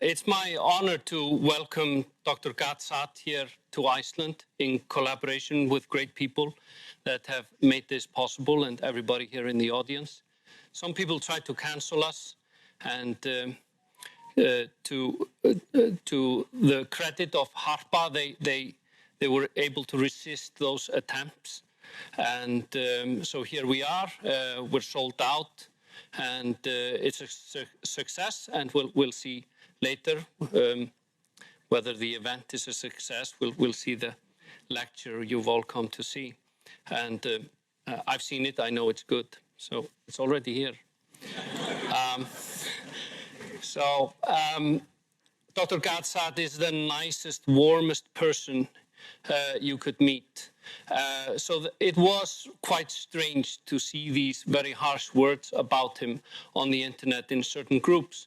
It's my honor to welcome Dr. Saad here to Iceland in collaboration with great people that have made this possible and everybody here in the audience. Some people try to cancel us, and to the credit of Harpa, they were able to resist those attempts. And so here we are, we're sold out, and it's a success, and we'll see later whether the event is a success. We'll see the lecture you've all come to see. And I've seen it, I know it's good, so it's already here. Dr. Saad is the nicest, warmest person you could meet. It was quite strange to see these very harsh words about him on the internet in certain groups.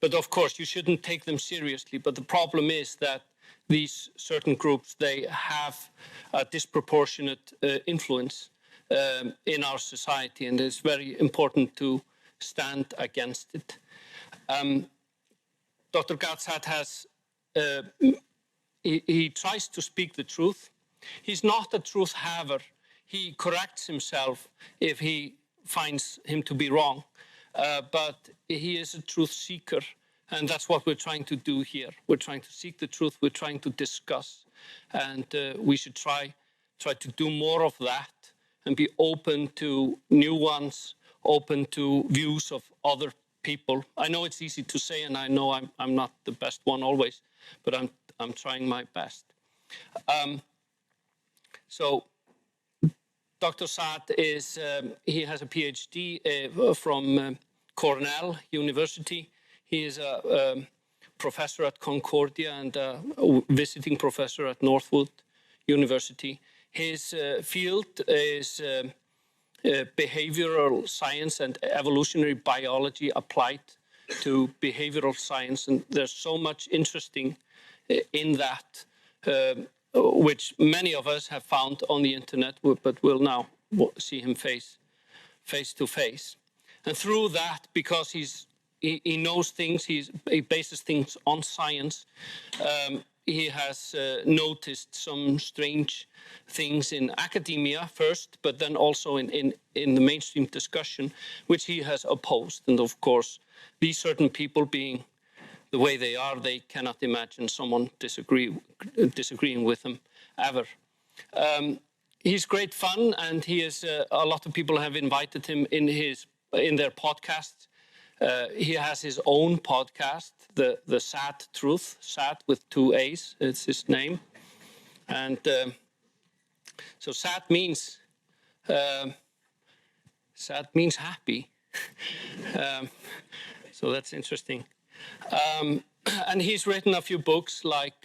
But of course, you shouldn't take them seriously. But the problem is that these certain groups, they have a disproportionate influence in our society, and it's very important to stand against it. Dr. Saad has, he tries to speak the truth. He's not a truth haver. He corrects himself if he finds him to be wrong. But he is a truth seeker, and that's what we're trying to do here. We're trying to seek the truth. We're trying to discuss, and we should try to do more of that and be open to new ones, open to views of other people. I know it's easy to say, and I know I'm not the best one always, but I'm trying my best. So Dr. Saad is, he has a PhD from Cornell University. He is a professor at Concordia and a visiting professor at Northwood University. His field is behavioral science and evolutionary biology applied to behavioral science. And there's so much interesting in that, which many of us have found on the internet, but we'll now see him face to face. And through that, because he knows things, he bases things on science, he has noticed some strange things in academia first, but then also in the mainstream discussion, which he has opposed. And of course, these certain people being the way they are, they cannot imagine someone disagreeing with them ever. He's great fun, and he is. A lot of people have invited him in their podcasts. He has his own podcast, the Saad Truth, Saad with 2 A's. It's his name, and so Saad means happy. So that's interesting. And he's written a few books like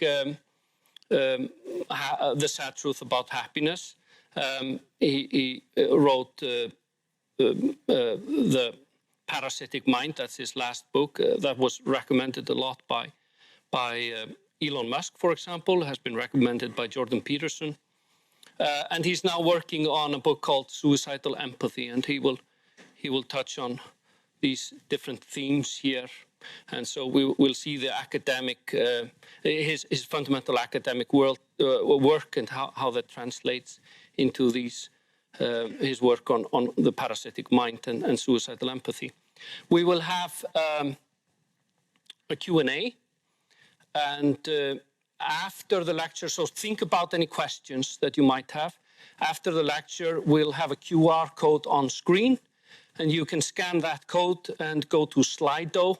The Sad Truth About Happiness. He wrote the Parasitic Mind. That's his last book. That was recommended a lot by Elon Musk, for example, has been recommended by Jordan Peterson. And he's now working on a book called Suicidal Empathy, and he will touch on these different themes here. And so we'll see the academic, his fundamental academic work and how that translates into these his work on the parasitic mind and suicidal empathy. We will have a Q&A, and after the lecture, so think about any questions that you might have. After the lecture, we'll have a QR code on screen, and you can scan that code and go to Slido,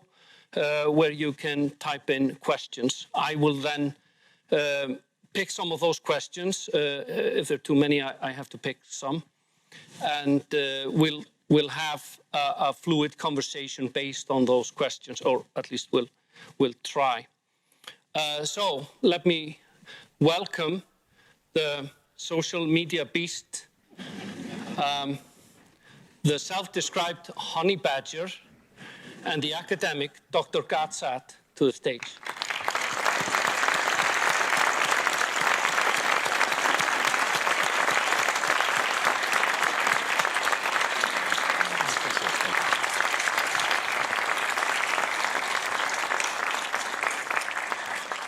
where you can type in questions. I will then pick some of those questions. If there are too many, I have to pick some. And we'll have a fluid conversation based on those questions, or at least we'll try. So let me welcome the social media beast, the self-described honey badger, and the academic, Dr. Saad, to the stage.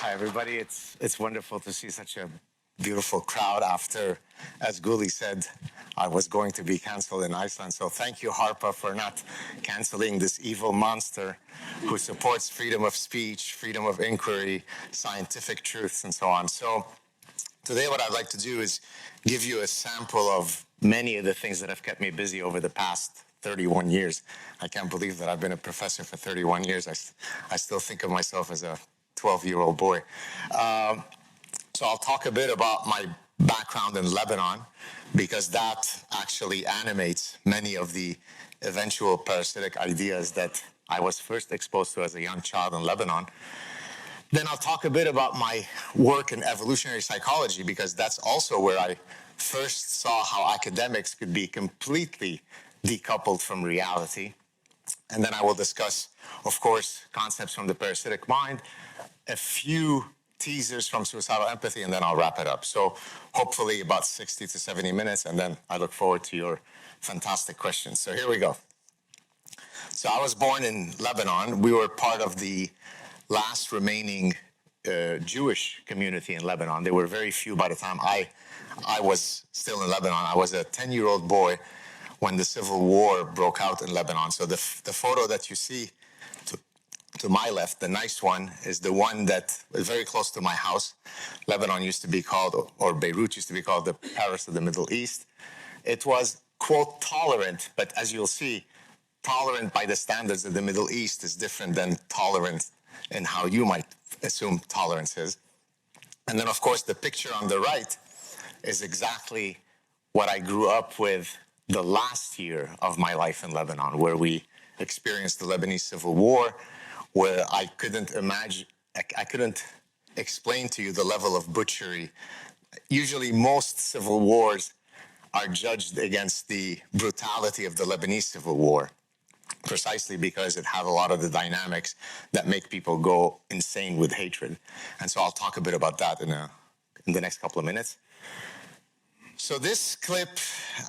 Hi, everybody. It's wonderful to see such a beautiful crowd after, as Guli said, I was going to be canceled in Iceland. So thank you, Harpa, for not canceling this evil monster who supports freedom of speech, freedom of inquiry, scientific truths, and so on. So today what I'd like to do is give you a sample of many of the things that have kept me busy over the past 31 years. I can't believe that I've been a professor for 31 years. I still think of myself as a 12-year-old boy. So I'll talk a bit about my background in Lebanon, because that actually animates many of the eventual parasitic ideas that I was first exposed to as a young child in Lebanon. Then I'll talk a bit about my work in evolutionary psychology, because that's also where I first saw how academics could be completely decoupled from reality. And then I will discuss, of course, concepts from the parasitic mind, a few teasers from suicidal empathy, and then I'll wrap it up. So hopefully about 60 to 70 minutes, and then I look forward to your fantastic questions. So here we go. So I was born in Lebanon. We were part of the last remaining Jewish community in Lebanon. There were very few by the time I was still in Lebanon. I was a 10-year-old boy when the civil war broke out in Lebanon. So the photo that you see to my left, the nice one, is the one that is very close to my house. Lebanon used to be called, or Beirut used to be called, the Paris of the Middle East. It was, quote, tolerant, but as you'll see, tolerant by the standards of the Middle East is different than tolerant in how you might assume tolerance is. And then, of course, the picture on the right is exactly what I grew up with the last year of my life in Lebanon, where we experienced the Lebanese Civil War, where I couldn't imagine, I couldn't explain to you the level of butchery. Usually most civil wars are judged against the brutality of the Lebanese Civil War, precisely because it had a lot of the dynamics that make people go insane with hatred. And so I'll talk a bit about that in the next couple of minutes. So this clip,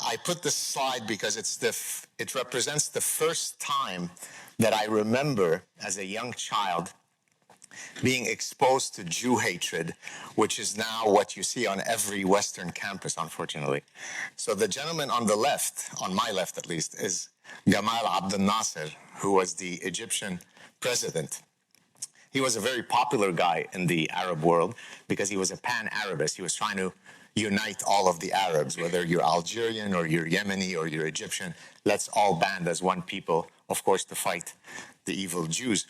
I put this slide because it represents the first time that I remember as a young child being exposed to Jew hatred, which is now what you see on every Western campus, unfortunately. So the gentleman on the left, on my left at least, is Gamal Abdel Nasser, who was the Egyptian president. He was a very popular guy in the Arab world because he was a pan-Arabist. He was trying to unite all of the Arabs, whether you're Algerian or you're Yemeni or you're Egyptian. Let's all band as one people, of course, to fight the evil Jews.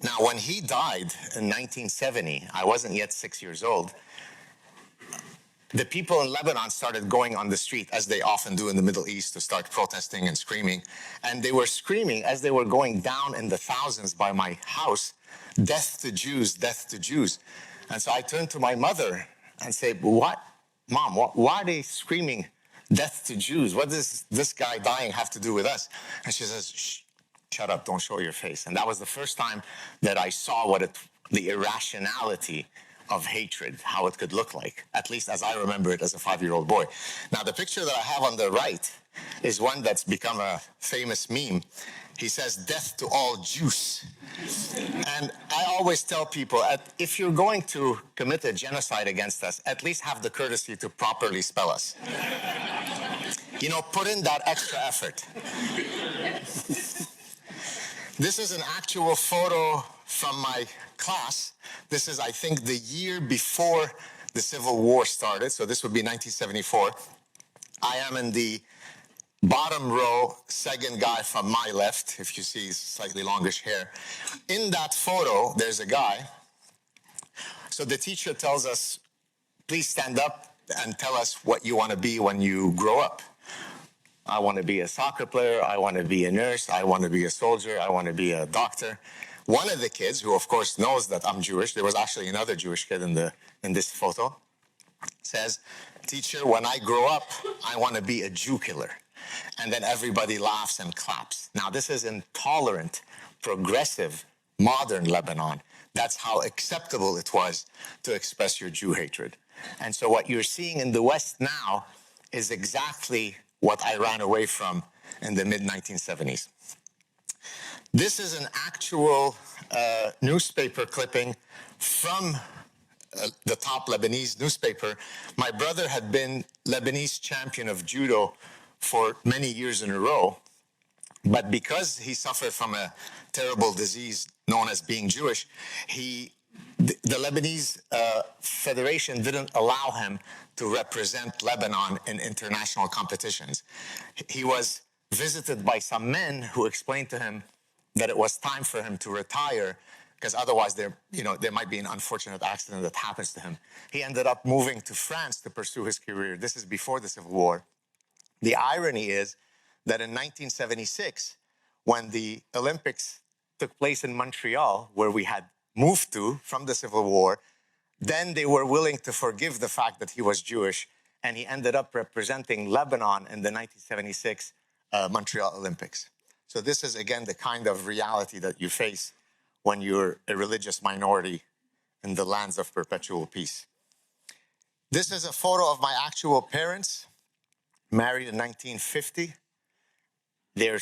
Now, when he died in 1970, I wasn't yet 6 years old, the people in Lebanon started going on the street, as they often do in the Middle East, to start protesting and screaming. And they were screaming as they were going down in the thousands by my house, "Death to Jews, death to Jews." And so I turned to my mother and said, "What, Mom, why are they screaming death to Jews? What does this guy dying have to do with us?" And she says, "Shh, shut up, don't show your face." And that was the first time that I saw the irrationality of hatred, how it could look like, at least as I remember it as a 5-year-old boy. Now, the picture that I have on the right is one that's become a famous meme. He says, "Death to all Jews." And I always tell people, if you're going to commit a genocide against us, at least have the courtesy to properly spell us. You know, put in that extra effort. This is an actual photo from my class. This is, I think, the year before the Civil War started, so this would be 1974. I am in the bottom row, second guy from my left, if you see slightly longish hair. In that photo, there's a guy. So the teacher tells us, "Please stand up and tell us what you want to be when you grow up." I want to be a soccer player, I want to be a nurse, I want to be a soldier, I want to be a doctor. One of the kids, who of course knows that I'm Jewish, there was actually another Jewish kid in this photo, says, "Teacher, when I grow up, I want to be a Jew killer." And then everybody laughs and claps. Now, this is intolerant, progressive, modern Lebanon. That's how acceptable it was to express your Jew hatred. And so what you're seeing in the West now is exactly what I ran away from in the mid-1970s. This is an actual newspaper clipping from the top Lebanese newspaper. My brother had been Lebanese champion of judo for many years in a row, but because he suffered from a terrible disease known as being Jewish, the Lebanese Federation didn't allow him to represent Lebanon in international competitions. He was visited by some men who explained to him that it was time for him to retire because otherwise there might be an unfortunate accident that happens to him. He ended up moving to France to pursue his career. This is before the Civil War. The irony is that in 1976, when the Olympics took place in Montreal, where we had moved to from the Civil War, then they were willing to forgive the fact that he was Jewish, and he ended up representing Lebanon in the 1976 Montreal Olympics. So this is, again, the kind of reality that you face when you're a religious minority in the lands of perpetual peace. This is a photo of my actual parents, married in 1950. They're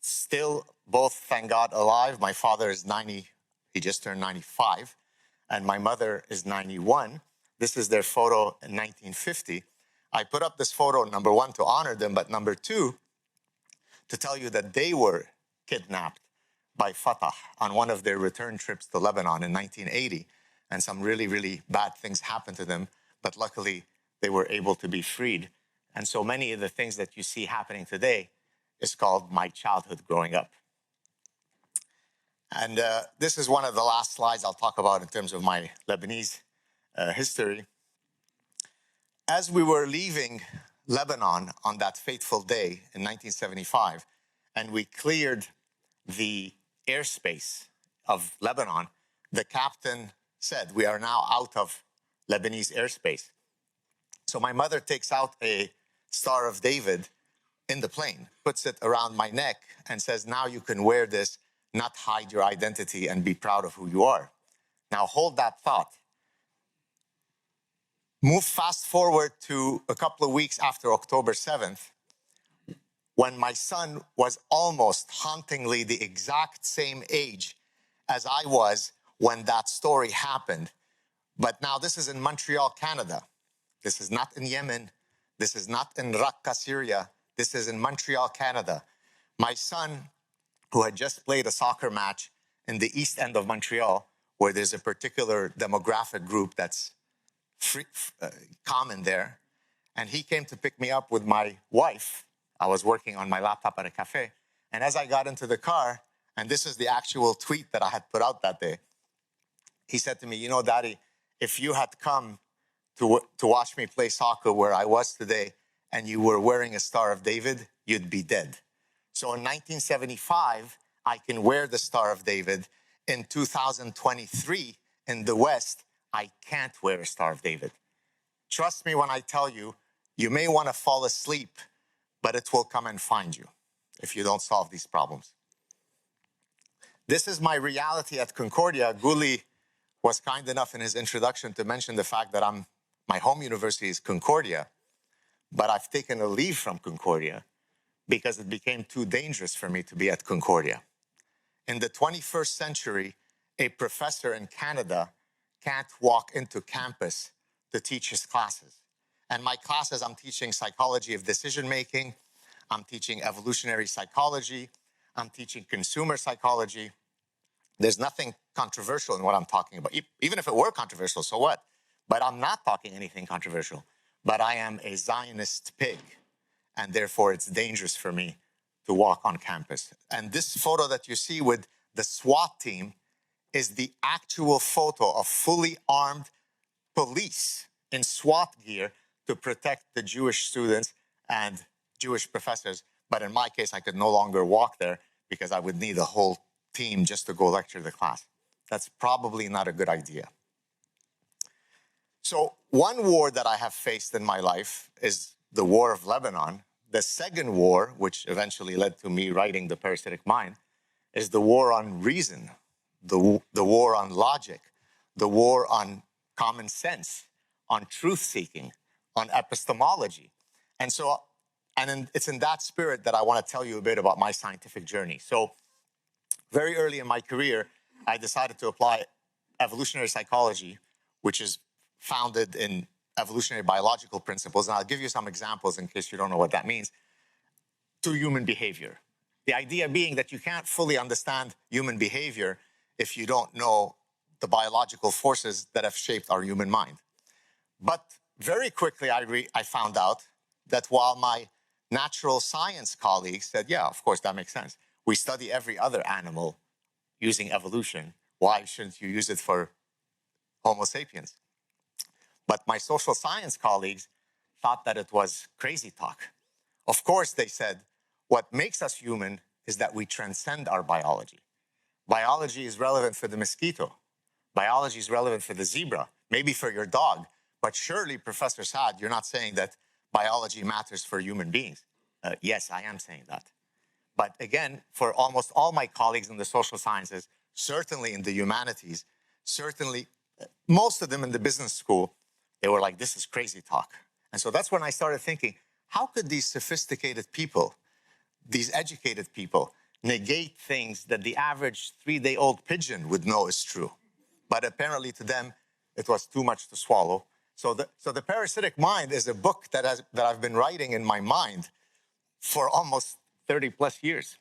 still both, thank God, alive. My father is 90, he just turned 95, and my mother is 91. This is their photo in 1950. I put up this photo, number one, to honor them, but number two, to tell you that they were kidnapped by Fatah on one of their return trips to Lebanon in 1980, and some really, really bad things happened to them, but luckily they were able to be freed. And so many of the things that you see happening today is called my childhood growing up. And this is one of the last slides I'll talk about in terms of my Lebanese history. As we were leaving Lebanon on that fateful day in 1975, and we cleared the airspace of Lebanon, the captain said, "We are now out of Lebanese airspace." So my mother takes out a Star of David in the plane, puts it around my neck, and says, "Now you can wear this, not hide your identity, and be proud of who you are." Now hold that thought. Move fast forward to a couple of weeks after October 7th, when my son was almost hauntingly the exact same age as I was when that story happened. But now this is in Montreal, Canada. This is not in Yemen. This is not in Raqqa, Syria. This is in Montreal, Canada. My son, who had just played a soccer match in the east end of Montreal, where there's a particular demographic group that's common there, and he came to pick me up with my wife. I was working on my laptop at a cafe, and as I got into the car, and this is the actual tweet that I had put out that day, he said to me, "You know, Daddy, if you had come to watch me play soccer where I was today, and you were wearing a Star of David, you'd be dead." So in 1975, I can wear the Star of David. In 2023, in the West, I can't wear a Star of David. Trust me when I tell you, you may want to fall asleep, but it will come and find you if you don't solve these problems. This is my reality at Concordia. Guli was kind enough in his introduction to mention the fact that my home university is Concordia, but I've taken a leave from Concordia because it became too dangerous for me to be at Concordia. In the 21st century, a professor in Canada can't walk into campus to teach his classes. And my classes, I'm teaching psychology of decision-making, I'm teaching evolutionary psychology, I'm teaching consumer psychology. There's nothing controversial in what I'm talking about. Even if it were controversial, so what? But I'm not talking anything controversial. But I am a Zionist pig, and therefore it's dangerous for me to walk on campus. And this photo that you see with the SWAT team is the actual photo of fully armed police in SWAT gear to protect the Jewish students and Jewish professors. But in my case, I could no longer walk there because I would need a whole team just to go lecture the class. That's probably not a good idea. So one war that I have faced in my life is the War of Lebanon. The second war, which eventually led to me writing The Parasitic Mind, is the war on reason, the war on logic, the war on common sense, on truth-seeking, on epistemology. And it's in that spirit that I want to tell you a bit about my scientific journey. So very early in my career, I decided to apply evolutionary psychology, which is founded in evolutionary biological principles. And I'll give you some examples in case you don't know what that means, to human behavior. The idea being that you can't fully understand human behavior if you don't know the biological forces that have shaped our human mind. But very quickly, I found out that while my natural science colleagues said, yeah, of course, that makes sense. We study every other animal using evolution. Why shouldn't you use it for Homo sapiens? But my social science colleagues thought that it was crazy talk. Of course, they said, what makes us human is that we transcend our biology. Biology is relevant for the mosquito. Biology is relevant for the zebra, maybe for your dog. But surely, Professor Saad, you're not saying that biology matters for human beings. Yes, I am saying that. But again, for almost all my colleagues in the social sciences, certainly in the humanities, certainly most of them in the business school, they were like, this is crazy talk. And so that's when I started thinking, how could these sophisticated people, these educated people, negate things that the average 3-day-old pigeon would know is true? But apparently to them, it was too much to swallow. So the Parasitic Mind is a book that I've been writing in my mind for almost 30 plus years.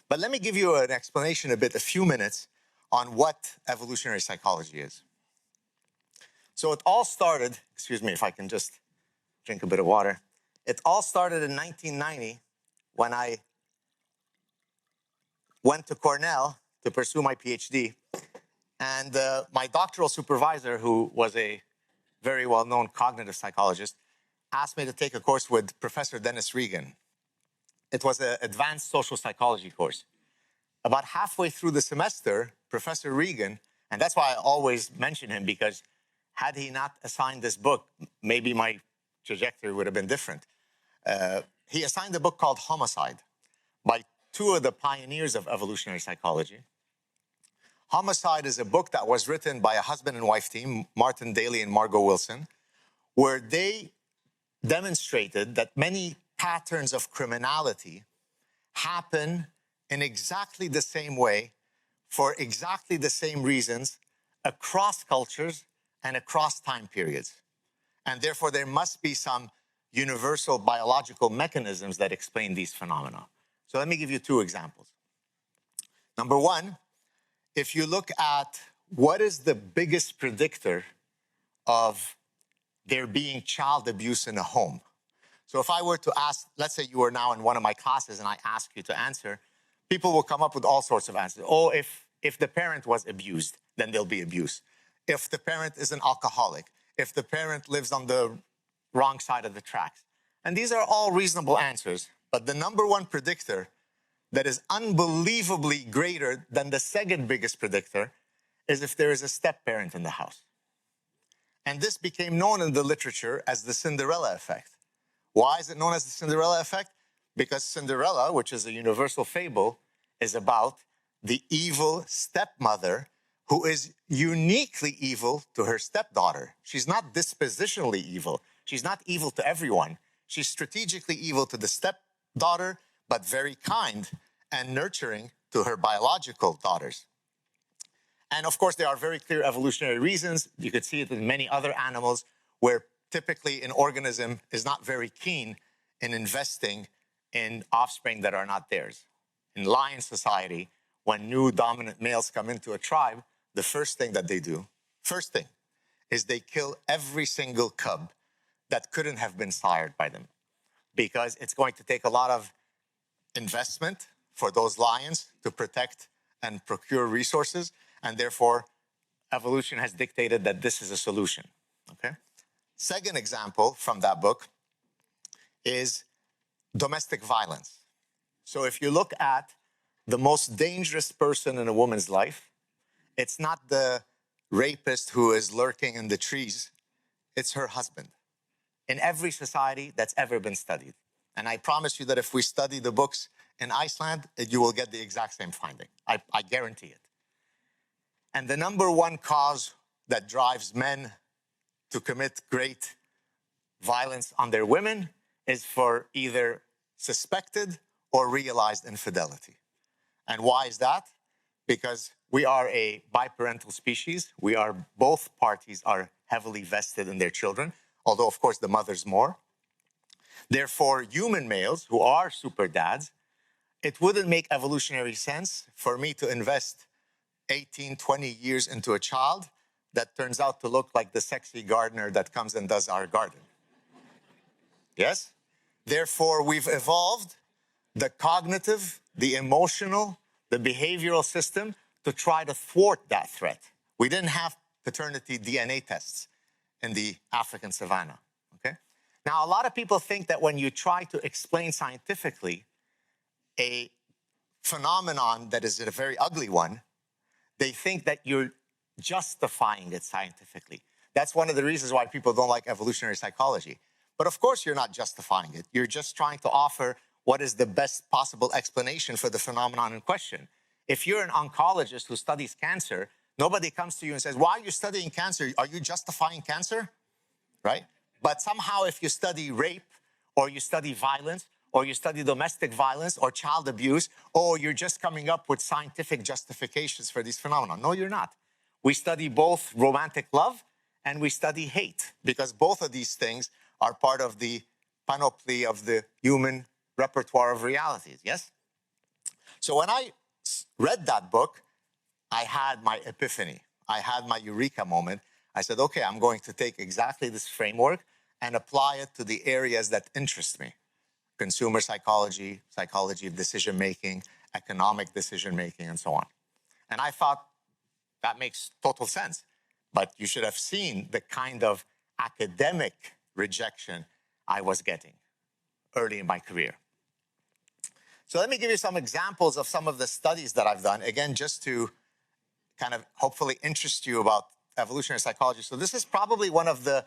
But let me give you an explanation a few minutes on what evolutionary psychology is. So it all started, excuse me if I can just drink a bit of water. It all started in 1990 when I went to Cornell to pursue my PhD. And my doctoral supervisor, who was a very well-known cognitive psychologist, asked me to take a course with Professor Dennis Regan. It was an advanced social psychology course. About halfway through the semester, Professor Regan, and that's why I always mention him, because had he not assigned this book, maybe my trajectory would have been different. He assigned a book called Homicide by two of the pioneers of evolutionary psychology. Homicide is a book that was written by a husband and wife team, Martin Daly and Margot Wilson, where they demonstrated that many patterns of criminality happen in exactly the same way for exactly the same reasons across cultures and across time periods. And therefore, there must be some universal biological mechanisms that explain these phenomena. So let me give you two examples. Number one, if you look at what is the biggest predictor of there being child abuse in a home. So if I were to ask, let's say you are now in one of my classes and I ask you to answer, people will come up with all sorts of answers. Oh, if the parent was abused, then there'll be abuse. If the parent is an alcoholic, if the parent lives on the wrong side of the tracks. And these are all reasonable answers, but the number one predictor that is unbelievably greater than the second biggest predictor is if there is a step-parent in the house. And this became known in the literature as the Cinderella effect. Why is it known as the Cinderella effect? Because Cinderella, which is a universal fable, is about the evil stepmother who is uniquely evil to her stepdaughter. She's not dispositionally evil. She's not evil to everyone. She's strategically evil to the stepdaughter, but very kind and nurturing to her biological daughters. And of course, there are very clear evolutionary reasons. You could see it in many other animals where typically an organism is not very keen in investing in offspring that are not theirs. In lion society, when new dominant males come into a tribe, the first thing that they do, is they kill every single cub that couldn't have been sired by them, because it's going to take a lot of investment for those lions to protect and procure resources, and therefore evolution has dictated that this is a solution, okay? Second example from that book is domestic violence. So if you look at the most dangerous person in a woman's life, it's not the rapist who is lurking in the trees, it's her husband. In every society that's ever been studied. And I promise you that if we study the books in Iceland, you will get the exact same finding. I guarantee it. And the number one cause that drives men to commit great violence on their women is for either suspected or realized infidelity. And why is that? Because we are a biparental species. Both parties are heavily vested in their children, although, of course, the mother's more. Therefore, human males who are super dads, it wouldn't make evolutionary sense for me to invest 18, 20 years into a child that turns out to look like the sexy gardener that comes and does our garden. Yes? Therefore, we've evolved the cognitive, the emotional, the behavioral system to try to thwart that threat. We didn't have paternity DNA tests in the African savannah, okay? Now, a lot of people think that when you try to explain scientifically a phenomenon that is a very ugly one, they think that you're justifying it scientifically. That's one of the reasons why people don't like evolutionary psychology. But of course, you're not justifying it. You're just trying to offer what is the best possible explanation for the phenomenon in question. If you're an oncologist who studies cancer, nobody comes to you and says, why are you studying cancer? Are you justifying cancer? Right? But somehow if you study rape, or you study violence, or you study domestic violence or child abuse, or you're just coming up with scientific justifications for these phenomena. No, you're not. We study both romantic love and we study hate, because both of these things are part of the panoply of the human repertoire of realities, yes? So when I read that book, I had my epiphany. I had my eureka moment. I said, okay, I'm going to take exactly this framework and apply it to the areas that interest me. Consumer psychology, psychology of decision-making, economic decision-making, and so on. And I thought that makes total sense. But you should have seen the kind of academic rejection I was getting early in my career. So let me give you some examples of some of the studies that I've done, again, just to kind of hopefully interest you about evolutionary psychology. So this is probably one of the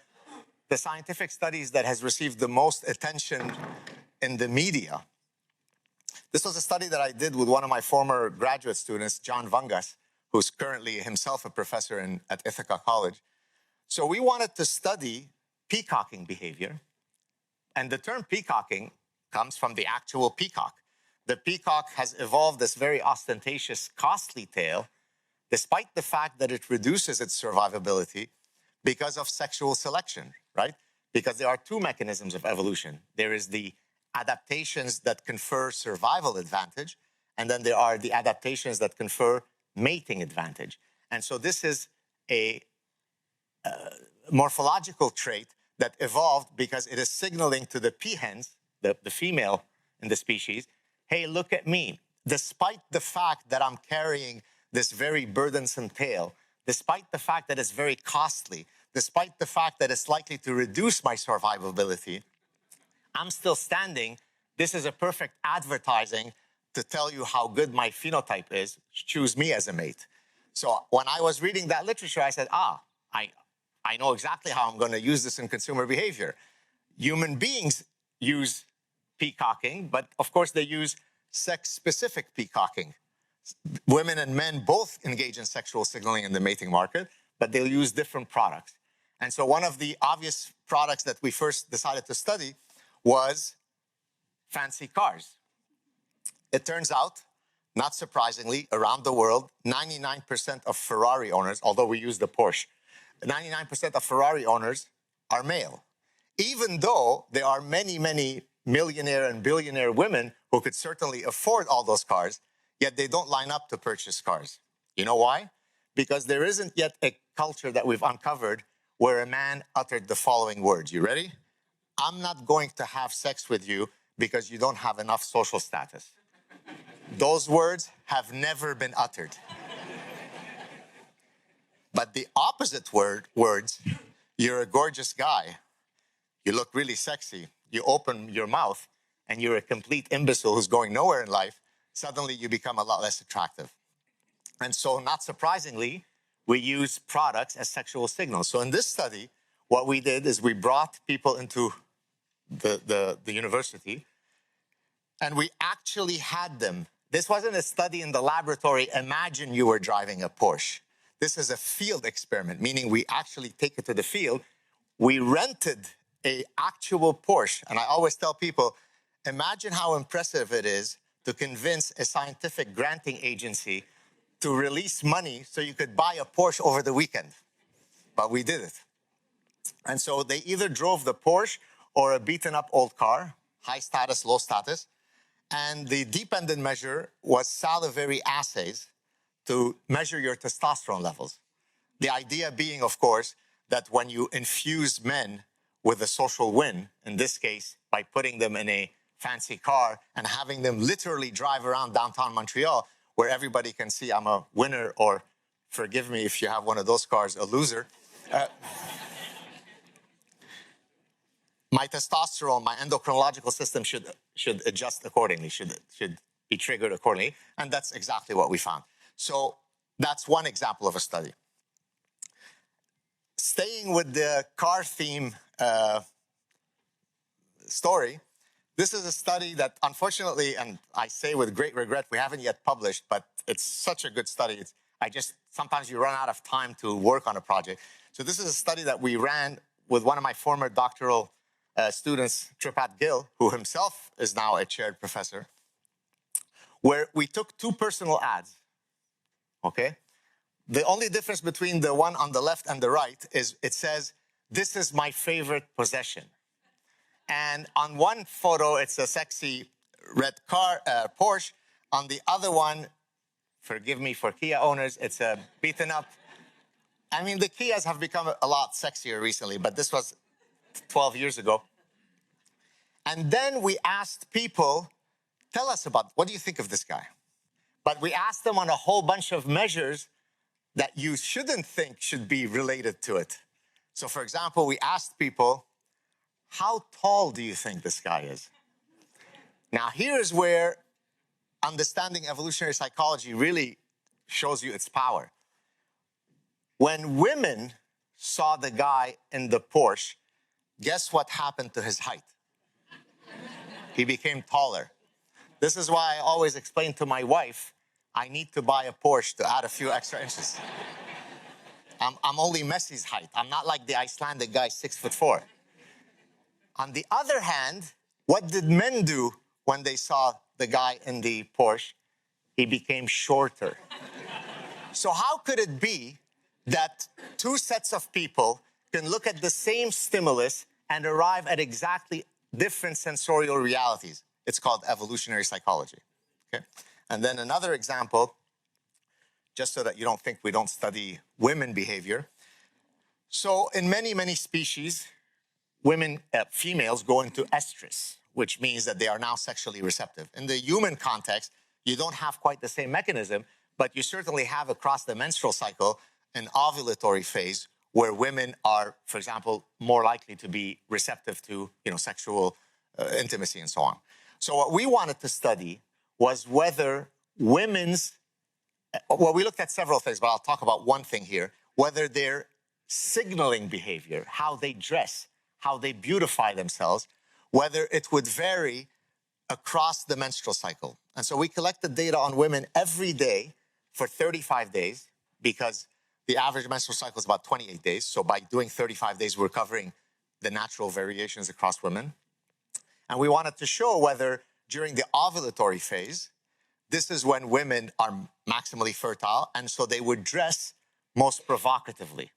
scientific studies that has received the most attention in the media. This was a study that I did with one of my former graduate students, John Vangas, who's currently himself a professor at Ithaca College. So we wanted to study peacocking behavior. And the term peacocking comes from the actual peacock. The peacock has evolved this very ostentatious, costly tail, despite the fact that it reduces its survivability because of sexual selection, right? Because there are two mechanisms of evolution. There is the adaptations that confer survival advantage, and then there are the adaptations that confer mating advantage. And so this is a morphological trait that evolved because it is signaling to the peahens, the female in the species, hey, look at me. Despite the fact that I'm carrying this very burdensome tail, despite the fact that it's very costly, despite the fact that it's likely to reduce my survivability, I'm still standing. This is a perfect advertising to tell you how good my phenotype is. Choose me as a mate. So when I was reading that literature, I said, I know exactly how I'm going to use this in consumer behavior. Human beings use peacocking, but of course they use sex-specific peacocking. Women and men both engage in sexual signaling in the mating market, but they'll use different products. And so one of the obvious products that we first decided to study was fancy cars. It turns out, not surprisingly, around the world, 99% of Ferrari owners, although we use the Porsche, 99% of Ferrari owners are male. Even though there are many, many millionaire and billionaire women who could certainly afford all those cars, yet they don't line up to purchase cars. You know why? Because there isn't yet a culture that we've uncovered where a man uttered the following words. You ready? I'm not going to have sex with you because you don't have enough social status. Those words have never been uttered. But the opposite words, you're a gorgeous guy, you look really sexy, you open your mouth, and you're a complete imbecile who's going nowhere in life, suddenly you become a lot less attractive. And so, not surprisingly, we use products as sexual signals. So in this study, what we did is we brought people into the university, and we actually had them. This wasn't a study in the laboratory. Imagine you were driving a Porsche. This is a field experiment, meaning we actually take it to the field. We rented an actual Porsche. And I always tell people, imagine how impressive it is to convince a scientific granting agency to release money so you could buy a Porsche over the weekend. But we did it. And so they either drove the Porsche or a beaten up old car, high status, low status. And the dependent measure was salivary assays to measure your testosterone levels. The idea being, of course, that when you infuse men with a social win, in this case, by putting them in a fancy car and having them literally drive around downtown Montreal, where everybody can see I'm a winner, or forgive me if you have one of those cars, a loser. My testosterone, my endocrinological system should adjust accordingly, should be triggered accordingly. And that's exactly what we found. So that's one example of a study. Staying with the car theme story, this is a study that unfortunately, and I say with great regret, we haven't yet published, but it's such a good study. Sometimes you run out of time to work on a project. So this is a study that we ran with one of my former doctoral students, Tripat Gill, who himself is now a chaired professor, where we took two personal ads, okay? The only difference between the one on the left and the right is it says, "This is my favorite possession." And on one photo, it's a sexy red car, Porsche. On the other one, forgive me for Kia owners, it's a beaten up. I mean, the Kias have become a lot sexier recently, but this was 12 years ago. And then we asked people, tell us about, what do you think of this guy? But we asked them on a whole bunch of measures that you shouldn't think should be related to it. So for example, we asked people, how tall do you think this guy is? Now here's where understanding evolutionary psychology really shows you its power. When women saw the guy in the Porsche, guess what happened to his height? He became taller. This is why I always explain to my wife, I need to buy a Porsche to add a few extra inches. I'm only Messi's height. I'm not like the Icelandic guy, 6'4". On the other hand, what did men do when they saw the guy in the Porsche? He became shorter. So how could it be that two sets of people can look at the same stimulus and arrive at exactly different sensorial realities? It's called evolutionary psychology. Okay? And then another example, just so that you don't think we don't study women behavior. So in many, many species, women, females go into estrus, which means that they are now sexually receptive. In the human context, you don't have quite the same mechanism, but you certainly have across the menstrual cycle an ovulatory phase where women are, for example, more likely to be receptive to sexual intimacy and so on. So what we wanted to study was whether well, we looked at several things, but I'll talk about one thing here, whether their signaling behavior, how they dress, how they beautify themselves, whether it would vary across the menstrual cycle. And so we collected data on women every day for 35 days because the average menstrual cycle is about 28 days. So by doing 35 days, we're covering the natural variations across women. And we wanted to show whether during the ovulatory phase, this is when women are maximally fertile, and so they would dress most provocatively.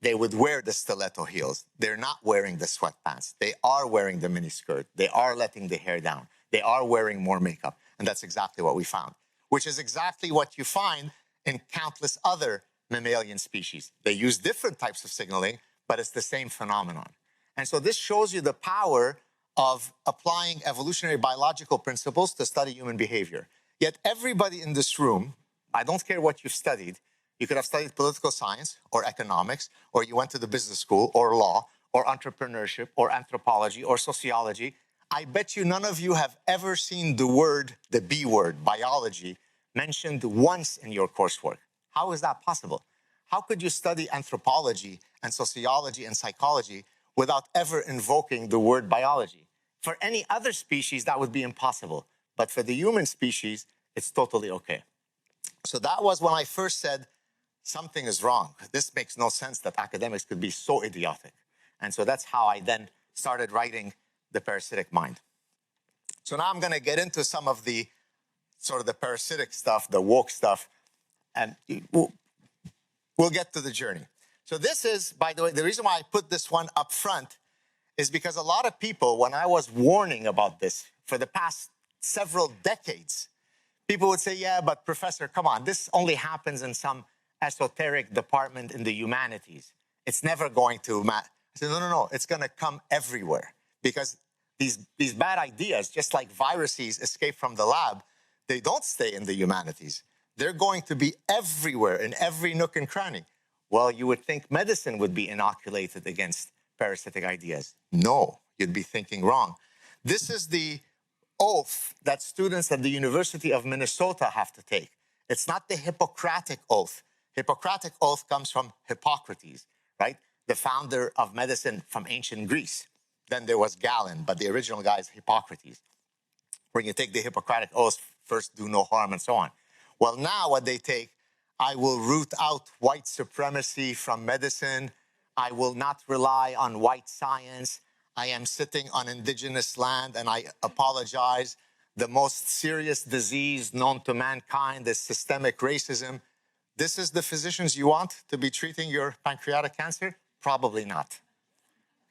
They would wear the stiletto heels. They're not wearing the sweatpants. They are wearing the miniskirt. They are letting the hair down. They are wearing more makeup. And that's exactly what we found, which is exactly what you find in countless other mammalian species. They use different types of signaling, but it's the same phenomenon. And so this shows you the power of applying evolutionary biological principles to study human behavior. Yet everybody in this room, I don't care what you've studied, you could have studied political science or economics, or you went to the business school or law or entrepreneurship or anthropology or sociology. I bet you none of you have ever seen the B word, biology, mentioned once in your coursework. How is that possible? How could you study anthropology and sociology and psychology without ever invoking the word biology? For any other species, that would be impossible. But for the human species, it's totally okay. So that was when I first said, something is wrong. This makes no sense that academics could be so idiotic. And so that's how I then started writing The Parasitic Mind. So now I'm going to get into some of the sort of the parasitic stuff, the woke stuff, and we'll get to the journey. So this is, by the way, the reason why I put this one up front is because a lot of people, when I was warning about this for the past several decades, people would say, yeah, but professor, come on, this only happens in some esoteric department in the humanities. It's never going to matter. I said, no, it's going to come everywhere, because these bad ideas, just like viruses escape from the lab, they don't stay in the humanities. They're going to be everywhere, in every nook and cranny. Well, you would think medicine would be inoculated against parasitic ideas. No, you'd be thinking wrong. This is the oath that students at the University of Minnesota have to take. It's not the Hippocratic oath. Hippocratic oath comes from Hippocrates, right? The founder of medicine from ancient Greece. Then there was Galen, but the original guy is Hippocrates. When you take the Hippocratic oath, first do no harm and so on. Well, now what they take, I will root out white supremacy from medicine. I will not rely on white science. I am sitting on indigenous land, and I apologize. The most serious disease known to mankind is systemic racism. This is the physicians you want to be treating your pancreatic cancer? Probably not.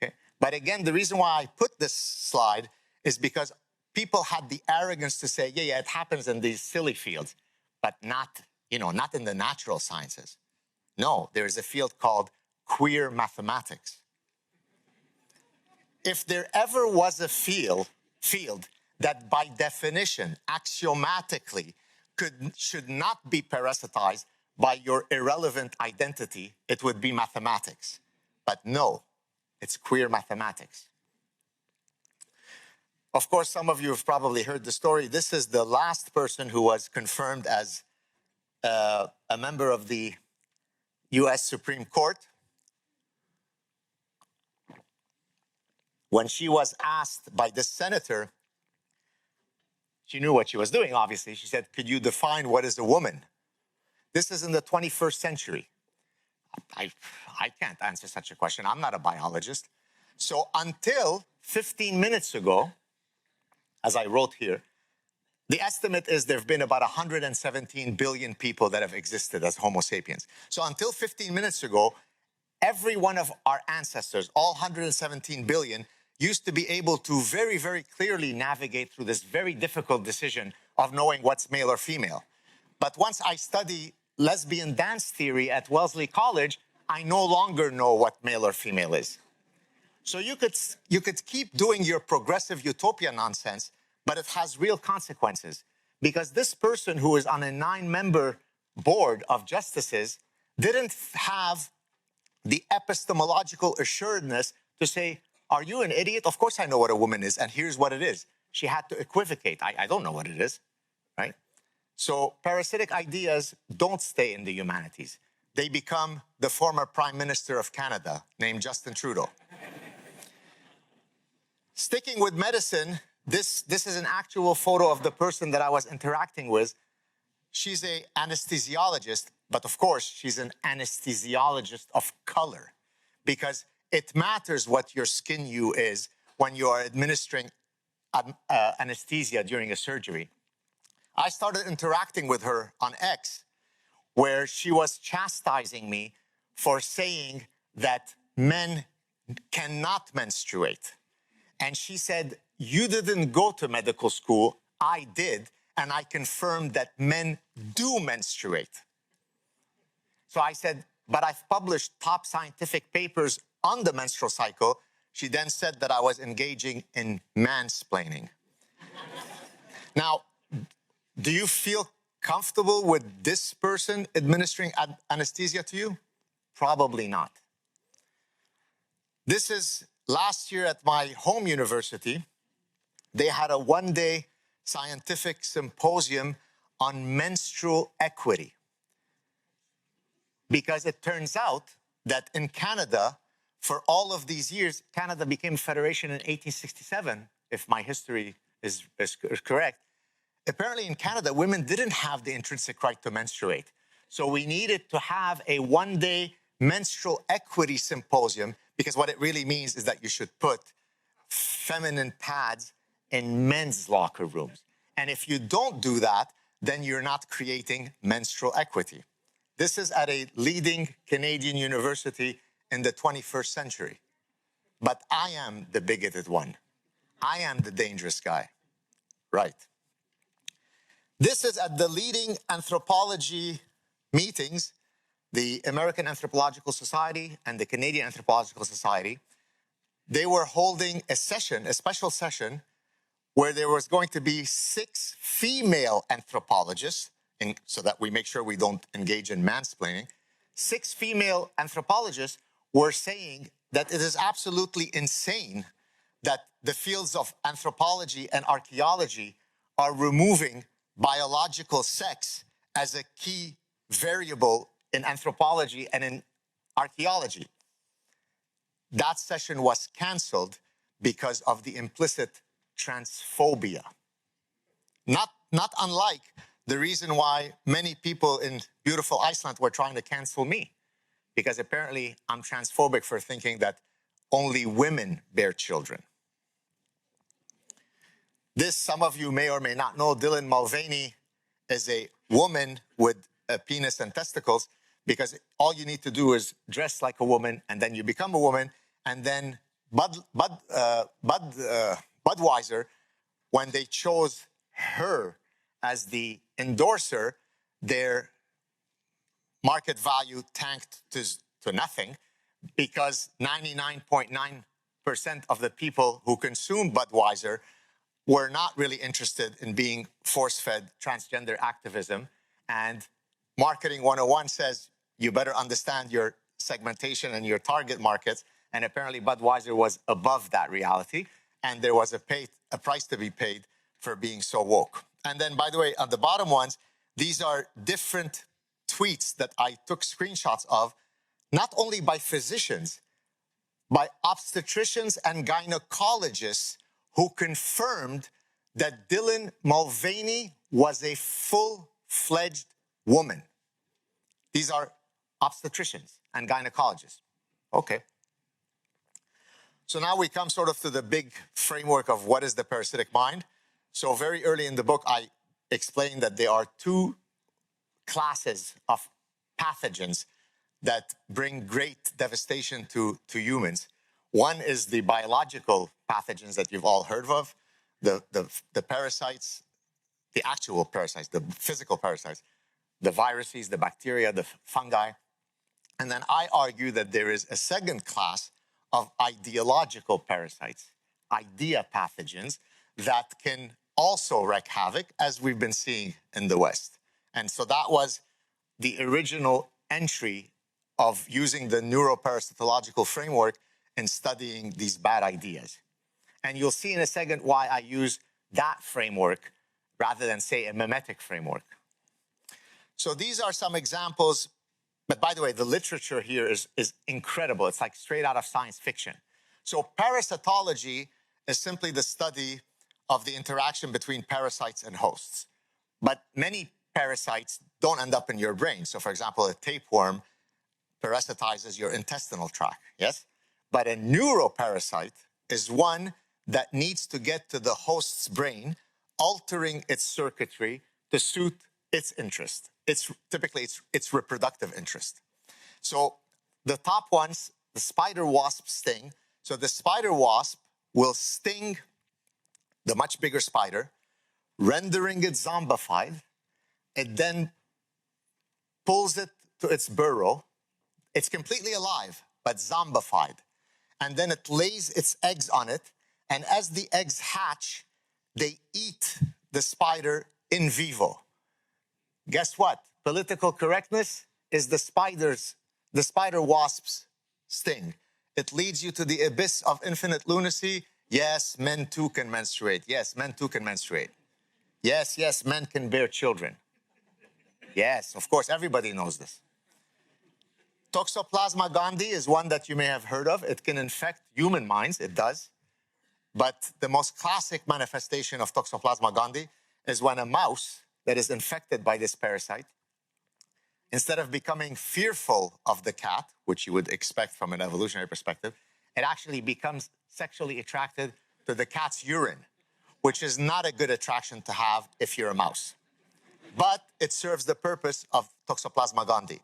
Okay? But again, the reason why I put this slide is because people had the arrogance to say, yeah, it happens in these silly fields, but not, not in the natural sciences. No, there is a field called queer mathematics. If there ever was a field that by definition, axiomatically, should not be parasitized by your irrelevant identity, it would be mathematics. But no, it's queer mathematics. Of course, some of you have probably heard the story. This is the last person who was confirmed as a member of the US Supreme Court. When she was asked by the senator, she knew what she was doing, obviously. She said, could you define what is a woman? This is in the 21st century. I can't answer such a question. I'm not a biologist. So until 15 minutes ago, as I wrote here, the estimate is there have been about 117 billion people that have existed as Homo sapiens. So until 15 minutes ago, every one of our ancestors, all 117 billion, used to be able to very, very clearly navigate through this very difficult decision of knowing what's male or female. But once I study lesbian dance theory at Wellesley College, I no longer know what male or female is. So you could keep doing your progressive utopia nonsense, but it has real consequences. Because this person who is on a 9-member board of justices didn't have the epistemological assuredness to say, are you an idiot? Of course I know what a woman is, and here's what it is. She had to equivocate. I don't know what it is, right? So parasitic ideas don't stay in the humanities. They become the former Prime Minister of Canada, named Justin Trudeau. Sticking with medicine, this is an actual photo of the person that I was interacting with. She's an anesthesiologist, but of course, she's an anesthesiologist of color, because it matters what your skin hue is when you are administering anesthesia during a surgery. I started interacting with her on X, where she was chastising me for saying that men cannot menstruate. And she said, you didn't go to medical school, I did, and I confirmed that men do menstruate. So I said, but I've published top scientific papers on the menstrual cycle. She then said that I was engaging in mansplaining. Now, do you feel comfortable with this person administering anesthesia to you? Probably not. This is last year at my home university. They had a one-day scientific symposium on menstrual equity. Because it turns out that in Canada, for all of these years, Canada became a federation in 1867, if my history is correct. Apparently in Canada, women didn't have the intrinsic right to menstruate. So we needed to have a one-day menstrual equity symposium, because what it really means is that you should put feminine pads in men's locker rooms. And if you don't do that, then you're not creating menstrual equity. This is at a leading Canadian university in the 21st century. But I am the bigoted one. I am the dangerous guy. Right. This is at the leading anthropology meetings, the American Anthropological Society and the Canadian Anthropological Society. They were holding a session, a special session, where there was going to be 6 female anthropologists, so that we make sure we don't engage in mansplaining. 6 female anthropologists were saying that it is absolutely insane that the fields of anthropology and archaeology are removing biological sex as a key variable in anthropology and in archaeology. That session was canceled because of the implicit transphobia. Not unlike the reason why many people in beautiful Iceland were trying to cancel me, because apparently I'm transphobic for thinking that only women bear children. This, some of you may or may not know, Dylan Mulvaney is a woman with a penis and testicles, because all you need to do is dress like a woman, and then you become a woman. And then Budweiser, when they chose her as the endorser, their market value tanked to nothing, because 99.9% of the people who consume Budweiser were not really interested in being force-fed transgender activism. And Marketing 101 says you better understand your segmentation and your target markets. And apparently Budweiser was above that reality. And there was a price to be paid for being so woke. And then, by the way, on the bottom ones, these are different tweets that I took screenshots of, not only by physicians, by obstetricians and gynecologists who confirmed that Dylan Mulvaney was a full-fledged woman. These are obstetricians and gynecologists. Okay. So now we come sort of to the big framework of what is the parasitic mind. So very early in the book, I explained that there are 2 classes of pathogens that bring great devastation to humans. One is the biological pathogens that you've all heard of, the parasites, the actual parasites, the physical parasites, the viruses, the bacteria, the fungi. And then I argue that there is a second class of ideological parasites, idea pathogens, that can also wreak havoc, as we've been seeing in the West. And so that was the original entry of using the neuroparasitological framework in studying these bad ideas. And you'll see in a second why I use that framework rather than, say, a mimetic framework. So these are some examples. But by the way, the literature here is incredible. It's like straight out of science fiction. So parasitology is simply the study of the interaction between parasites and hosts. But many parasites don't end up in your brain. So for example, a tapeworm parasitizes your intestinal tract, yes? But a neuroparasite is one that needs to get to the host's brain, altering its circuitry to suit its interest. Typically its reproductive interest. So the top ones, the spider wasp sting. So the spider wasp will sting the much bigger spider, rendering it zombified. It then pulls it to its burrow. It's completely alive, but zombified. And then it lays its eggs on it. And as the eggs hatch, they eat the spider in vivo. Guess what? Political correctness is the spider wasp's sting. It leads you to the abyss of infinite lunacy. Yes, men too can menstruate. Yes, men too can menstruate. Yes, yes, men can bear children. Yes, of course, everybody knows this. Toxoplasma gondii is one that you may have heard of. It can infect human minds, it does. But the most classic manifestation of Toxoplasma gondii is when a mouse that is infected by this parasite, instead of becoming fearful of the cat, which you would expect from an evolutionary perspective, it actually becomes sexually attracted to the cat's urine, which is not a good attraction to have if you're a mouse. But it serves the purpose of Toxoplasma gondii.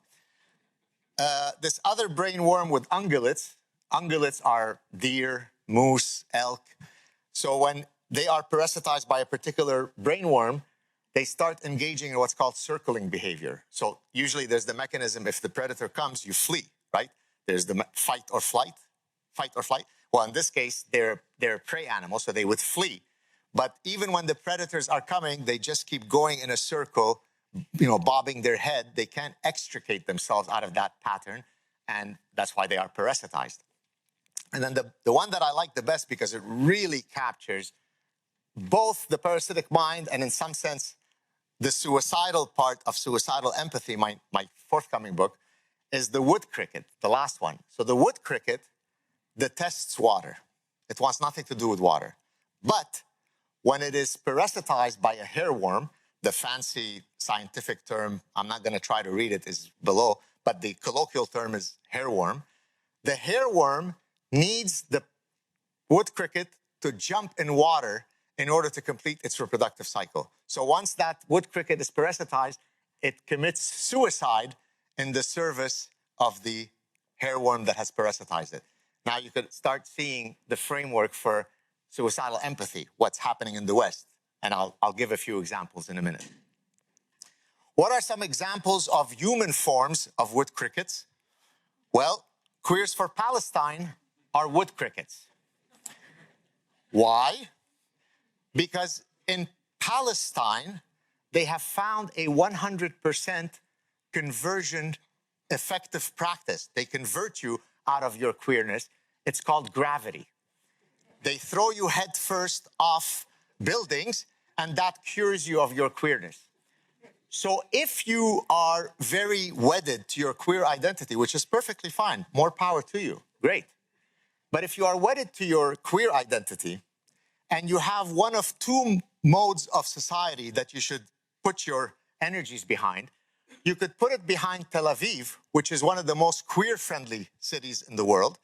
This other brainworm with ungulates, ungulates are deer, moose, elk. So when they are parasitized by a particular brainworm, they start engaging in what's called circling behavior. So usually there's the mechanism, if the predator comes, you flee, right? There's the fight or flight. Well, in this case, they're prey animals, so they would flee. But even when the predators are coming, they just keep going in a circle, bobbing their head. They can't extricate themselves out of that pattern, and that's why they are parasitized. And then the one that I like the best, because it really captures both the parasitic mind and in some sense, the suicidal part of suicidal empathy, my forthcoming book, is the wood cricket, the last one. So the wood cricket detests water. It wants nothing to do with water. But when it is parasitized by a hairworm, the fancy scientific term, I'm not going to try to read it, is below, but the colloquial term is hairworm. The hairworm needs the wood cricket to jump in water in order to complete its reproductive cycle. So once that wood cricket is parasitized, it commits suicide in the service of the hairworm that has parasitized it. Now you could start seeing the framework for suicidal empathy, what's happening in the West. And I'll give a few examples in a minute. What are some examples of human forms of wood crickets? Well, Queers for Palestine are wood crickets. Why? Because in Palestine, they have found a 100% conversion effective practice. They convert you out of your queerness. It's called gravity. They throw you head first off buildings, and that cures you of your queerness. So if you are very wedded to your queer identity, which is perfectly fine, more power to you, great. But if you are wedded to your queer identity, and you have one of two modes of society that you should put your energies behind, you could put it behind Tel Aviv, which is one of the most queer-friendly cities in the world.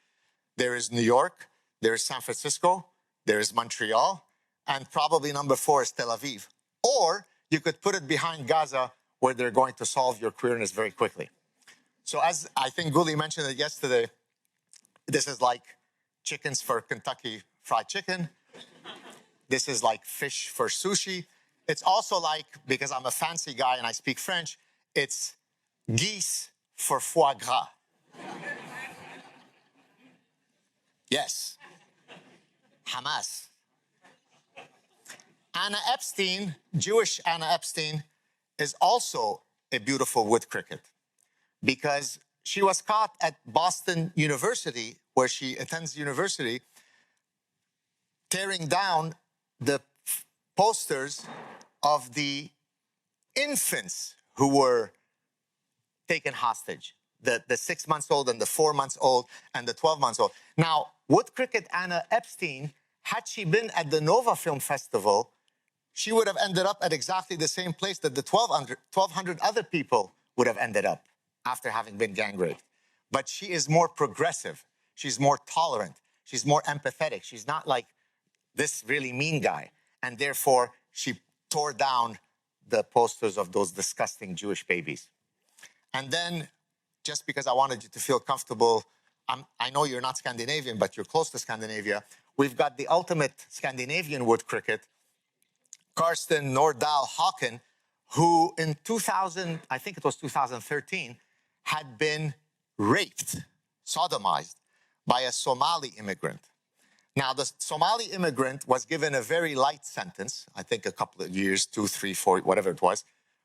There is New York, there is San Francisco, there is Montreal, and probably number 4 is Tel Aviv. Or you could put it behind Gaza, where they're going to solve your queerness very quickly. So as I think Guli mentioned it yesterday, this is like chickens for Kentucky Fried Chicken. This is like fish for sushi. It's also like, because I'm a fancy guy and I speak French, it's geese for foie gras. Yes. Hamas. Anna Epstein, Jewish Anna Epstein, is also a beautiful wood cricket because she was caught at Boston University, where she attends university, tearing down the posters of the infants who were taken hostage, the 6 months old and the 4 months old and the 12 months old. Now, wood cricket Anna Epstein, had she been at the Nova Film Festival, she would have ended up at exactly the same place that the 1,200 other people would have ended up after having been gang raped. But she is more progressive. She's more tolerant. She's more empathetic. She's not like this really mean guy. And therefore, she tore down the posters of those disgusting Jewish babies. And then, just because I wanted you to feel comfortable, I know you're not Scandinavian, but you're close to Scandinavia. We've got the ultimate Scandinavian wood cricket, Karsten Nordahl Haken, who in 2000, I think it was 2013, had been raped, sodomized, by a Somali immigrant. Now, the Somali immigrant was given a very light sentence, I think a couple of years, 2, 3, 4, whatever it was,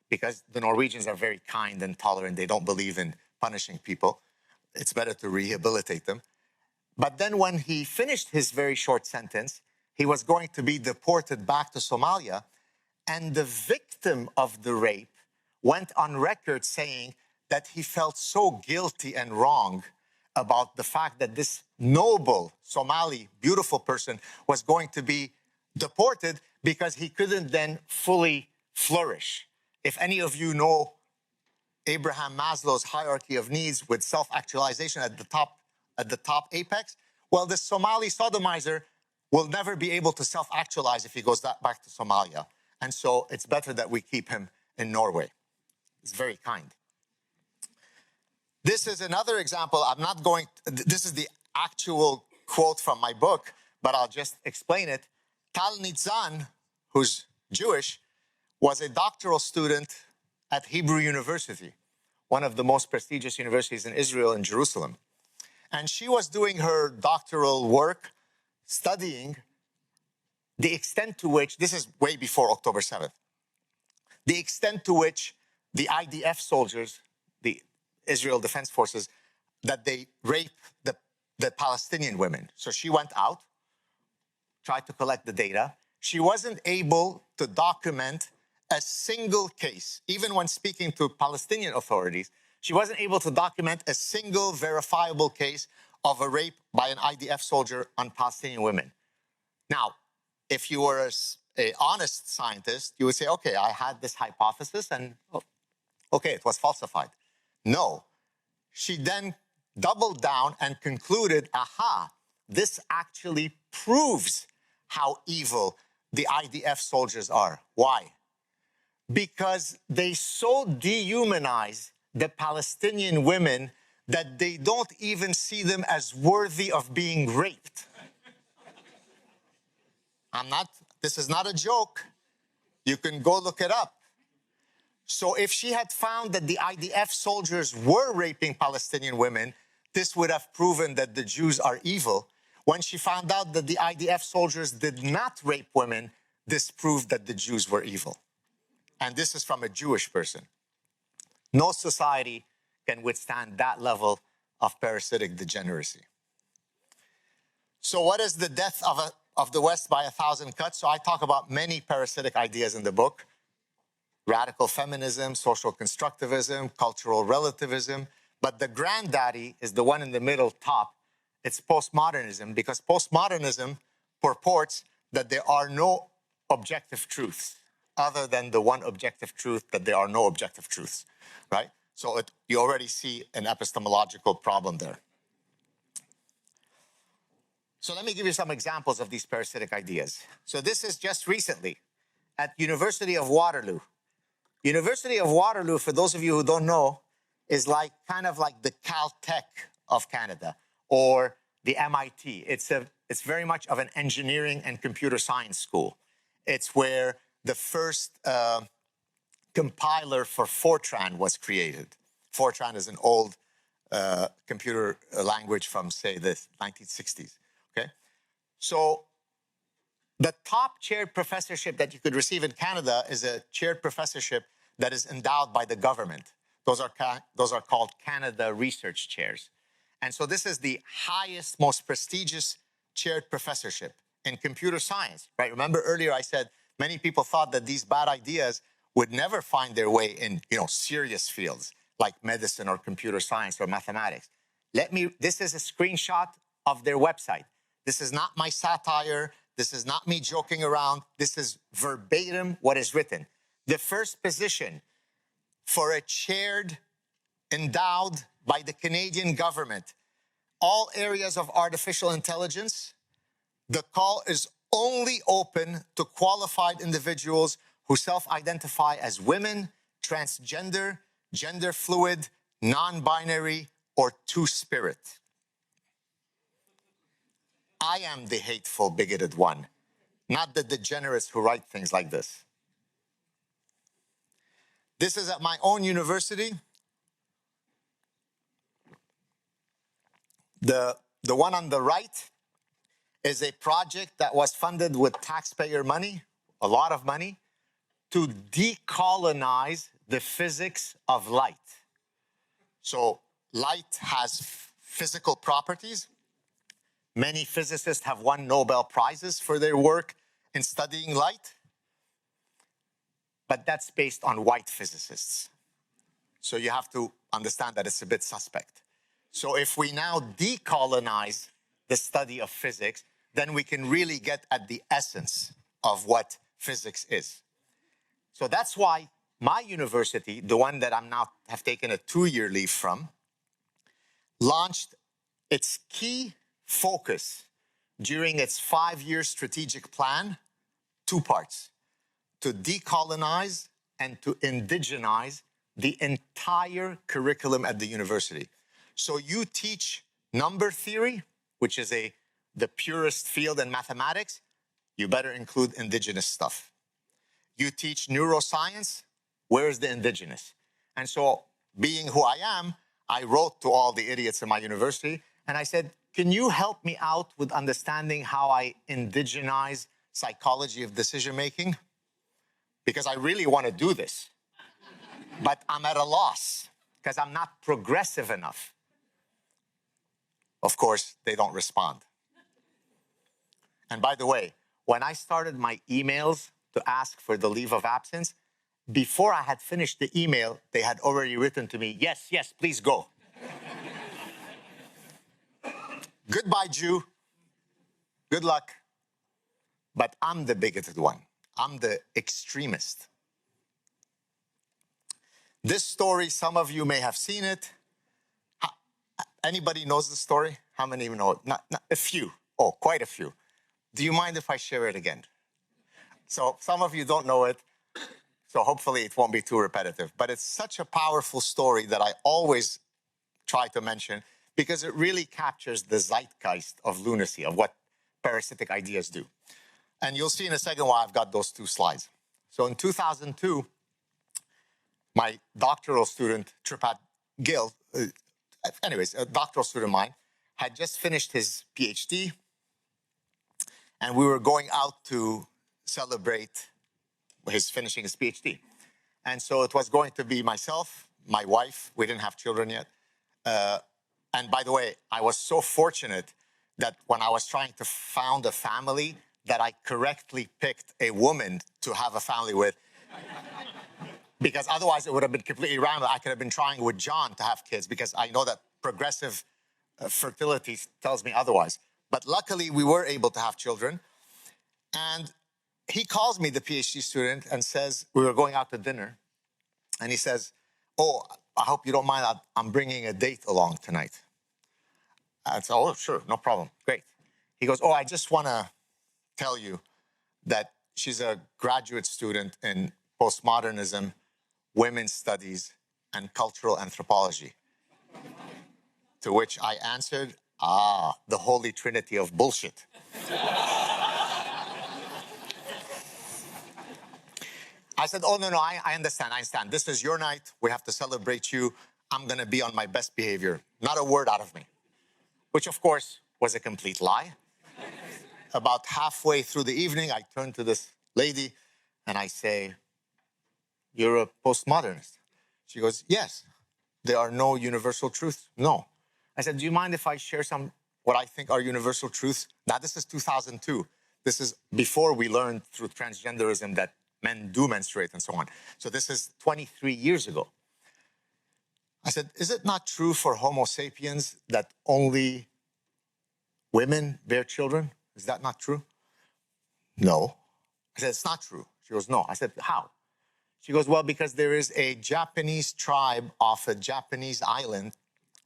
because the Norwegians are very kind and tolerant. They don't believe in punishing people. It's better to rehabilitate them. But then when he finished his very short sentence, he was going to be deported back to Somalia, and the victim of the rape went on record saying that he felt so guilty and wrong about the fact that this noble Somali, beautiful person was going to be deported because he couldn't then fully flourish. If any of you know Abraham Maslow's hierarchy of needs with self-actualization at the top apex, well, this Somali sodomizer will never be able to self-actualize if he goes back to Somalia. And so it's better that we keep him in Norway. It's very kind. This is another example. I'm not going, this is the actual quote from my book, but I'll just explain it. Tal Nitan, who's Jewish, was a doctoral student at Hebrew University, one of the most prestigious universities in Israel in Jerusalem. And she was doing her doctoral work, studying the extent to which, this is way before October 7th, the extent to which the IDF soldiers, the Israel Defense Forces, that they rape the Palestinian women. So she went out, tried to collect the data. She wasn't able to document a single case. Even when speaking to Palestinian authorities, she wasn't able to document a single verifiable case of a rape by an IDF soldier on Palestinian women. Now, if you were an honest scientist, you would say, okay, I had this hypothesis and okay, it was falsified. No, she then doubled down and concluded, aha, this actually proves how evil the IDF soldiers are. Why? Because they so dehumanize the Palestinian women that they don't even see them as worthy of being raped. This is not a joke. You can go look it up. So if she had found that the IDF soldiers were raping Palestinian women, this would have proven that the Jews are evil. When she found out that the IDF soldiers did not rape women, this proved that the Jews were evil. And this is from a Jewish person. No society can withstand that level of parasitic degeneracy. So what is the death of the West by 1,000 cuts? So I talk about many parasitic ideas in the book. Radical feminism, social constructivism, cultural relativism. But the granddaddy is the one in the middle top. It's postmodernism, because postmodernism purports that there are no objective truths other than the one objective truth that there are no objective truths, right? So you already see an epistemological problem there. So let me give you some examples of these parasitic ideas. So this is just recently at University of Waterloo. University of Waterloo, for those of you who don't know, is like kind of like the Caltech of Canada or the MIT. It's very much of an engineering and computer science school. It's where the first compiler for Fortran was created. Fortran is an old computer language from, say, the 1960s. Okay, so the top chaired professorship that you could receive in Canada is a chaired professorship that is endowed by the government. Those are called Canada Research Chairs. And so this is the highest, most prestigious chaired professorship in computer science, right? Remember earlier I said many people thought that these bad ideas would never find their way in, serious fields like medicine or computer science or mathematics. This is a screenshot of their website. This is not my satire. This is not me joking around. This is verbatim what is written. The first position for a chaired, endowed by the Canadian government, all areas of artificial intelligence, the call is only open to qualified individuals who self-identify as women, transgender, gender fluid, non-binary, or two-spirit. I am the hateful, bigoted one, not the degenerates who write things like this. This is at my own university. The one on the right is a project that was funded with taxpayer money, a lot of money, to decolonize the physics of light. So light has physical properties. Many physicists have won Nobel Prizes for their work in studying light. But that's based on white physicists. So you have to understand that it's a bit suspect. So if we now decolonize the study of physics, then we can really get at the essence of what physics is. So that's why my university, the one that I'm now have taken a 2-year leave from, launched its key focus during its 5-year strategic plan, 2 parts: to decolonize and to indigenize the entire curriculum at the university. So you teach number theory, which is the purest field in mathematics, you better include indigenous stuff. You teach neuroscience, where's the indigenous? And so, being who I am, I wrote to all the idiots in my university, and I said, can you help me out with understanding how I indigenize psychology of decision-making? Because I really want to do this. But I'm at a loss, because I'm not progressive enough. Of course, they don't respond. And by the way, when I started my emails to ask for the leave of absence, before I had finished the email, they had already written to me, yes, yes, please go. Goodbye, Jew. Good luck. But I'm the bigoted one. I'm the extremist. This story, some of you may have seen it. Anybody knows the story? How many know it? Not a few. Oh, quite a few. Do you mind if I share it again? So some of you don't know it, so hopefully it won't be too repetitive. But it's such a powerful story that I always try to mention because it really captures the zeitgeist of lunacy, of what parasitic ideas do. And you'll see in a second why I've got those 2 slides. So in 2002, my doctoral student, Tripat Gill, a doctoral student of mine, had just finished his PhD, and we were going out to celebrate his finishing his PhD. And so it was going to be myself, my wife, we didn't have children yet. And by the way, I was so fortunate that when I was trying to found a family, that I correctly picked a woman to have a family with. Because otherwise it would have been completely random. I could have been trying with John to have kids because I know that progressive fertility tells me otherwise. But luckily we were able to have children. And he calls me, the PhD student, and says, we were going out to dinner. And he says, oh, I hope you don't mind, I'm bringing a date along tonight. I said, oh, sure, no problem, great. He goes, oh, I just want to tell you that she's a graduate student in postmodernism, women's studies, and cultural anthropology. To which I answered, the holy trinity of bullshit. I said, oh, no, I understand. This is your night. We have to celebrate you. I'm going to be on my best behavior. Not a word out of me. Which, of course, was a complete lie. About halfway through the evening, I turn to this lady and I say, you're a postmodernist. She goes, yes. There are no universal truths. No. I said, do you mind if I share some what I think are universal truths? Now, this is 2002. This is before we learned through transgenderism that men do menstruate and so on. So this is 23 years ago. I said, is it not true for Homo sapiens that only women bear children? Is that not true? No. I said, it's not true. She goes, no. I said, how? She goes, well, because there is a Japanese tribe off a Japanese island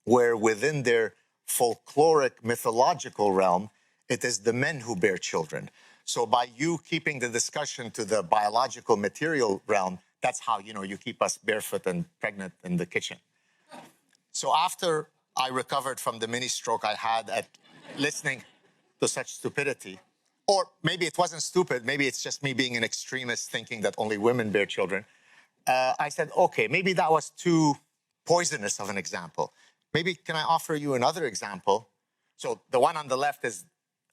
where within their folkloric mythological realm, it is the men who bear children. So by you keeping the discussion to the biological material realm, that's how, you keep us barefoot and pregnant in the kitchen. So after I recovered from the mini stroke I had at listening to such stupidity, or maybe it wasn't stupid, maybe it's just me being an extremist thinking that only women bear children, I said, okay, maybe that was too poisonous of an example. Maybe can I offer you another example? So the one on the left is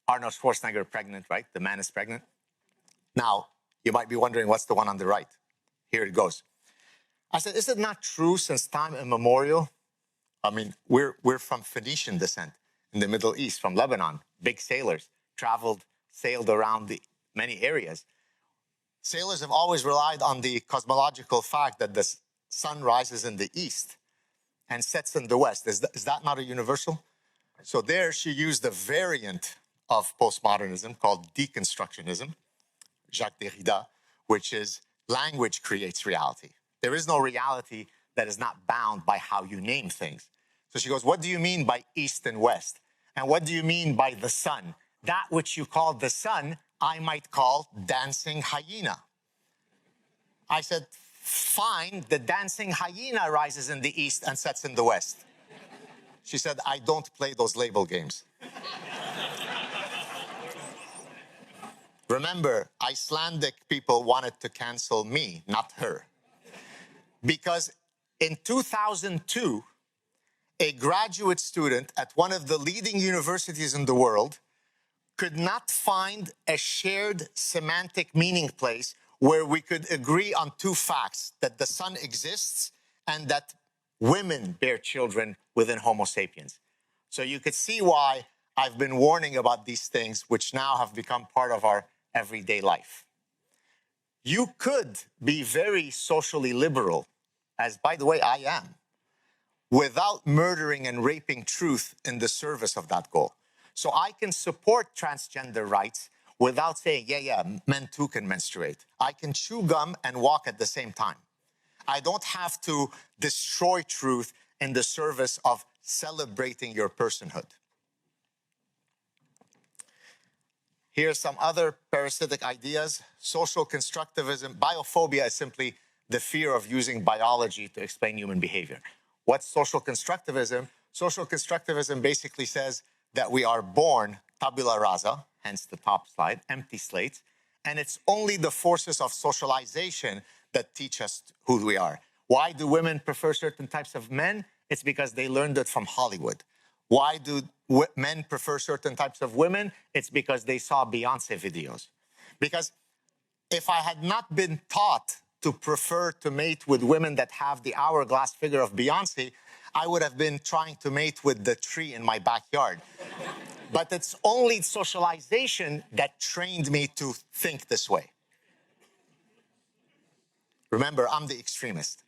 Arnold Schwarzenegger pregnant, right? The man is pregnant. Now, you might be wondering what's the one on the right. Here it goes. I said, is it not true since time immemorial? I mean, we're from Phoenician descent in the Middle East, from Lebanon. Big sailors sailed around the many areas. Sailors have always relied on the cosmological fact that the sun rises in the east and sets in the west. Is that not a universal? So there she used a variant of postmodernism called deconstructionism, Jacques Derrida, which is language creates reality. There is no reality that is not bound by how you name things. So she goes, what do you mean by east and west? And what do you mean by the sun? that which you call the sun, I might call dancing hyena. I said, fine, the dancing hyena rises in the east and sets in the west. She said, I don't play those label games. Remember, Icelandic people wanted to cancel me, not her. Because in 2002, a graduate student at one of the leading universities in the world could not find a shared semantic meaning place where we could agree on two facts, that the sun exists and that women bear children within Homo sapiens. So you could see why I've been warning about these things, which now have become part of our everyday life. You could be very socially liberal, as, by the way, I am, without murdering and raping truth in the service of that goal. So I can support transgender rights without saying, yeah, men too can menstruate. I can chew gum and walk at the same time. I don't have to destroy truth in the service of celebrating your personhood. Here's some other parasitic ideas. Social constructivism. Biophobia is simply the fear of using biology to explain human behavior. What's social constructivism? Social constructivism basically says that we are born tabula rasa, hence the top slide, empty slates, and it's only the forces of socialization that teach us who we are. Why do women prefer certain types of men? It's because they learned it from Hollywood. Why do men prefer certain types of women? It's because they saw Beyonce videos. Because if I had not been taught to prefer to mate with women that have the hourglass figure of Beyonce, I would have been trying to mate with the tree in my backyard. But it's only socialization that trained me to think this way. Remember, I'm the extremist.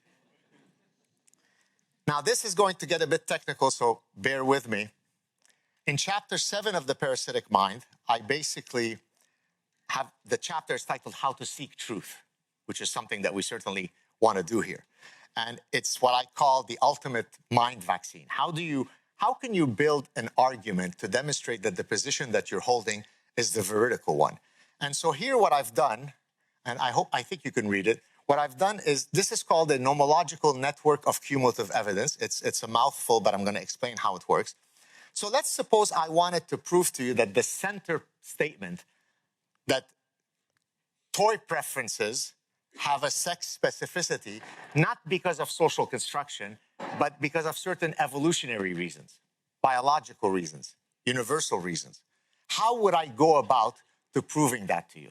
Now, this is going to get a bit technical, so bear with me. In chapter 7 of the Parasitic Mind, I basically have the chapter is titled How to Seek Truth, which is something that we certainly want to do here. And it's what I call the ultimate mind vaccine. How can you build an argument to demonstrate that the position that you're holding is the veridical one? And so here what I've done, and I think you can read it, what I've done is, this is called a nomological network of cumulative evidence. It's a mouthful, but I'm going to explain how it works. So let's suppose I wanted to prove to you that the center statement that toy preferences have a sex specificity, not because of social construction, but because of certain evolutionary reasons, biological reasons, universal reasons. How would I go about to proving that to you?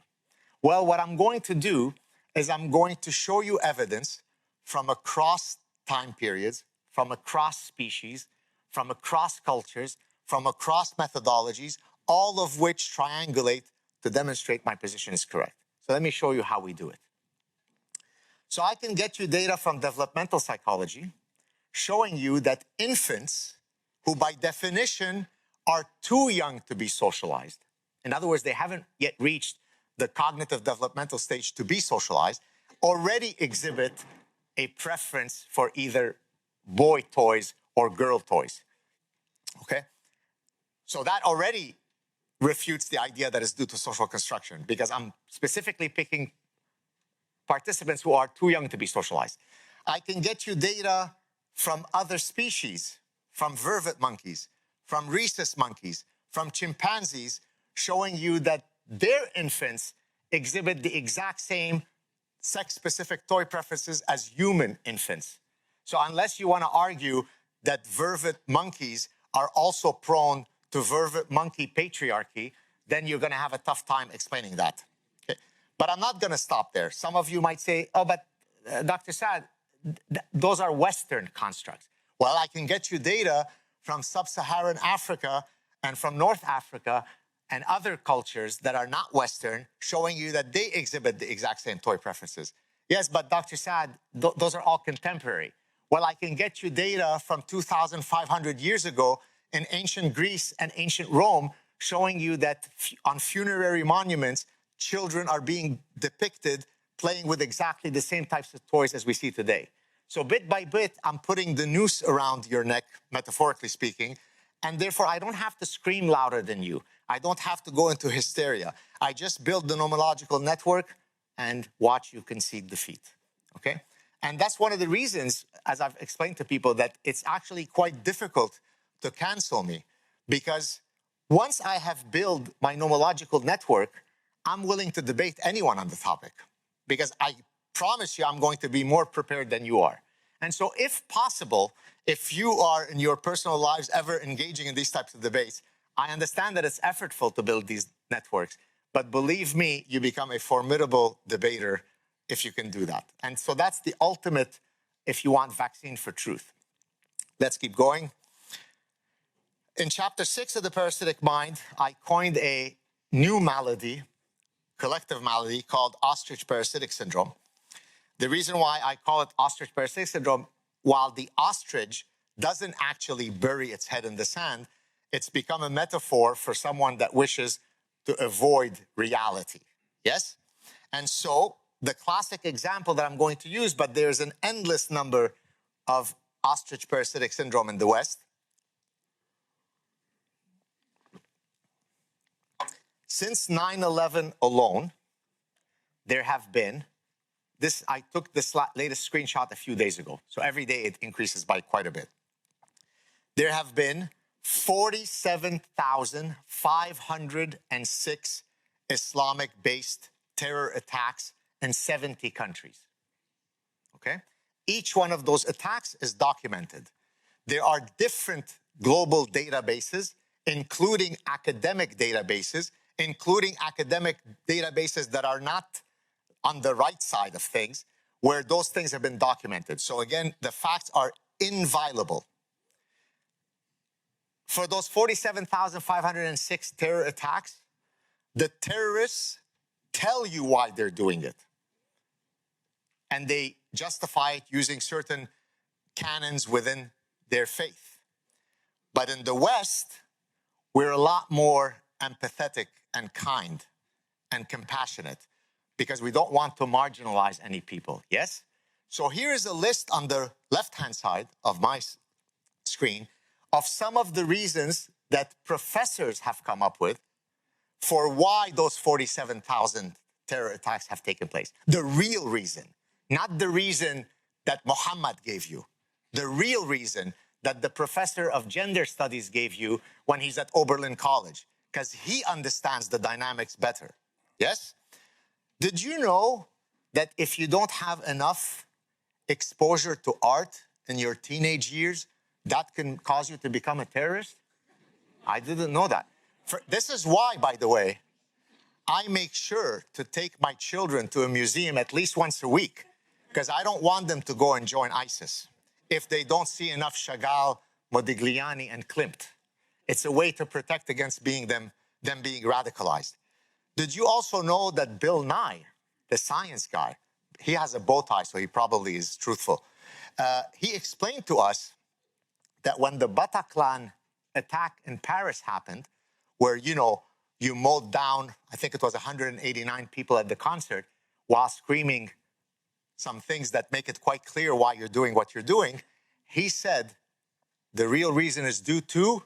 Well, what I'm going to do is I'm going to show you evidence from across time periods, from across species, from across cultures, from across methodologies, all of which triangulate to demonstrate my position is correct. So let me show you how we do it. So I can get you data from developmental psychology showing you that infants, who by definition are too young to be socialized, in other words, they haven't yet reached the cognitive developmental stage to be socialized, already exhibit a preference for either boy toys or girl toys, okay? So that already refutes the idea that it's due to social construction, because I'm specifically picking participants who are too young to be socialized. I can get you data from other species, from vervet monkeys, from rhesus monkeys, from chimpanzees, showing you that their infants exhibit the exact same sex-specific toy preferences as human infants. So unless you want to argue that vervet monkeys are also prone to vervet monkey patriarchy, then you're going to have a tough time explaining that. Okay? But I'm not going to stop there. Some of you might say, oh, but Dr. Saad, those are Western constructs. Well, I can get you data from sub-Saharan Africa and from North Africa and other cultures that are not Western, showing you that they exhibit the exact same toy preferences. Yes, but Dr. Saad, those are all contemporary. Well, I can get you data from 2,500 years ago in ancient Greece and ancient Rome, showing you that on funerary monuments, children are being depicted playing with exactly the same types of toys as we see today. So bit by bit, I'm putting the noose around your neck, metaphorically speaking, and therefore I don't have to scream louder than you. I don't have to go into hysteria. I just build the nomological network and watch you concede defeat, okay? And that's one of the reasons, as I've explained to people, that it's actually quite difficult to cancel me, because once I have built my nomological network, I'm willing to debate anyone on the topic, because I promise you I'm going to be more prepared than you are. And so if possible, if you are in your personal lives ever engaging in these types of debates, I understand that it's effortful to build these networks, but believe me, you become a formidable debater if you can do that. And so that's the ultimate, if you want, vaccine for truth. Let's keep going. In chapter 6 of the Parasitic Mind, I coined a new malady, collective malady, called ostrich parasitic syndrome. The reason why I call it ostrich parasitic syndrome, while the ostrich doesn't actually bury its head in the sand, it's become a metaphor for someone that wishes to avoid reality, yes? And so the classic example that I'm going to use, but there's an endless number of ostrich parasitic syndrome in the West. Since 9/11 alone, there have been, I took this latest screenshot a few days ago, so every day it increases by quite a bit. There have been 47,506 Islamic-based terror attacks in 70 countries, okay? Each one of those attacks is documented. There are different global databases, including academic databases that are not on the right side of things, where those things have been documented. So again, the facts are inviolable. For those 47,506 terror attacks, the terrorists tell you why they're doing it. And they justify it using certain canons within their faith. But in the West, we're a lot more empathetic and kind and compassionate, because we don't want to marginalize any people, yes? So here is a list on the left-hand side of my screen of some of the reasons that professors have come up with for why those 47,000 terror attacks have taken place. The real reason, not the reason that Muhammad gave you, the real reason that the professor of gender studies gave you when he's at Oberlin College, because he understands the dynamics better, yes? Did you know that if you don't have enough exposure to art in your teenage years, that can cause you to become a terrorist? I didn't know that. This is why, by the way, I make sure to take my children to a museum at least once a week, because I don't want them to go and join ISIS if they don't see enough Chagall, Modigliani, and Klimt. It's a way to protect against them being radicalized. Did you also know that Bill Nye, the science guy, he has a bow tie, so he probably is truthful. He explained to us that when the Bataclan attack in Paris happened, where, you know, you mowed down, I think it was 189 people at the concert, while screaming some things that make it quite clear why you're doing what you're doing, he said the real reason is due to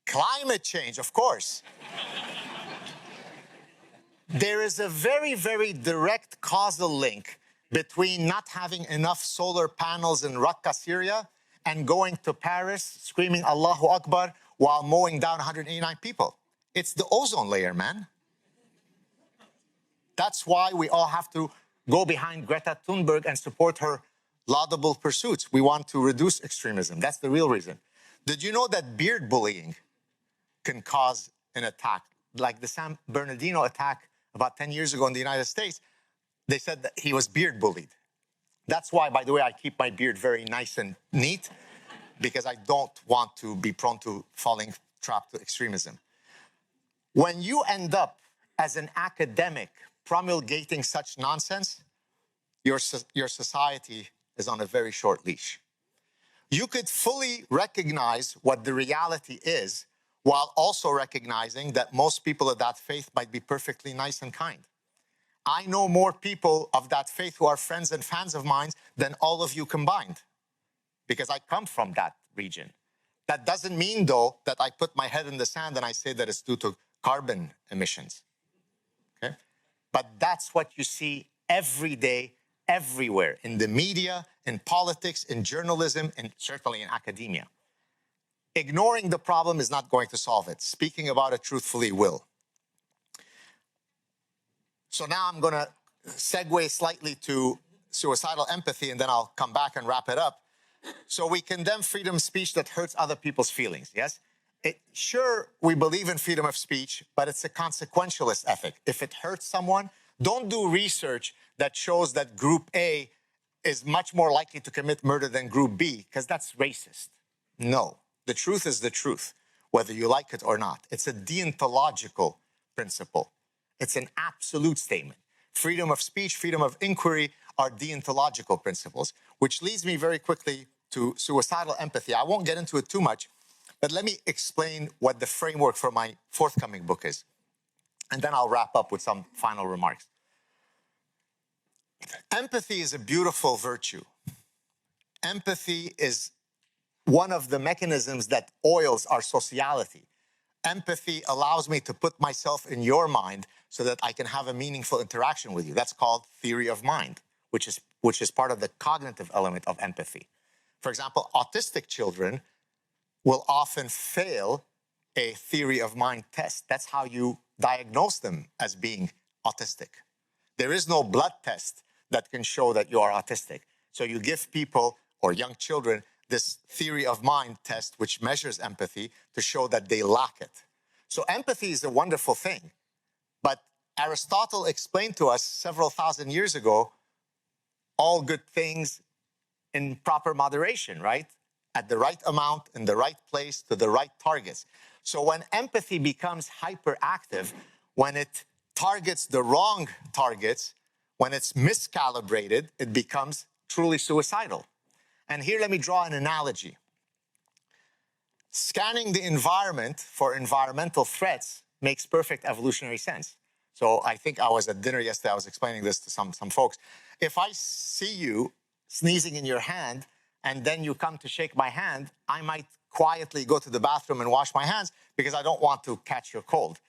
climate change, of course. There is a very, very direct causal link between not having enough solar panels in Raqqa, Syria, and going to Paris screaming Allahu Akbar while mowing down 189 people. It's the ozone layer, man. That's why we all have to go behind Greta Thunberg and support her laudable pursuits. We want to reduce extremism. That's the real reason. Did you know that beard bullying can cause an attack? Like the San Bernardino attack about 10 years ago in the United States, they said that he was beard bullied. That's why, by the way, I keep my beard very nice and neat, because I don't want to be prone to falling trapped to extremism. When you end up as an academic promulgating such nonsense, your society is on a very short leash. You could fully recognize what the reality is while also recognizing that most people of that faith might be perfectly nice and kind. I know more people of that faith who are friends and fans of mine than all of you combined, because I come from that region. That doesn't mean, though, that I put my head in the sand and I say that it's due to carbon emissions. Okay? But that's what you see every day, everywhere, in the media, in politics, in journalism, and certainly in academia. Ignoring the problem is not going to solve it. Speaking about it truthfully will. So now I'm going to segue slightly to suicidal empathy, and then I'll come back and wrap it up. So we condemn freedom of speech that hurts other people's feelings, yes? Sure, we believe in freedom of speech, but it's a consequentialist ethic. If it hurts someone, don't do research that shows that group A is much more likely to commit murder than group B, because that's racist. No, the truth is the truth, whether you like it or not. It's a deontological principle. It's an absolute statement. Freedom of speech, freedom of inquiry are deontological principles, which leads me very quickly to suicidal empathy. I won't get into it too much, but let me explain what the framework for my forthcoming book is. And then I'll wrap up with some final remarks. Empathy is a beautiful virtue. Empathy is one of the mechanisms that oils our sociality. Empathy allows me to put myself in your mind so that I can have a meaningful interaction with you. That's called theory of mind, which is part of the cognitive element of empathy. For example, autistic children will often fail a theory of mind test. That's how you diagnose them as being autistic. There is no blood test that can show that you are autistic. So you give people or young children this theory of mind test, which measures empathy to show that they lack it. So empathy is a wonderful thing. But Aristotle explained to us several thousand years ago, all good things in proper moderation, right? At the right amount, in the right place, to the right targets. So when empathy becomes hyperactive, when it targets the wrong targets, when it's miscalibrated, it becomes truly suicidal. And here, let me draw an analogy. Scanning the environment for environmental threats makes perfect evolutionary sense. So I think I was at dinner yesterday, I was explaining this to some folks. If I see you sneezing in your hand, and then you come to shake my hand, I might quietly go to the bathroom and wash my hands because I don't want to catch your cold.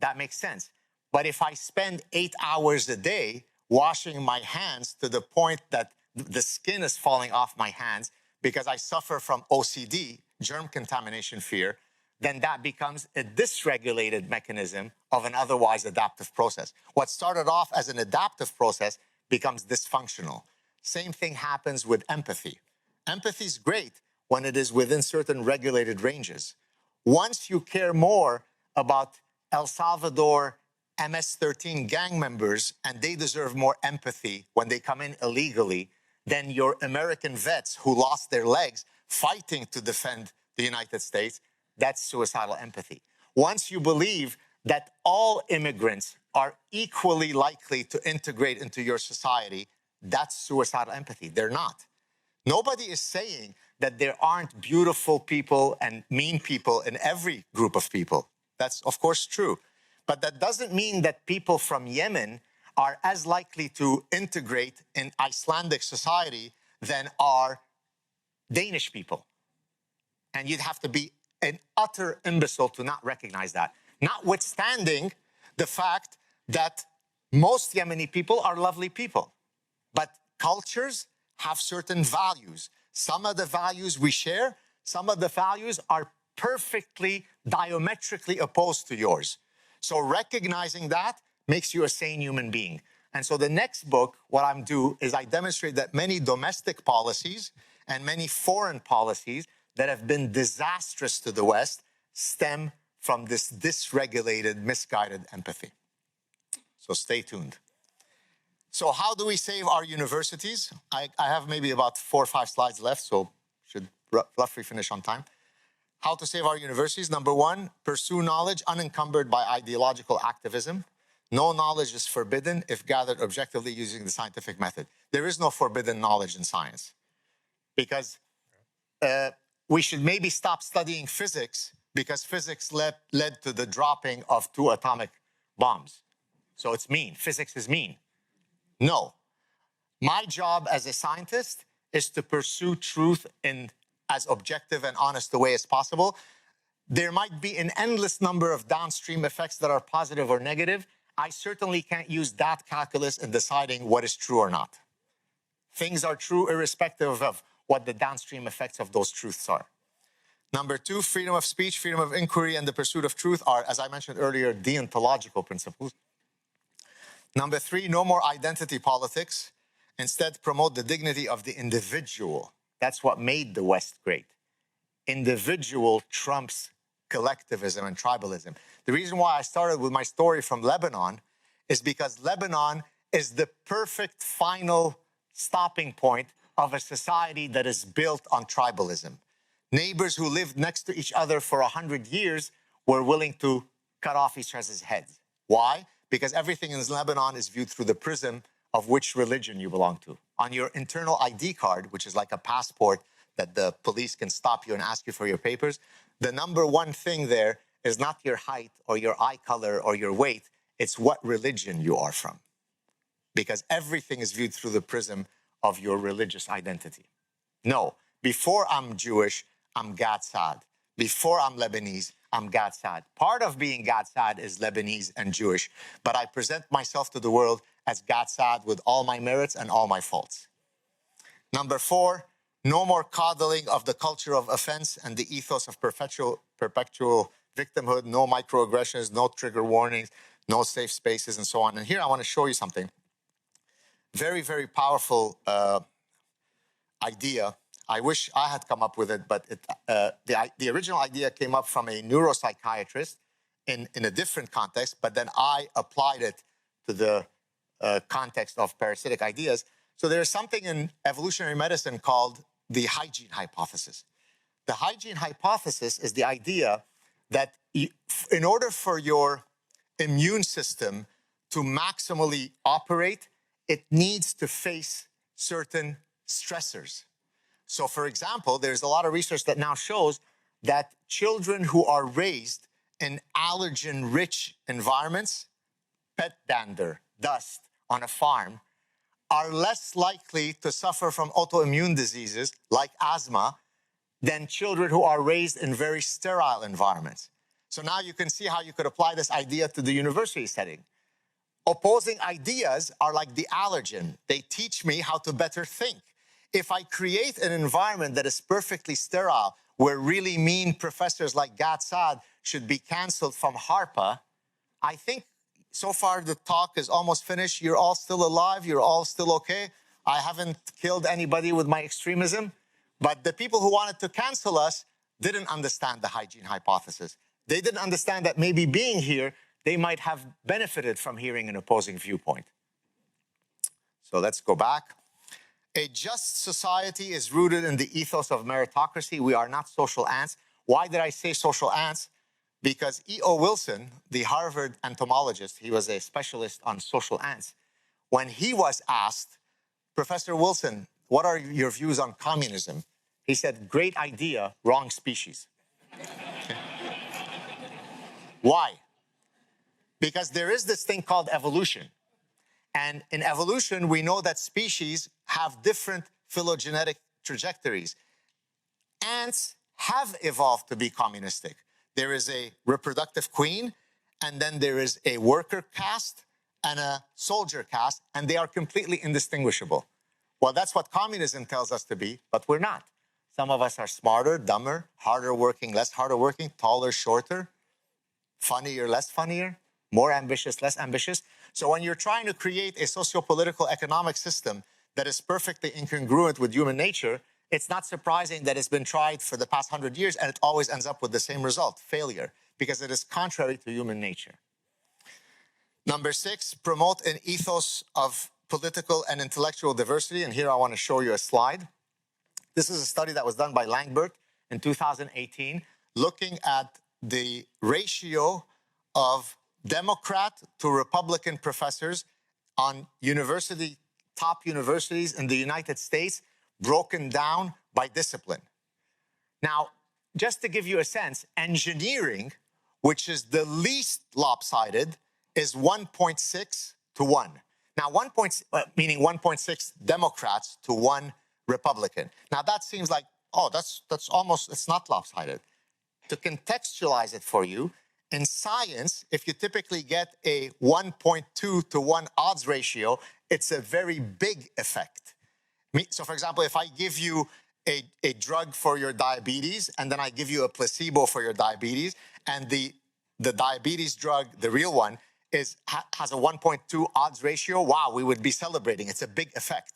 That makes sense. But if I spend 8 hours a day washing my hands to the point that the skin is falling off my hands because I suffer from OCD, germ contamination fear, then that becomes a dysregulated mechanism of an otherwise adaptive process. What started off as an adaptive process becomes dysfunctional. Same thing happens with empathy. Empathy is great when it is within certain regulated ranges. Once you care more about El Salvador MS-13 gang members and they deserve more empathy when they come in illegally than your American vets who lost their legs fighting to defend the United States, that's suicidal empathy. Once you believe that all immigrants are equally likely to integrate into your society, that's suicidal empathy. They're not. Nobody is saying that there aren't beautiful people and mean people in every group of people. That's, of course, true. But that doesn't mean that people from Yemen are as likely to integrate in Icelandic society than are Danish people. And you'd have to be an utter imbecile to not recognize that. Notwithstanding the fact that most Yemeni people are lovely people. But cultures have certain values. Some of the values we share, some of the values are perfectly diametrically opposed to yours. So recognizing that makes you a sane human being. And so the next book, what I'm doing is I demonstrate that many domestic policies and many foreign policies that have been disastrous to the West stem from this dysregulated, misguided empathy. So stay tuned. So how do we save our universities? I have maybe about 4 or 5 slides left, so should roughly finish on time. How to save our universities? Number 1, pursue knowledge unencumbered by ideological activism. No knowledge is forbidden if gathered objectively using the scientific method. There is no forbidden knowledge in science because we should maybe stop studying physics because physics led to the dropping of 2 atomic bombs. So it's mean. Physics is mean. No. My job as a scientist is to pursue truth in as objective and honest a way as possible. There might be an endless number of downstream effects that are positive or negative. I certainly can't use that calculus in deciding what is true or not. Things are true irrespective of what the downstream effects of those truths are. Number two, freedom of speech, freedom of inquiry, and the pursuit of truth are, as I mentioned earlier, deontological principles. Number three, no more identity politics. Instead, promote the dignity of the individual. That's what made the West great. Individual trumps collectivism and tribalism. The reason why I started with my story from Lebanon is because Lebanon is the perfect final stopping point of a society that is built on tribalism. Neighbors who lived next to each other for 100 years were willing to cut off each other's heads. Why? Because everything in Lebanon is viewed through the prism of which religion you belong to. On your internal ID card, which is like a passport that the police can stop you and ask you for your papers, the number one thing there is not your height or your eye color or your weight, it's what religion you are from. Because everything is viewed through the prism of your religious identity. No, before I'm Jewish, I'm Gad Saad. Before I'm Lebanese, I'm Gad Saad. Part of being Gad Saad is Lebanese and Jewish, but I present myself to the world as Gad Saad with all my merits and all my faults. Number four, no more coddling of the culture of offense and the ethos of perpetual victimhood, no microaggressions, no trigger warnings, no safe spaces, and so on. And here I want to show you something. Very, very powerful idea. I wish I had come up with it, but the original idea came up from a neuropsychiatrist in a different context, but then I applied it to the context of parasitic ideas. So there's something in evolutionary medicine called the hygiene hypothesis. The hygiene hypothesis is the idea that in order for your immune system to maximally operate, it needs to face certain stressors. So, for example, there's a lot of research that now shows that children who are raised in allergen-rich environments, pet dander, dust on a farm, are less likely to suffer from autoimmune diseases like asthma than children who are raised in very sterile environments. So now you can see how you could apply this idea to the university setting. Opposing ideas are like the allergen. They teach me how to better think. If I create an environment that is perfectly sterile, where really mean professors like Gad Saad should be canceled from HARPA, I think so far the talk is almost finished. You're all still alive. You're all still okay. I haven't killed anybody with my extremism. But the people who wanted to cancel us didn't understand the hygiene hypothesis. They didn't understand that maybe being here, they might have benefited from hearing an opposing viewpoint. So let's go back. A just society is rooted in the ethos of meritocracy. We are not social ants. Why did I say social ants? Because E.O. Wilson, the Harvard entomologist, he was a specialist on social ants. When he was asked, Professor Wilson, what are your views on communism? He said, great idea, wrong species. Why? Because there is this thing called evolution. And in evolution, we know that species have different phylogenetic trajectories. Ants have evolved to be communistic. There is a reproductive queen, and then there is a worker caste and a soldier caste, and they are completely indistinguishable. Well, that's what communism tells us to be, but we're not. Some of us are smarter, dumber, harder working, less harder working, taller, shorter, funnier, less funnier, more ambitious, less ambitious. So when you're trying to create a socio-political economic system that is perfectly incongruent with human nature, it's not surprising that it's been tried for the past 100 years and it always ends up with the same result, failure, because it is contrary to human nature. Number 6, promote an ethos of political and intellectual diversity. And here I want to show you a slide. This is a study that was done by Langbert in 2018, looking at the ratio of Democrat to Republican professors on top universities in the United States, broken down by discipline. Now, just to give you a sense, engineering, which is the least lopsided, is 1.6 to 1. Now, meaning 1.6 Democrats to 1 Republican. Now, that seems like Oh, that's almost, it's not lopsided. To contextualize it for you, in science, if you typically get a 1.2 to 1 odds ratio, it's a very big effect. So for example, if I give you a drug for your diabetes, and then I give you a placebo for your diabetes, and the diabetes drug, the real one, has a 1.2 odds ratio, wow, we would be celebrating. It's a big effect.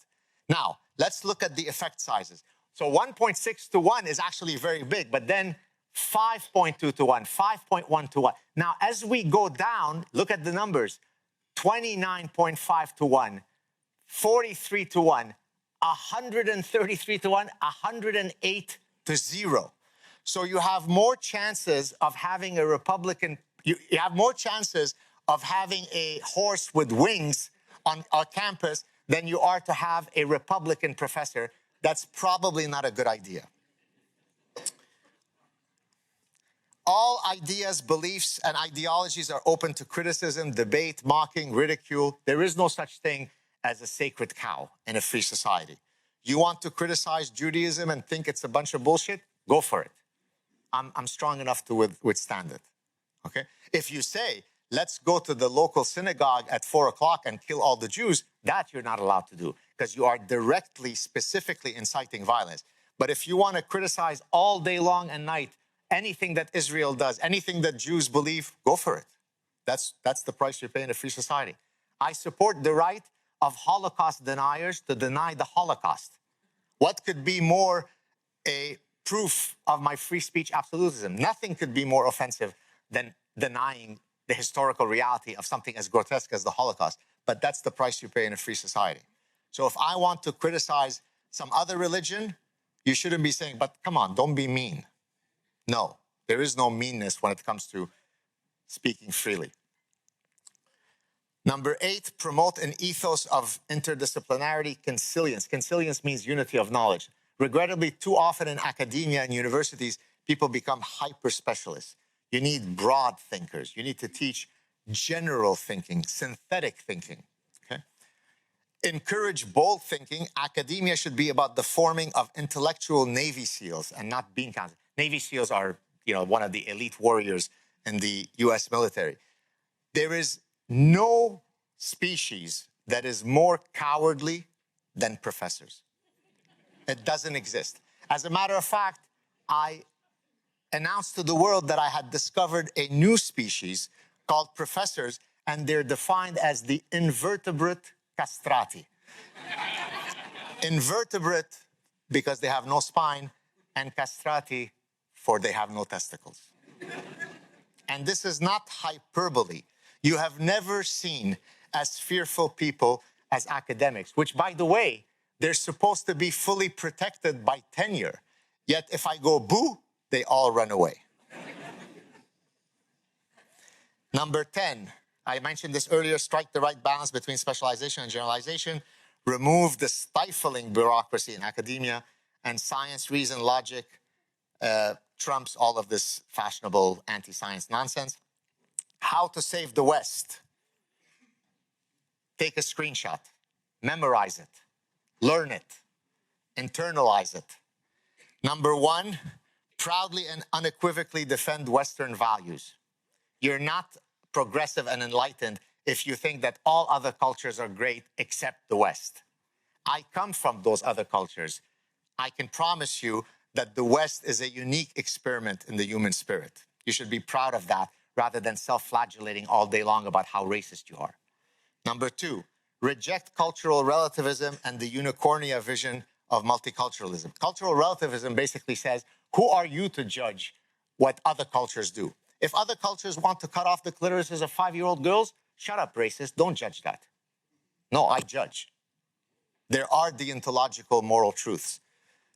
Now, let's look at the effect sizes. So 1.6 to 1 is actually very big, but then 5.2 to 1, 5.1 to 1. Now, as we go down, look at the numbers. 29.5 to 1, 43 to 1, 133 to 1, 108 to 0. So you have more chances of having a Republican, you have more chances of having a horse with wings on our campus than you are to have a Republican professor. That's probably not a good idea. All ideas, beliefs, and ideologies are open to criticism, debate, mocking, ridicule. There is no such thing as a sacred cow in a free society. You want to criticize Judaism and think it's a bunch of bullshit? Go for it. I'm strong enough to withstand it, okay? If you say, let's go to the local synagogue at 4 o'clock and kill all the Jews, that you're not allowed to do because you are directly, specifically inciting violence. But if you want to criticize all day long and night anything that Israel does, anything that Jews believe, go for it. That's the price you pay in a free society. I support the right of Holocaust deniers to deny the Holocaust. What could be more a proof of my free speech absolutism? Nothing could be more offensive than denying the historical reality of something as grotesque as the Holocaust. But that's the price you pay in a free society. So if I want to criticize some other religion, you shouldn't be saying, but come on, don't be mean. No, there is no meanness when it comes to speaking freely. Number 8, promote an ethos of interdisciplinarity, consilience. Consilience means unity of knowledge. Regrettably, too often in academia and universities, people become hyper-specialists. You need broad thinkers. You need to teach general thinking, synthetic thinking, okay? Encourage bold thinking. Academia should be about the forming of intellectual Navy SEALs and not bean counters. Navy SEALs are, one of the elite warriors in the US military. There is no species that is more cowardly than professors. It doesn't exist. As a matter of fact, I announced to the world that I had discovered a new species called professors, and they're defined as the invertebrate castrati. Invertebrate because they have no spine, and castrati for they have no testicles. And this is not hyperbole. You have never seen as fearful people as academics, which, by the way, they're supposed to be fully protected by tenure. Yet if I go boo, they all run away. Number 10, I mentioned this earlier, strike the right balance between specialization and generalization, remove the stifling bureaucracy in academia, and science, reason, logic trumps all of this fashionable anti-science nonsense. How to save the West. Take a screenshot, memorize it, learn it, internalize it. Number 1, proudly and unequivocally defend Western values. You're not progressive and enlightened if you think that all other cultures are great except the West. I come from those other cultures. I can promise you that the West is a unique experiment in the human spirit. You should be proud of that rather than self-flagellating all day long about how racist you are. Number 2, reject cultural relativism and the unicornia vision of multiculturalism. Cultural relativism basically says, who are you to judge what other cultures do? If other cultures want to cut off the clitorises of 5-year-old girls, shut up, racist, don't judge that. No, I judge. There are deontological moral truths.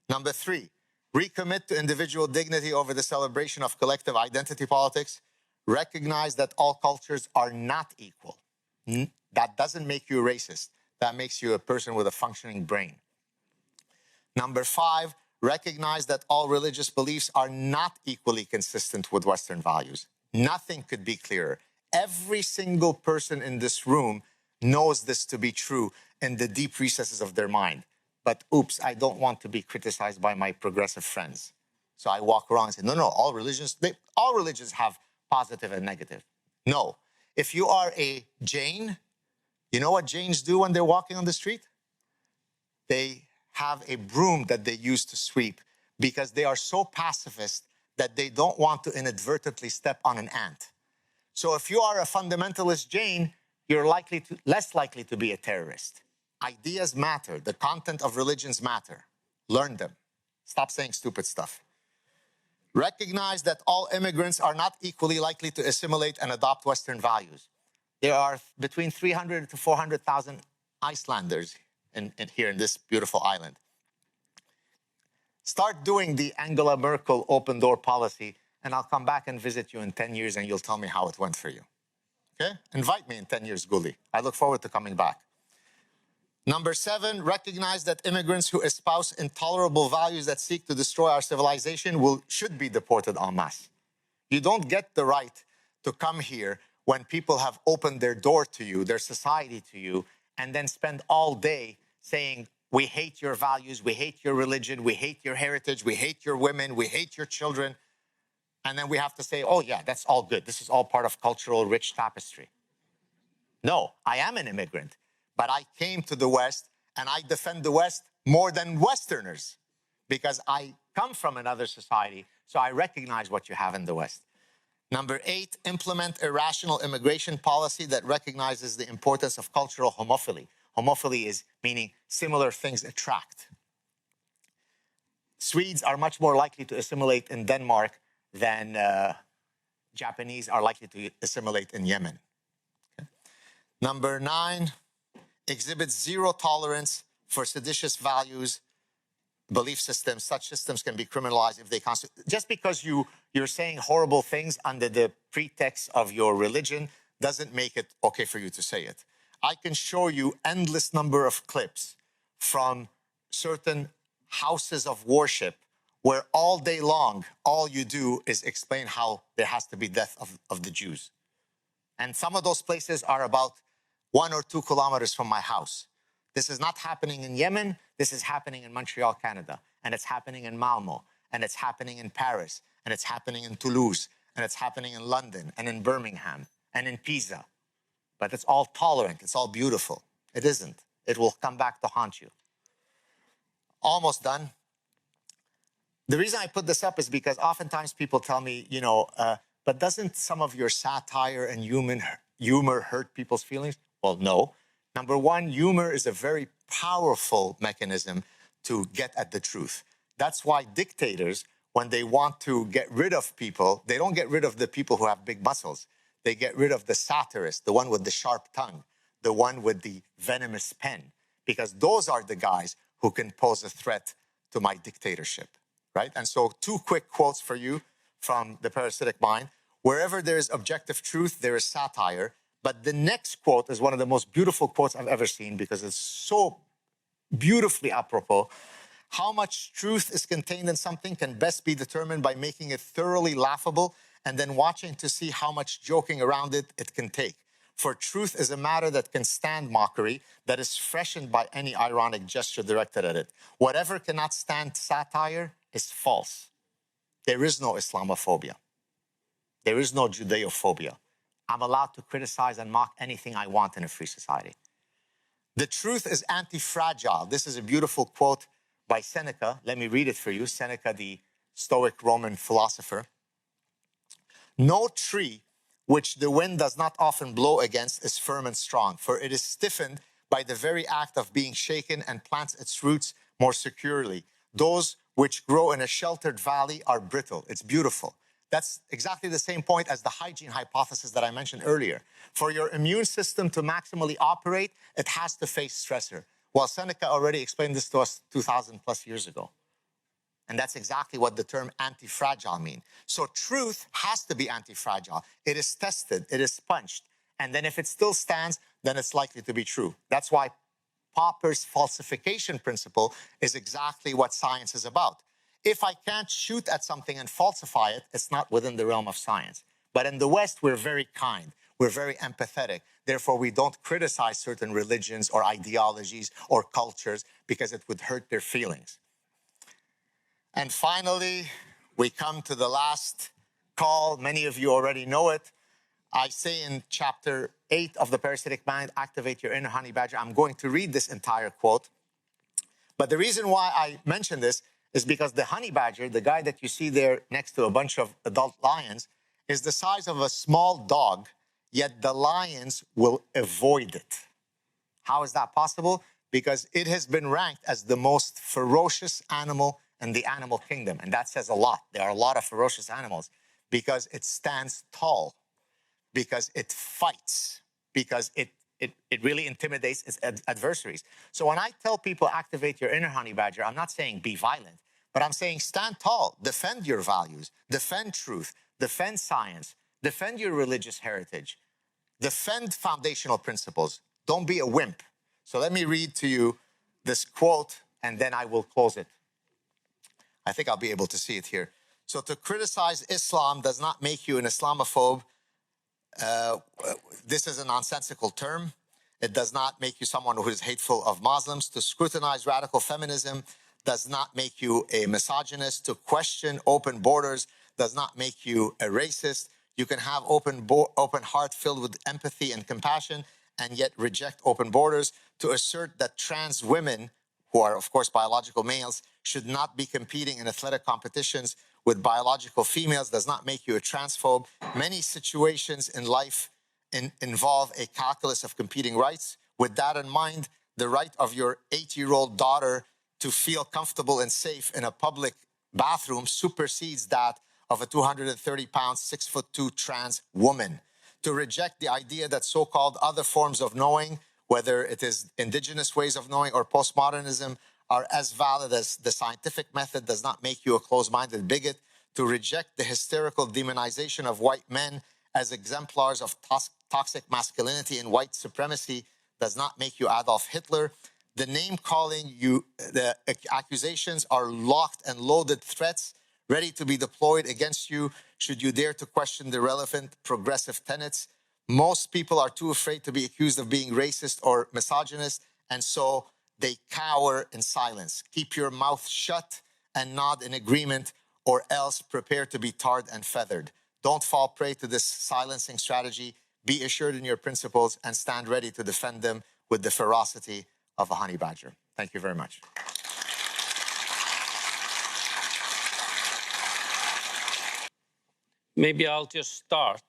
Number 3, recommit to individual dignity over the celebration of collective identity politics. Recognize that all cultures are not equal. That doesn't make you racist. That makes you a person with a functioning brain. Number 5, recognize that all religious beliefs are not equally consistent with Western values. Nothing could be clearer. Every single person in this room knows this to be true in the deep recesses of their mind. but oops, I don't want to be criticized by my progressive friends. So I walk around and say, no, all religions have positive and negative. No. If you are a Jain, you know what Jains do when they're walking on the street? They have a broom that they use to sweep because they are so pacifist that they don't want to inadvertently step on an ant. So if you are a fundamentalist Jain, you're less likely to be a terrorist. Ideas matter. The content of religions matter. Learn them. Stop saying stupid stuff. Recognize that all immigrants are not equally likely to assimilate and adopt Western values. There are between 300 to 400,000 Icelanders here in this beautiful island. Start doing the Angela Merkel open door policy, and I'll come back and visit you in 10 years and you'll tell me how it went for you. Okay? Invite me in 10 years, Guli. I look forward to coming back. Number 7, recognize that immigrants who espouse intolerable values that seek to destroy our civilization should be deported en masse. You don't get the right to come here when people have opened their door to you, their society to you, and then spend all day saying, we hate your values, we hate your religion, we hate your heritage, we hate your women, we hate your children. And then we have to say, oh yeah, that's all good. This is all part of cultural rich tapestry. No, I am an immigrant, but I came to the West and I defend the West more than Westerners because I come from another society, so I recognize what you have in the West. Number 8, implement a rational immigration policy that recognizes the importance of cultural homophily. Homophily is meaning similar things attract. Swedes are much more likely to assimilate in Denmark than Japanese are likely to assimilate in Yemen. Okay. Number 9, exhibit zero tolerance for seditious values, belief systems. Such systems can be criminalized if they constitute. Just because you're saying horrible things under the pretext of your religion doesn't make it okay for you to say it. I can show you endless number of clips from certain houses of worship where all day long, all you do is explain how there has to be death of the Jews. And some of those places are about 1 or 2 kilometers from my house. This is not happening in Yemen. This is happening in Montreal, Canada. And it's happening in Malmo. And it's happening in Paris. And it's happening in Toulouse. And it's happening in London and in Birmingham and in Pisa. But it's all tolerant. It's all beautiful. It isn't. It will come back to haunt you. Almost done. The reason I put this up is because oftentimes people tell me, but doesn't some of your satire and humor hurt people's feelings? Well, no. Number 1, humor is a very powerful mechanism to get at the truth. That's why dictators, when they want to get rid of people, they don't get rid of the people who have big muscles. They get rid of the satirist, the one with the sharp tongue, the one with the venomous pen, because those are the guys who can pose a threat to my dictatorship, right? And so 2 quick quotes for you from the Parasitic Mind. Wherever there is objective truth, there is satire. But the next quote is one of the most beautiful quotes I've ever seen because it's so beautifully apropos. How much truth is contained in something can best be determined by making it thoroughly laughable and then watching to see how much joking around it can take. For truth is a matter that can stand mockery, that is freshened by any ironic gesture directed at it. Whatever cannot stand satire is false. There is no Islamophobia. There is no Judeophobia. I'm allowed to criticize and mock anything I want in a free society. The truth is anti-fragile. This is a beautiful quote by Seneca. Let me read it for you. Seneca, the Stoic Roman philosopher. No tree which the wind does not often blow against is firm and strong, for it is stiffened by the very act of being shaken and plants its roots more securely. Those which grow in a sheltered valley are brittle. It's beautiful. That's exactly the same point as the hygiene hypothesis that I mentioned earlier. For your immune system to maximally operate, it has to face stressor. Well, Seneca already explained this to us 2,000 plus years ago. And that's exactly what the term anti-fragile means. So truth has to be anti-fragile. It is tested, it is sponged. And then if it still stands, then it's likely to be true. That's why Popper's falsification principle is exactly what science is about. If I can't shoot at something and falsify it, it's not within the realm of science. But in the West, we're very kind. We're very empathetic. Therefore, we don't criticize certain religions or ideologies or cultures because it would hurt their feelings. And finally, we come to the last call. Many of you already know it. I say in chapter 8 of the Parasitic Mind, activate your inner honey badger. I'm going to read this entire quote. But the reason why I mention this is because the honey badger, the guy that you see there next to a bunch of adult lions, is the size of a small dog, yet the lions will avoid it. How is that possible? Because it has been ranked as the most ferocious animal in the animal kingdom. And that says a lot. There are a lot of ferocious animals because it stands tall, because it fights, because it really intimidates its adversaries. So when I tell people activate your inner honey badger, I'm not saying be violent, but I'm saying stand tall, defend your values, defend truth, defend science, defend your religious heritage, defend foundational principles. Don't be a wimp. So let me read to you this quote, and then I will close it. I think I'll be able to see it here. So to criticize Islam does not make you an Islamophobe. This is a nonsensical term. It does not make you someone who is hateful of Muslims. To scrutinize radical feminism does not make you a misogynist. To question open borders does not make you a racist. You can have open heart filled with empathy and compassion and yet reject open borders. To assert that trans women, who are of course biological males, should not be competing in athletic competitions with biological females does not make you a transphobe. Many situations in life involve a calculus of competing rights. With that in mind, the right of your 8-year-old daughter to feel comfortable and safe in a public bathroom supersedes that of a 230-pound, 6'2" trans woman. To reject the idea that so-called other forms of knowing, whether it is indigenous ways of knowing or postmodernism, are as valid as the scientific method does not make you a closed-minded bigot. To reject the hysterical demonization of white men as exemplars of toxic masculinity and white supremacy does not make you Adolf Hitler. The name-calling, the accusations are locked and loaded threats ready to be deployed against you should you dare to question the relevant progressive tenets. Most people are too afraid to be accused of being racist or misogynist, and so they cower in silence. Keep your mouth shut and nod in agreement, or else prepare to be tarred and feathered. Don't fall prey to this silencing strategy. Be assured in your principles and stand ready to defend them with the ferocity of a honey badger. Thank you very much. Maybe I'll just start.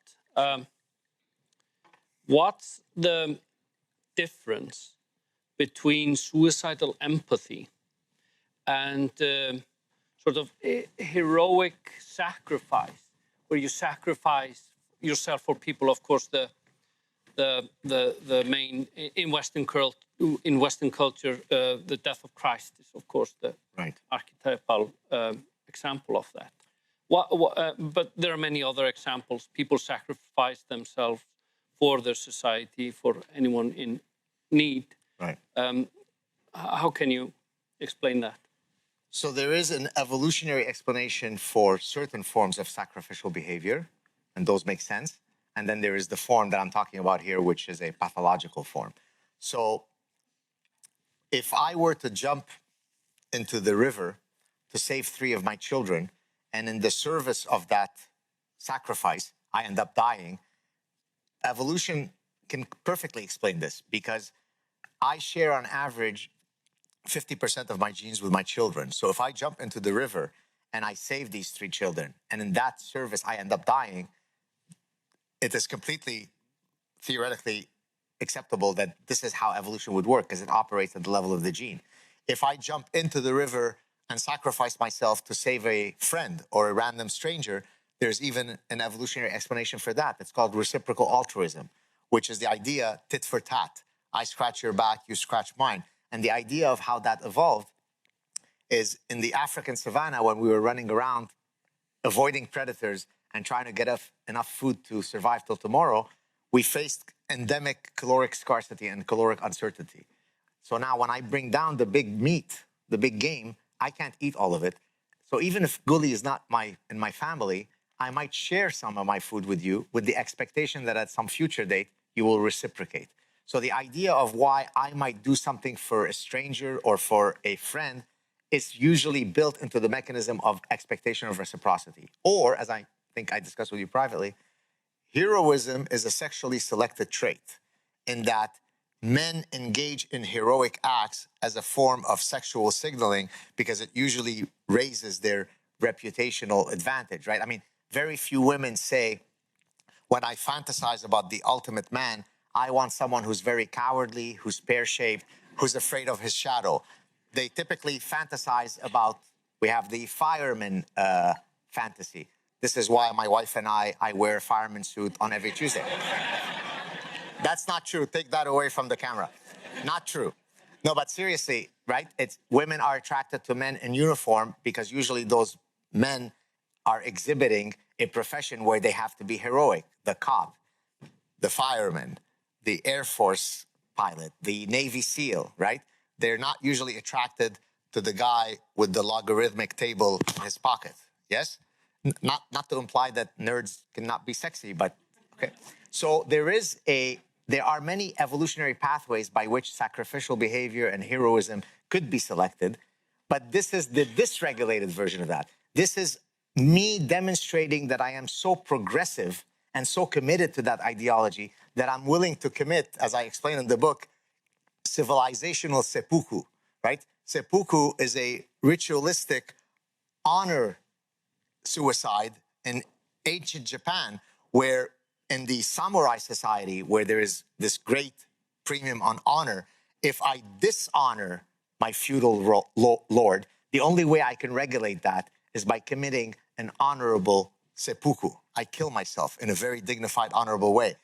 What's the difference between suicidal empathy and sort of heroic sacrifice, where you sacrifice yourself for people? Of course, the main in Western culture, the death of Christ is of course the archetypal example of that. But there are many other examples. People sacrifice themselves for their society, for anyone in need. Right. How can you explain that? So there is an evolutionary explanation for certain forms of sacrificial behavior, and those make sense. And then there is the form that I'm talking about here, which is a pathological form. So if I were to jump into the river to save 3 of my children, and in the service of that sacrifice, I end up dying, evolution can perfectly explain this, because I share on average 50% of my genes with my children. So if I jump into the river and I save these 3 children, and in that service I end up dying, it is completely theoretically acceptable that this is how evolution would work, because it operates at the level of the gene. If I jump into the river and sacrifice myself to save a friend or a random stranger, there's even an evolutionary explanation for that. It's called reciprocal altruism, which is the idea tit for tat. I scratch your back, you scratch mine. And the idea of how that evolved is in the African savannah, when we were running around avoiding predators and trying to get enough food to survive till tomorrow, we faced endemic caloric scarcity and caloric uncertainty. So now when I bring down the big meat, the big game, I can't eat all of it. So even if Gulli is not in my family, I might share some of my food with you with the expectation that at some future date, you will reciprocate. So the idea of why I might do something for a stranger or for a friend is usually built into the mechanism of expectation of reciprocity. Or, as I think I discussed with you privately, heroism is a sexually selected trait in that men engage in heroic acts as a form of sexual signaling because it usually raises their reputational advantage, right? I mean, very few women say, when I fantasize about the ultimate man, I want someone who's very cowardly, who's pear-shaped, who's afraid of his shadow. They typically fantasize about, we have the fireman fantasy. This is why my wife and I wear a fireman suit on every Tuesday. That's not true. Take that away from the camera. Not true. No, but seriously, right? It's women are attracted to men in uniform because usually those men are exhibiting a profession where they have to be heroic. The cop, the fireman, the Air Force pilot, the Navy SEAL, right? They're not usually attracted to the guy with the logarithmic table in his pocket. Yes? Not to imply that nerds cannot be sexy, but okay. So there are many evolutionary pathways by which sacrificial behavior and heroism could be selected, but this is the dysregulated version of that. This is me demonstrating that I am so progressive and so committed to that ideology that I'm willing to commit, as I explain in the book, civilizational seppuku, right? Seppuku is a ritualistic honor suicide in ancient Japan, where in the samurai society, where there is this great premium on honor, if I dishonor my feudal lord, the only way I can regulate that is by committing an honorable seppuku. I kill myself in a very dignified, honorable way.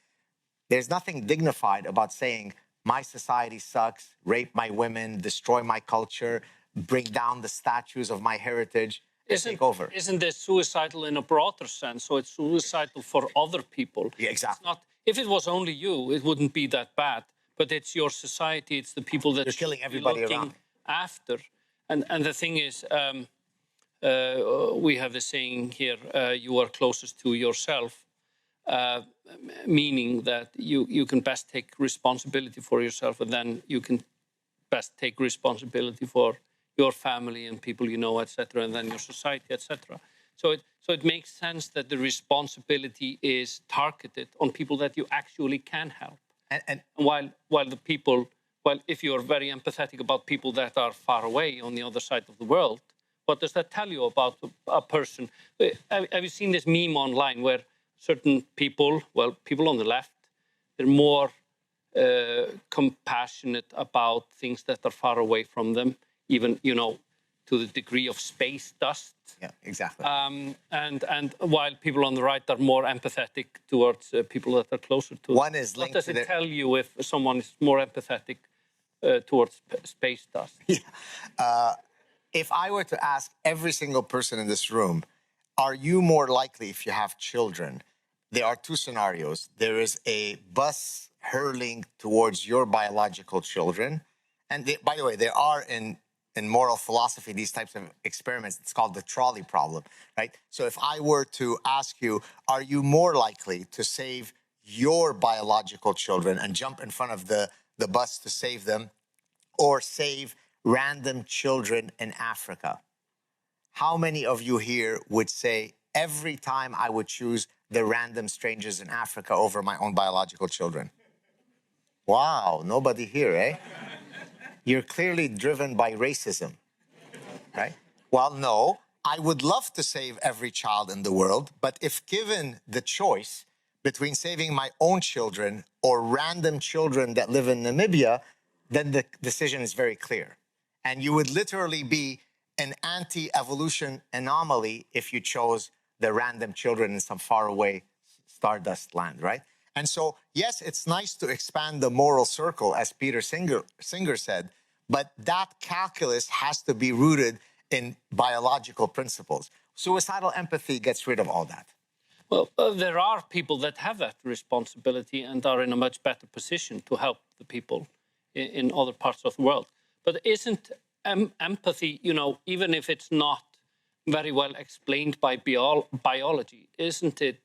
There's nothing dignified about saying, my society sucks, rape my women, destroy my culture, bring down the statues of my heritage, and take over. Isn't this suicidal in a broader sense? So it's suicidal for other people. Yeah, exactly. It's not, if it was only you, it wouldn't be that bad. But it's your society, it's the people that you're killing everybody around after. And the thing is, we have the saying here, you are closest to yourself, meaning that you can best take responsibility for yourself, and then you can best take responsibility for your family and people you know, etc., and then your society, etc. So it makes sense that the responsibility is targeted on people that you actually can help. And while the people, if you're very empathetic about people that are far away on the other side of the world, what does that tell you about a person? Have you seen this meme online where certain people, people on the left, they're more compassionate about things that are far away from them, even, to the degree of space dust. Yeah, exactly. And while people on the right are more empathetic towards people that are closer to One is linked what does it tell you if someone is more empathetic towards space dust? Yeah. If I were to ask every single person in this room, are you more likely if you have children? There are two scenarios. There is a bus hurling towards your biological children. And by the way, there are in moral philosophy these types of experiments. It's called the trolley problem, right? So if I were to ask you, are you more likely to save your biological children and jump in front of the bus to save them, or save random children in Africa? How many of you here would say, every time I would choose the random strangers in Africa over my own biological children? Wow, nobody here, eh? You're clearly driven by racism, right? Well, no, I would love to save every child in the world, but if given the choice between saving my own children or random children that live in Namibia, then the decision is very clear. And you would literally be an anti-evolution anomaly if you chose the random children in some faraway stardust land, right? And so, yes, it's nice to expand the moral circle, as Peter Singer said, but that calculus has to be rooted in biological principles. Suicidal empathy gets rid of all that. Well, there are people that have that responsibility and are in a much better position to help the people in other parts of the world. But isn't empathy, even if it's not very well explained by biology, isn't it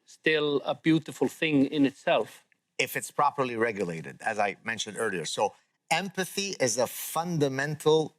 still a beautiful thing in itself? if it's properly regulated, as I mentioned earlier. So empathy is a fundamental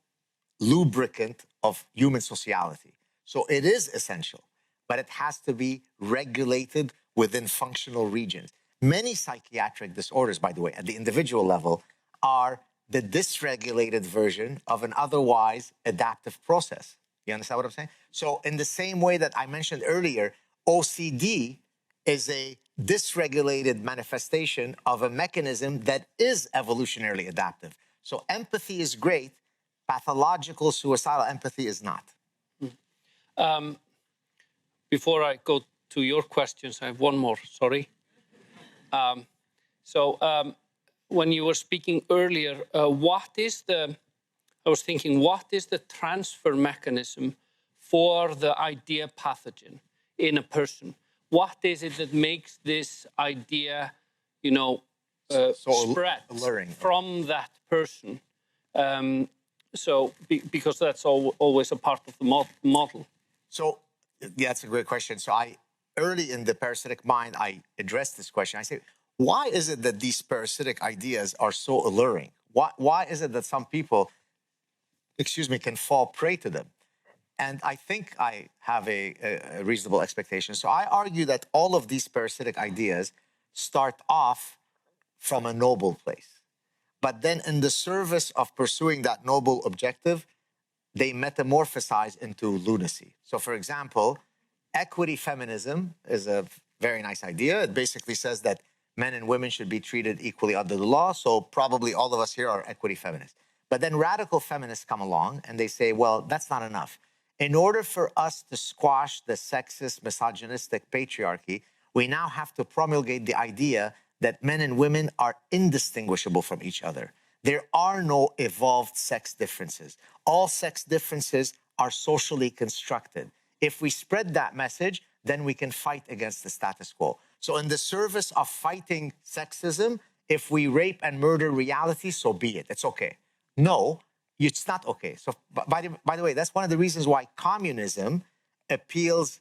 lubricant of human sociality. So it is essential, but it has to be regulated within functional regions. Many psychiatric disorders, by the way, at the individual level, are the dysregulated version of an otherwise adaptive process. You understand what I'm saying? So in the same way that I mentioned earlier, OCD is a dysregulated manifestation of a mechanism that is evolutionarily adaptive. So empathy is great. Pathological suicidal empathy is not. Before I go to your questions, I have one more, sorry. When you were speaking earlier, I was thinking, what is the transfer mechanism for the idea pathogen in a person? What is it that makes this idea, spread alluring from that person? Because that's always a part of the model. So, yeah, that's a great question. So early in the Parasitic Mind, I addressed this question. I say, why is it that these parasitic ideas are so alluring? Why is it that some people, can fall prey to them? And I think I have a reasonable expectation. So I argue that all of these parasitic ideas start off from a noble place. But then in the service of pursuing that noble objective, they metamorphosize into lunacy. So for example, equity feminism is a very nice idea. It basically says that men and women should be treated equally under the law. So probably all of us here are equity feminists. But then radical feminists come along and they say, well, that's not enough. In order for us to squash the sexist, misogynistic patriarchy, we now have to promulgate the idea that men and women are indistinguishable from each other. There are no evolved sex differences. All sex differences are socially constructed. If we spread that message, then we can fight against the status quo. So in the service of fighting sexism, if we rape and murder reality, so be it. It's okay. No, it's not okay. So by the way, that's one of the reasons why communism appeals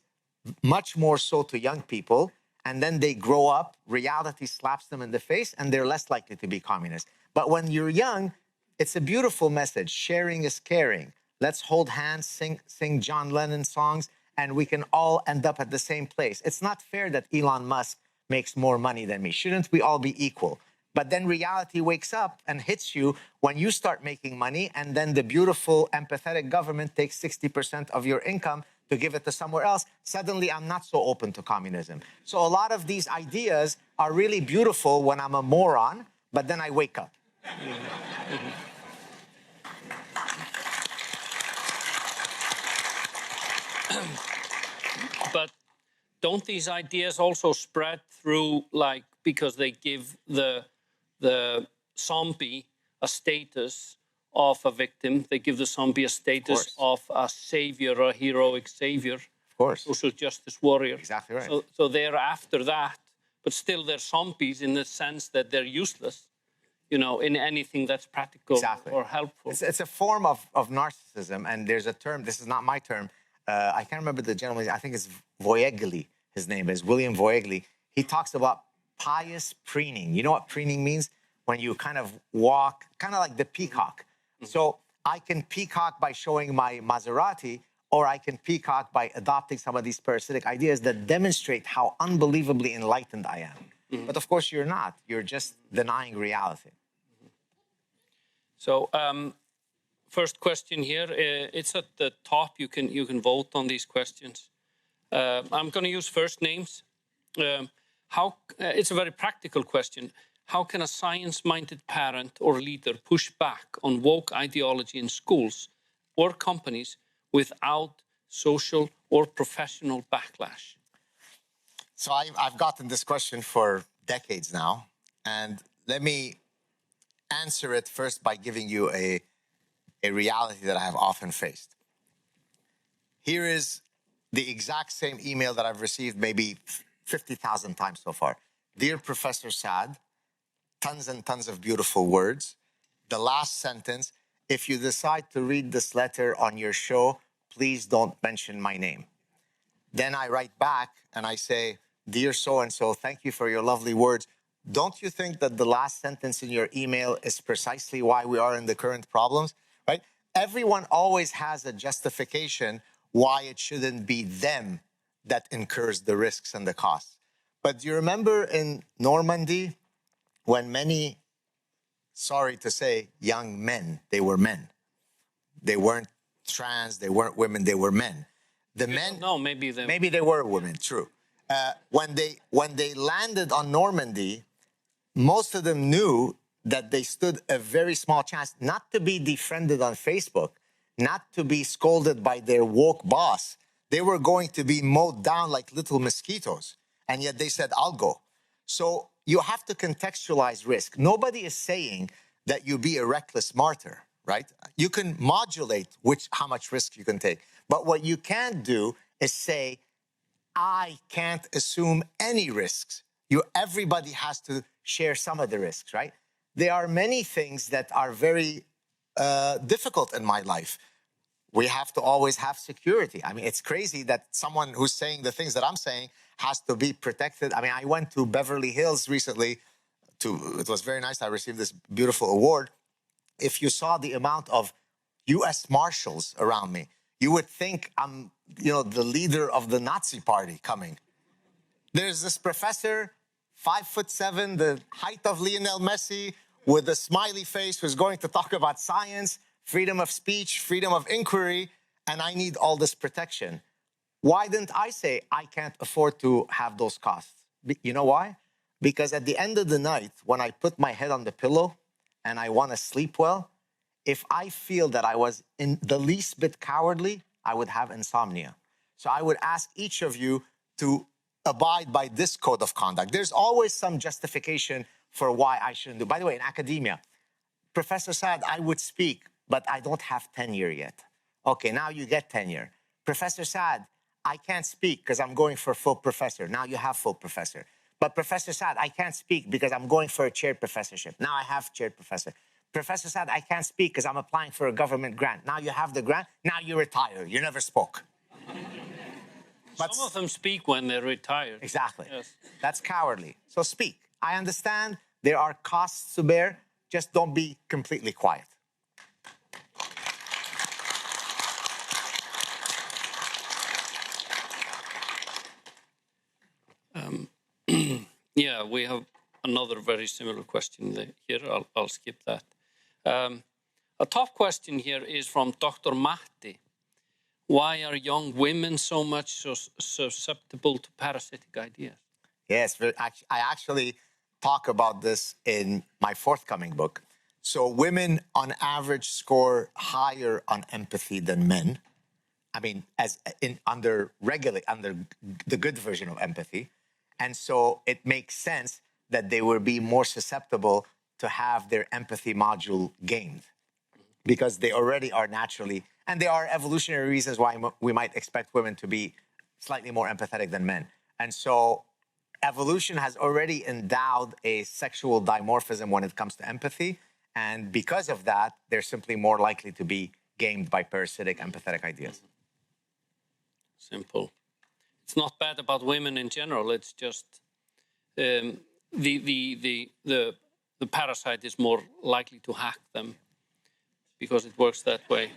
much more so to young people, and then they grow up, reality slaps them in the face, and they're less likely to be communist. But when you're young, it's a beautiful message. Sharing is caring. Let's hold hands, sing John Lennon songs, and we can all end up at the same place. It's not fair that Elon Musk makes more money than me. Shouldn't we all be equal? But then reality wakes up and hits you when you start making money, and then the beautiful, empathetic government takes 60% of your income to give it to somewhere else. Suddenly, I'm not so open to communism. So a lot of these ideas are really beautiful when I'm a moron, but then I wake up. But don't these ideas also spread through, like, because they give the zombie a status of a victim, they give the zombie a status of a savior, a heroic savior, of course, social justice warrior. Exactly right. So they're after that, but still they're zombies in the sense that they're useless, in anything that's practical or helpful. It's a form of narcissism, and there's a term. This is not my term. I can't remember the gentleman. I think it's Voegeli. His name is William Voegeli. He talks about pious preening. You know what preening means? When you kind of walk, kind of like the peacock. So I can peacock by showing my Maserati, or I can peacock by adopting some of these parasitic ideas that demonstrate how unbelievably enlightened I am. But of course, you're not. You're just denying reality. So first question here, it's at the top. You can vote on these questions. I'm going to use first names. It's a very practical question. How can a science-minded parent or leader push back on woke ideology in schools or companies without social or professional backlash? So I've gotten this question for decades now, and let me answer it first by giving you a reality that I have often faced. Here is the exact same email that I've received maybe 50,000 times so far. Dear Professor Saad, tons and tons of beautiful words. The last sentence, if you decide to read this letter on your show, please don't mention my name. Then I write back and I say, dear so-and-so, thank you for your lovely words. don't you think that the last sentence in your email is precisely why we are in the current problems, right? Everyone always has a justification why it shouldn't be them that incurs the risks and the costs. But do you remember in Normandy when many, sorry to say, young men, they were men. They weren't trans, they weren't women, they were men. The men, no, maybe they were women, true. When they landed on Normandy, most of them knew that they stood a very small chance not to be defriended on Facebook, not to be scolded by their woke boss. They were going to be mowed down like little mosquitoes. And yet they said, I'll go. So you have to contextualize risk. Nobody is saying that you be a reckless martyr, right? You can modulate how much risk you can take. But what you can't do is say, I can't assume any risks. Everybody has to share some of the risks, right? There are many things that are very difficult in my life. We have to always have security. I mean, it's crazy that someone who's saying the things that I'm saying has to be protected. I mean, I went to Beverly Hills recently. It was very nice. I received this beautiful award. If you saw the amount of U.S. Marshals around me, you would think I'm, the leader of the Nazi party coming. There's this professor, 5'7", the height of Lionel Messi, with a smiley face, who's going to talk about science, freedom of speech, freedom of inquiry, and I need all this protection. Why didn't I say I can't afford to have those costs? You know why? Because at the end of the night, when I put my head on the pillow and I want to sleep well, if I feel that I was in the least bit cowardly, I would have insomnia. So I would ask each of you to abide by this code of conduct. There's always some justification for why I shouldn't do. By the way, in academia, Professor Saad, I would speak, but I don't have tenure yet. Okay, now you get tenure. Professor Saad, I can't speak because I'm going for full professor. Now you have full professor. But Professor Saad, I can't speak because I'm going for a chaired professorship. Now I have chaired professor. Professor Saad, I can't speak because I'm applying for a government grant. Now you have the grant. Now you retire. You never spoke. But some of them speak when they're retired. Exactly. Yes. That's cowardly. So speak. I understand there are costs to bear. Just don't be completely quiet. Yeah, we have another very similar question here. I'll skip that. A top question here is from Dr. Matti. Why are young women so much susceptible to parasitic ideas? Yes, I actually talk about this in my forthcoming book. So women on average score higher on empathy than men. I mean, under the good version of empathy. And so it makes sense that they will be more susceptible to have their empathy module gained because they already are naturally, and there are evolutionary reasons why we might expect women to be slightly more empathetic than men. And so evolution has already endowed a sexual dimorphism when it comes to empathy. And because of that, they're simply more likely to be gamed by parasitic empathetic ideas. Simple. It's not bad about women in general. It's just the parasite is more likely to hack them because it works that way.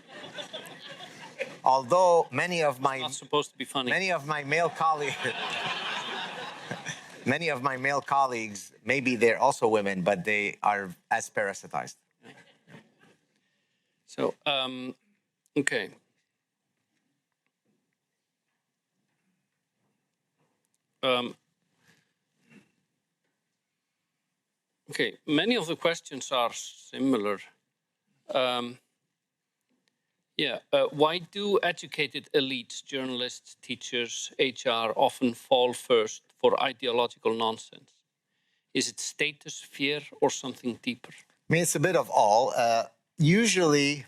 Although many of my it's not supposed to be funny. Many of my male colleagues, maybe they're also women, but they are as parasitized. So okay. Okay, many of the questions are similar. Why do educated elites, journalists, teachers, HR often fall first for ideological nonsense? Is it status, fear, or something deeper? I mean, it's a bit of all. Usually,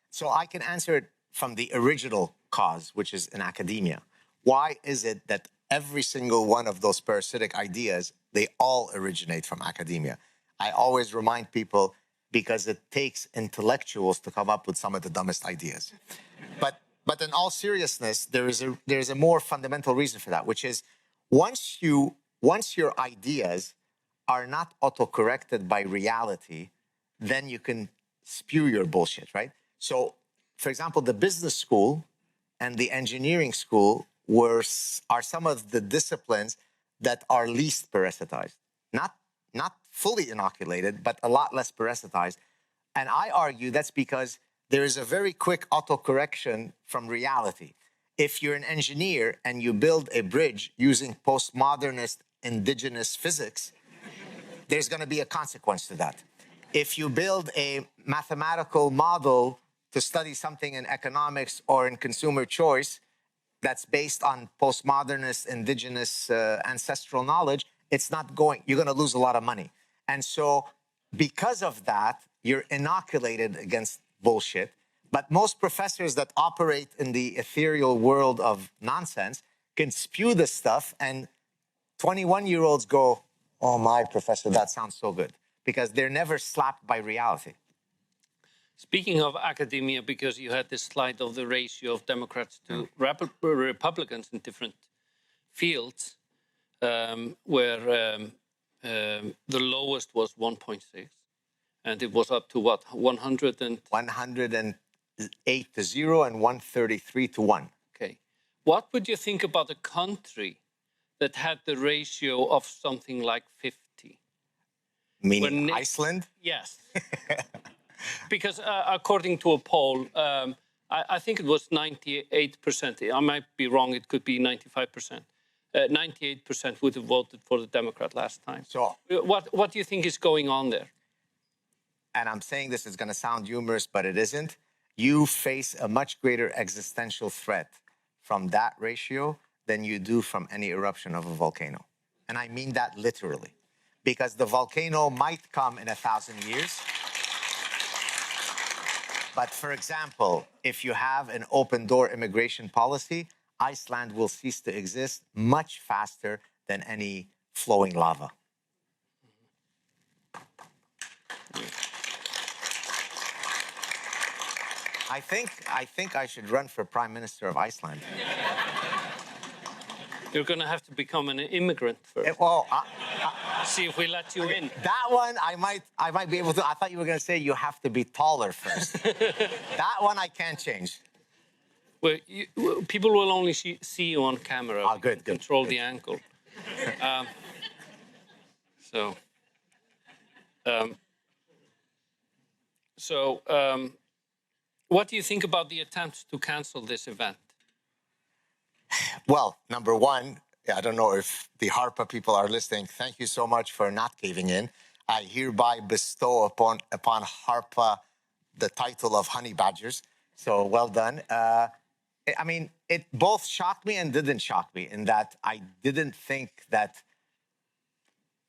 so I can answer it from the original cause, which is in academia. Why is it that every single one of those parasitic ideas, they all originate from academia? I always remind people because it takes intellectuals to come up with some of the dumbest ideas. But in all seriousness, there is a more fundamental reason for that, which is once your ideas are not autocorrected by reality, then you can spew your bullshit, right? So, for example, the business school and the engineering school are some of the disciplines that are least parasitized. Not fully inoculated, but a lot less parasitized. And I argue that's because there is a very quick autocorrection from reality. If you're an engineer and you build a bridge using postmodernist indigenous physics, there's going to be a consequence to that. If you build a mathematical model to study something in economics or in consumer choice that's based on postmodernist indigenous ancestral knowledge, you're going to lose a lot of money. And so because of that, you're inoculated against bullshit. But most professors that operate in the ethereal world of nonsense can spew this stuff, and 21-year-olds go, oh my, professor, that sounds so good, because they're never slapped by reality. Speaking of academia, because you had this slide of the ratio of Democrats to Republicans in different fields, where the lowest was 1.6, and it was up to what, 108 to 0 and 133 to 1. Okay. What would you think about a country that had the ratio of something like 50? Meaning Iceland? Yes. Because according to a poll, I think it was 98%. I might be wrong. It could be 95%. 98% would have voted for the Democrat last time. So, what do you think is going on there? And I'm saying this is going to sound humorous, but it isn't. You face a much greater existential threat from that ratio than you do from any eruption of a volcano. And I mean that literally. Because the volcano might come in 1,000 years. But for example, if you have an open-door immigration policy, Iceland will cease to exist much faster than any flowing lava. I think I should run for Prime Minister of Iceland. You're going to have to become an immigrant first. See if we let you in. That one, I might be able to. I thought you were going to say you have to be taller first. That one I can't change. Well, people will only see you on camera. Oh, good. Control the angle. What do you think about the attempts to cancel this event? Well, number one, I don't know if the HARPA people are listening. Thank you so much for not caving in. I hereby bestow upon HARPA the title of honey badgers. So well done. I mean, it both shocked me and didn't shock me in that I didn't think that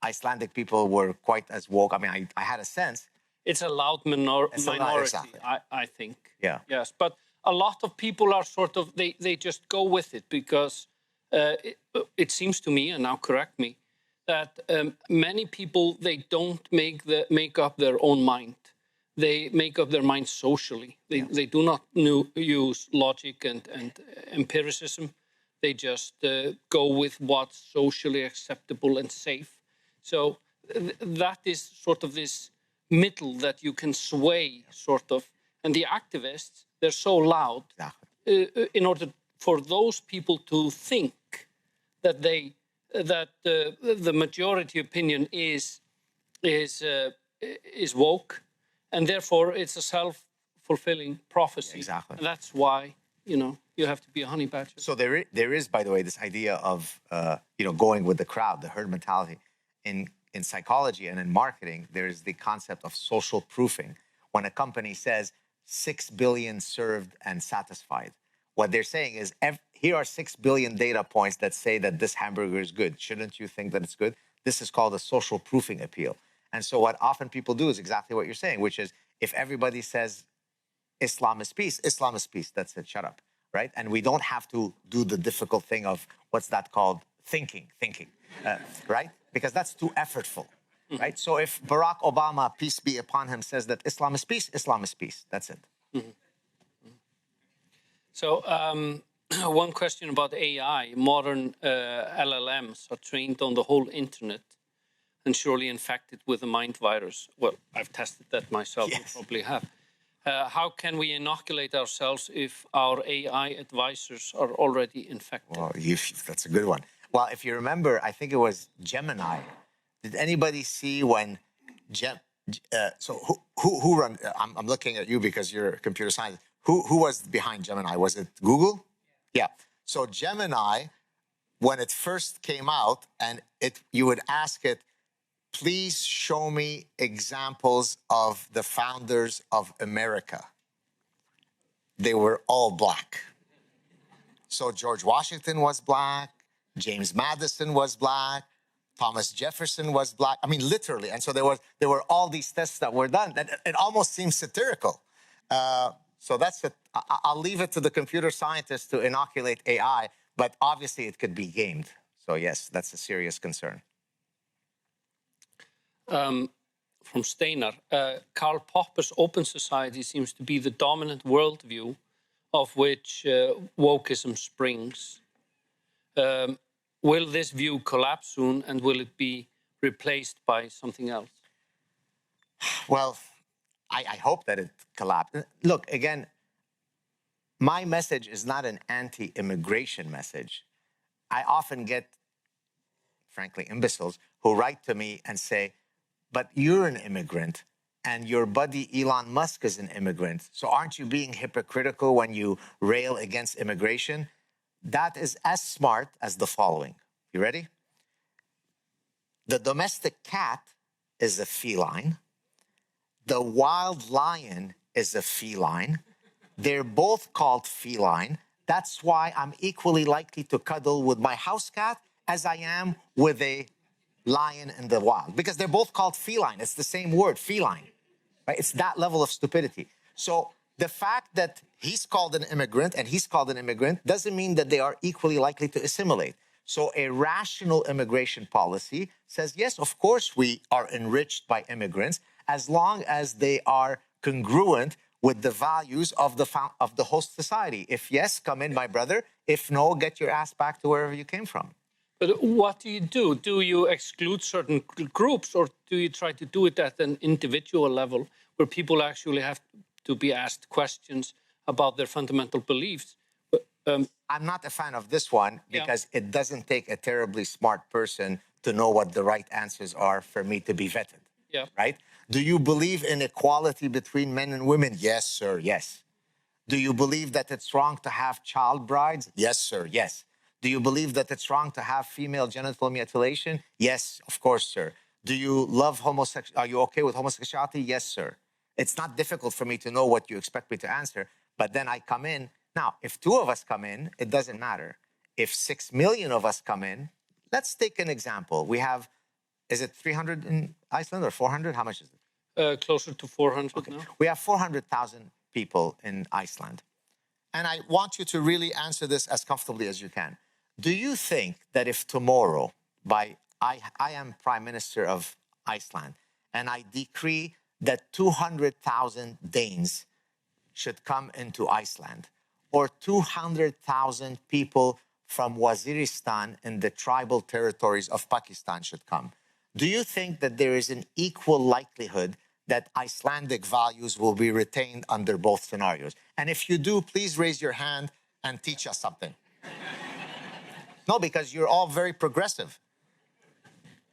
Icelandic people were quite as woke. I mean, I had a sense. It's a loud minority, exactly. I think. Yeah. Yes, but a lot of people are sort of, they just go with it because it seems to me, and now correct me, that many people, they don't make up their own mind. They make up their mind socially. They do not use logic and empiricism. They just go with what's socially acceptable and safe. So that is sort of this middle that you can sway, sort of. And the activists, they're so loud in order for those people to think that the majority opinion is woke, and therefore it's a self-fulfilling prophecy. Exactly. And that's why you have to be a honey badger. So there is, by the way, this idea of going with the crowd, the herd mentality. In psychology and in marketing, there's the concept of social proofing. When a company says 6 billion served and satisfied, what they're saying is, here are 6 billion data points that say that this hamburger is good. Shouldn't you think that it's good? This is called a social proofing appeal. And so what often people do is exactly what you're saying, which is if everybody says Islam is peace, that's it, shut up, right? And we don't have to do the difficult thing of, what's that called? Thinking, right? Because that's too effortful, right? So if Barack Obama, peace be upon him, says that Islam is peace, that's it. So one question about AI. Modern LLMs are trained on the whole internet. and surely infected with a mind virus. Well, I've tested that myself. Yes. You probably have. How can we inoculate ourselves if our AI advisors are already infected? Well, that's a good one. Well, if you remember, I think it was Gemini. Did anybody see when so who run? I'm looking at you because you're a computer scientist. Who was behind Gemini? Was it Google? Yeah. So Gemini, when it first came out, and you would ask it, please show me examples of the founders of America. They were all black. So George Washington was black, James Madison was black, Thomas Jefferson was black. I mean, literally. And so there were all these tests that were done. It almost seems satirical. So that's it. I'll leave it to the computer scientists to inoculate AI, but obviously it could be gamed. So yes, that's a serious concern. From Steinar, Karl Popper's open society seems to be the dominant worldview of which wokeism springs. Will this view collapse soon, and will it be replaced by something else? Well, I hope that it collapsed. Look, again, my message is not an anti-immigration message. I often get, frankly, imbeciles who write to me and say, but you're an immigrant and your buddy Elon Musk is an immigrant. So aren't you being hypocritical when you rail against immigration? That is as smart as the following. You ready? The domestic cat is a feline. The wild lion is a feline. They're both called feline. That's why I'm equally likely to cuddle with my house cat as I am with a lion in the wild, because they're both called feline. It's the same word, feline. Right? It's that level of stupidity. So the fact that he's called an immigrant and he's called an immigrant doesn't mean that they are equally likely to assimilate. So a rational immigration policy says, yes, of course we are enriched by immigrants as long as they are congruent with the values of the host society. If yes, come in, my brother. If no, get your ass back to wherever you came from. But what do you do? Do you exclude certain groups, or do you try to do it at an individual level where people actually have to be asked questions about their fundamental beliefs? I'm not a fan of this one because it doesn't take a terribly smart person to know what the right answers are for me to be vetted. Yeah. Right? Do you believe in equality between men and women? Yes, sir. Yes. Do you believe that it's wrong to have child brides? Yes, sir. Yes. Do you believe that it's wrong to have female genital mutilation? Yes, of course, sir. Do you love homosexuality? Are you okay with homosexuality? Yes, sir. It's not difficult for me to know what you expect me to answer, but then I come in. Now, if 2 of us come in, it doesn't matter. If 6 million of us come in, let's take an example. We have, is it 300 in Iceland or 400? How much is it? Closer to 400 now. We have 400,000 people in Iceland. And I want you to really answer this as comfortably as you can. Do you think that if tomorrow, I am Prime Minister of Iceland, and I decree that 200,000 Danes should come into Iceland, or 200,000 people from Waziristan in the tribal territories of Pakistan should come, do you think that there is an equal likelihood that Icelandic values will be retained under both scenarios? And if you do, please raise your hand and teach us something. No, because you're all very progressive.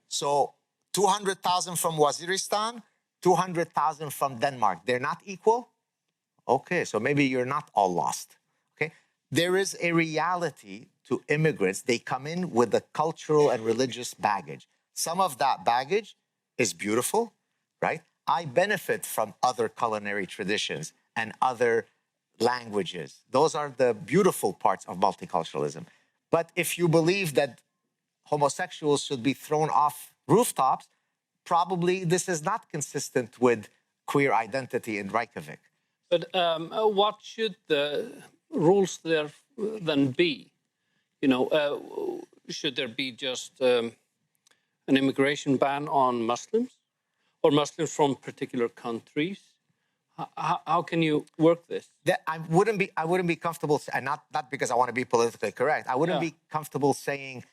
So 200,000 from Waziristan, 200,000 from Denmark. They're not equal? Okay, so maybe you're not all lost. Okay, there is a reality to immigrants. They come in with a cultural and religious baggage. Some of that baggage is beautiful, right? I benefit from other culinary traditions and other languages. Those are the beautiful parts of multiculturalism. But if you believe that homosexuals should be thrown off rooftops, probably this is not consistent with queer identity in Reykjavik. But what should the rules there then be? You know, should there be just an immigration ban on Muslims, or Muslims from particular countries? How can you work this? I wouldn't be comfortable, and not because I want to be politically correct. I wouldn't be comfortable saying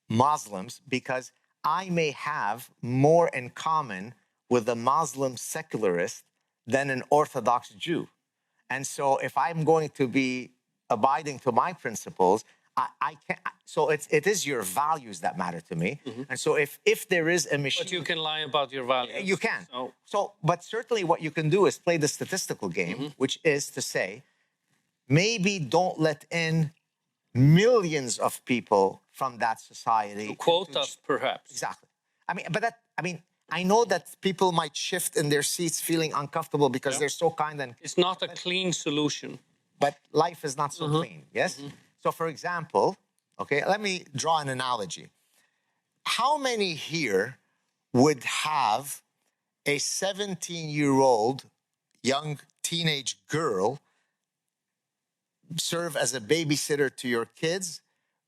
Muslims, because I may have more in common with a Muslim secularist than an Orthodox Jew. And so if I'm going to be abiding to my principles, I can't. So it is your values that matter to me. And so if there is a machine, But you can lie about your values. you can. So, but certainly what you can do is play the statistical game, which is to say, maybe don't let in millions of people from that society. To quote us, perhaps. Exactly. I know that people might shift in their seats feeling uncomfortable because they're so kind and... It's not a clean solution. But life is not so clean, yes? So for example, okay, let me draw an analogy. How many here would have a 17-year-old young teenage girl serve as a babysitter to your kids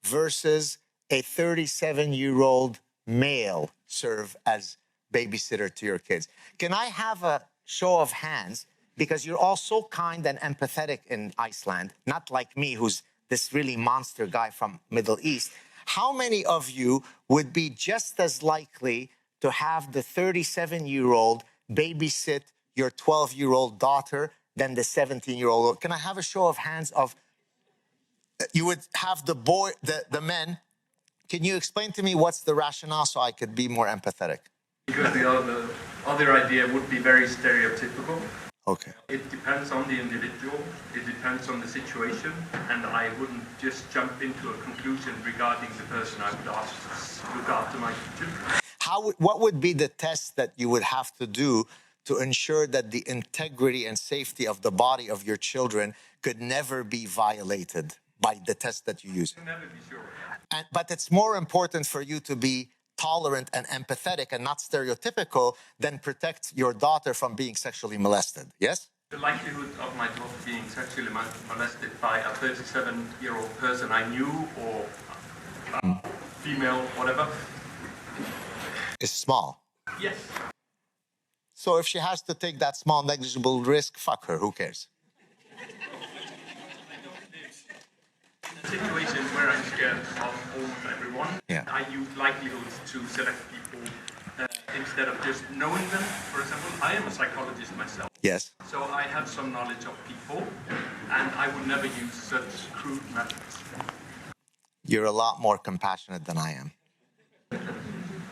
versus a 37-year-old male serve as babysitter to your kids? Can I have a show of hands? Because you're all so kind and empathetic in Iceland, not like me, who's this really monster guy from Middle East. How many of you would be just as likely to have the 37-year-old babysit your 12-year-old daughter than the 17-year-old? Can I have a show of hands of... You would have the boy, the men. Can you explain to me what's the rationale so I could be more empathetic? Because the other idea would be very stereotypical. Okay. It depends on the individual, it depends on the situation, and I wouldn't just jump into a conclusion regarding the person I would ask to look after my children. What would be the test that you would have to do to ensure that the integrity and safety of the body of your children could never be violated by the test that you use? You can never be sure. But it's more important for you to be tolerant and empathetic and not stereotypical than protect your daughter from being sexually molested, yes? The likelihood of my daughter being sexually molested by a 37-year-old person I knew, or female, whatever, is small. yes. So if she has to take that small negligible risk, fuck her, who cares? In a situation where I'm scared of almost everyone, Yeah. I use likelihoods to select people instead of just knowing them. For example, I am a psychologist myself. Yes. So I have some knowledge of people, and I would never use such crude methods. You're a lot more compassionate than I am.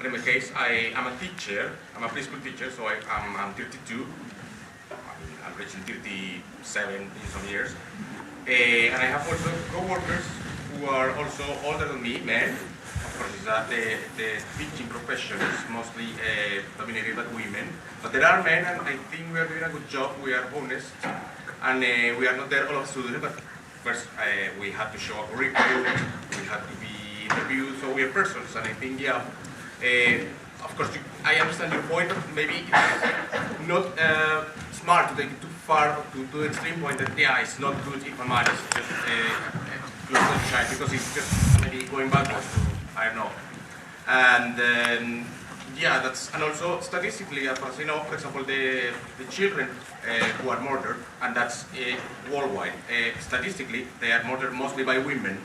In my case, I am a teacher. I'm a preschool teacher, so I'm 32. I'm reaching 37 in some years. And I have also co-workers who are also older than me, men. Of course, the teaching profession is mostly dominated by women. But there are men, and I think we are doing a good job. We are honest. And we are not there all of students, but first we have to show a curriculum. We have to be interviewed, so we are persons. And I think, yeah, of course, I understand your point, but maybe it's not smart to take it too far, to the extreme point that, yeah, it's not good if a man is just close to the child, because it's just maybe going backwards to, I don't know. And then, yeah, and also statistically, as far as I know, for example, the children who are murdered, and that's worldwide, statistically, they are murdered mostly by women,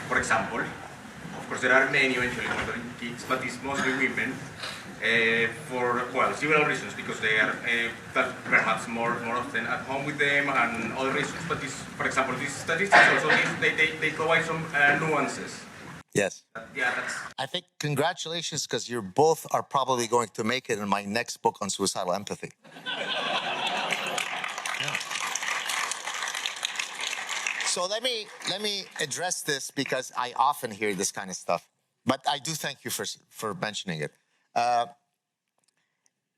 for example. Of course, there are many eventually murdering kids, but it's mostly women for, well, several reasons, because they are perhaps more often at home with them and other reasons. But this, for example, these statistics also, they provide some nuances. Yes. Yeah, that's... I think congratulations, because you both are probably going to make it in my next book on suicidal empathy. Yeah. So let me address this, because I often hear this kind of stuff. But I do thank you for mentioning it.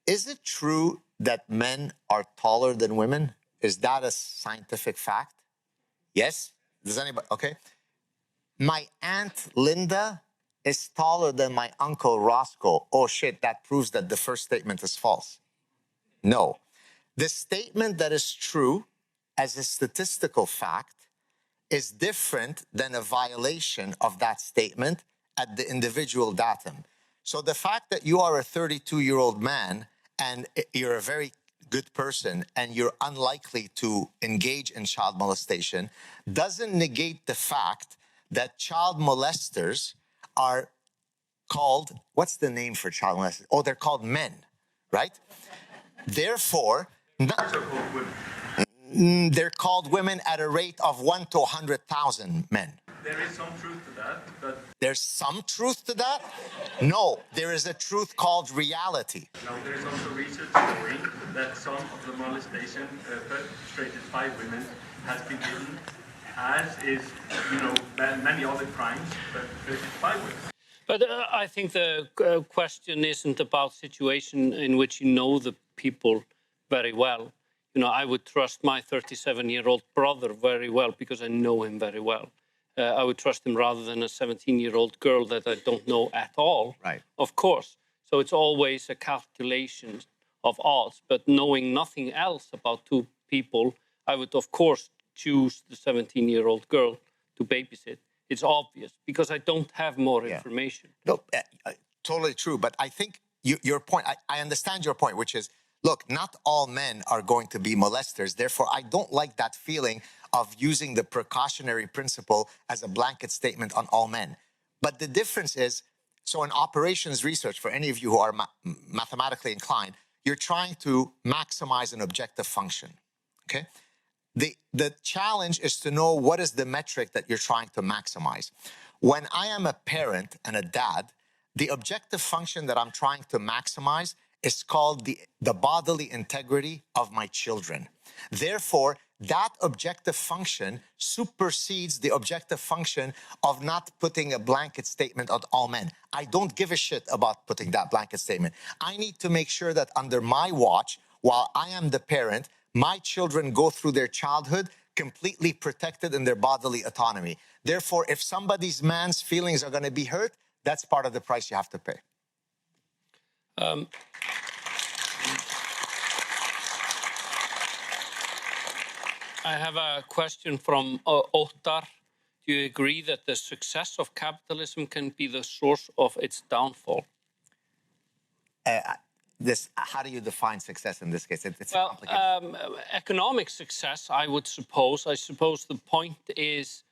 Is it true that men are taller than women? Is that a scientific fact? Yes? Does anybody? Okay. My Aunt Linda is taller than my Uncle Roscoe. Oh shit, that proves that the first statement is false. No. The statement that is true as a statistical fact is different than a violation of that statement at the individual datum. So the fact that you are a 32-year-old man and you're a very good person and you're unlikely to engage in child molestation doesn't negate the fact that child molesters are called, what's the name for child molesters? Oh, they're called men, right? Therefore, they're called women at a rate of 1 to 100,000 men. There is some truth to that, but There's some truth to that? No, there is a truth called reality. now there is also research showing that some of the molestation perpetrated by women has been hidden, as is, many other crimes perpetrated by women. But I think the question isn't about situation in which you know the people very well. I would trust my 37-year-old brother very well because I know him very well. I would trust him rather than a 17-year-old girl that I don't know at all, Right. of course. So it's always a calculation of odds. But knowing nothing else about two people, I would, of course, choose the 17-year-old girl to babysit. It's obvious because I don't have more information. No, totally true. But I think your point, I understand your point, which is, look, not all men are going to be molesters. Therefore, I don't like that feeling of using the precautionary principle as a blanket statement on all men. But the difference is, so in operations research, for any of you who are mathematically inclined, you're trying to maximize an objective function, okay? The challenge is to know what is the metric that you're trying to maximize. When I am a parent and a dad, the objective function that I'm trying to maximize is called the bodily integrity of my children. Therefore, that objective function supersedes the objective function of not putting a blanket statement on all men. I don't give a shit about putting that blanket statement. I need to make sure that under my watch, while I am the parent, my children go through their childhood completely protected in their bodily autonomy. Therefore, if somebody's man's feelings are going to be hurt, that's part of the price you have to pay. I have a question from Ottar. Do you agree that the success of capitalism can be the source of its downfall? How do you define success in this case? It's well, complicated. Economic success, I would suppose. I suppose the point is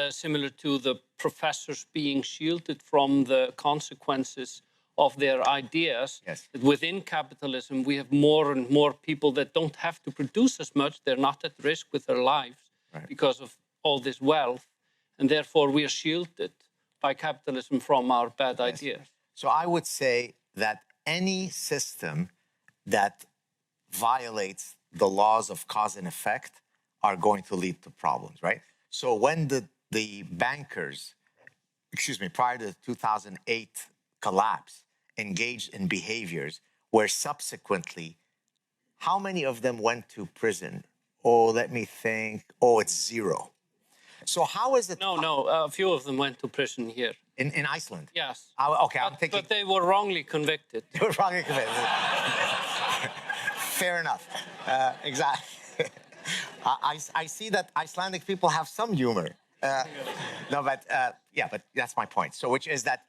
similar to the professors being shielded from the consequences of their ideas. Yes. That within capitalism, we have more and more people that don't have to produce as much. They're not at risk with their lives because of all this wealth. And therefore, we are shielded by capitalism from our bad ideas. So I would say that any system that violates the laws of cause and effect are going to lead to problems, right? So when the bankers, prior to the 2008 collapse, engaged in behaviors where subsequently, how many of them went to prison? Oh, let me think. Oh, it's 0. So how is it? No, a few of them went to prison here. In Iceland? Yes. Okay, I'm thinking. But they were wrongly convicted. They were wrongly convicted. Fair enough. Exactly. I see that Icelandic people have some humor. But that's my point. So, which is that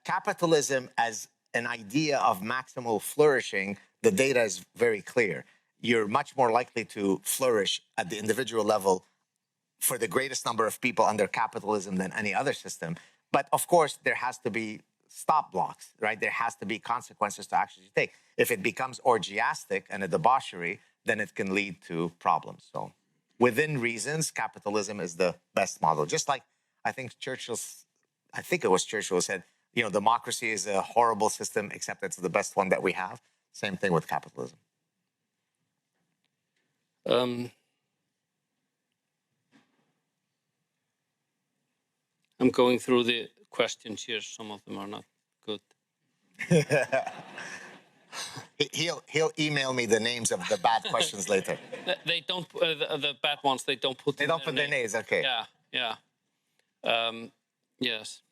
capitalism as an idea of maximal flourishing, the data is very clear. You're much more likely to flourish at the individual level for the greatest number of people under capitalism than any other system. But of course, there has to be stop blocks, right? There has to be consequences to actions you take. If it becomes orgiastic and a debauchery, then it can lead to problems. So within reasons, capitalism is the best model. Just like I think Churchill said, democracy is a horrible system, except it's the best one that we have. Same thing with capitalism. I'm going through the questions here. Some of them are not good. He'll email me the names of the bad questions later. They don't, the bad ones, they don't put They don't put their names, okay. Yeah. Yes.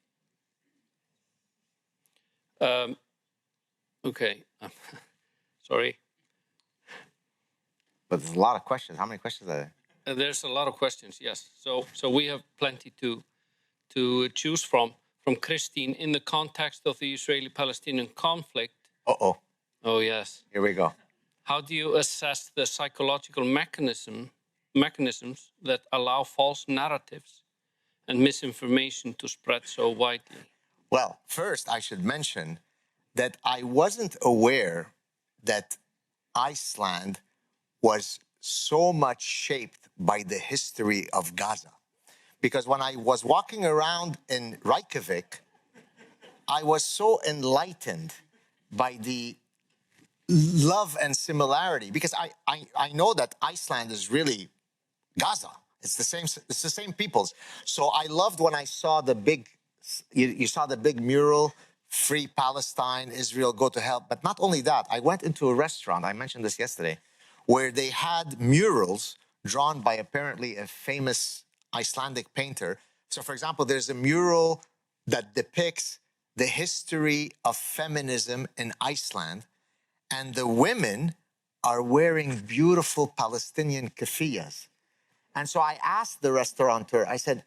Okay. Sorry. But there's a lot of questions. How many questions are there? There's a lot of questions, yes. So we have plenty to choose from. From Christine, in the context of the Israeli-Palestinian conflict. Uh-oh. Oh, yes. Here we go. How do you assess the psychological mechanisms that allow false narratives and misinformation to spread so widely? Well, first I should mention that I wasn't aware that Iceland was so much shaped by the history of Gaza. Because when I was walking around in Reykjavik, I was so enlightened by the love and similarity, because I know that Iceland is really Gaza. It's the same peoples. So I loved when I saw the big, you saw the big mural, Free Palestine, Israel, go to hell. But not only that, I went into a restaurant, I mentioned this yesterday, where they had murals drawn by apparently a famous Icelandic painter. So for example, there's a mural that depicts the history of feminism in Iceland, and the women are wearing beautiful Palestinian keffiyehs. And so I asked the restaurateur, I said,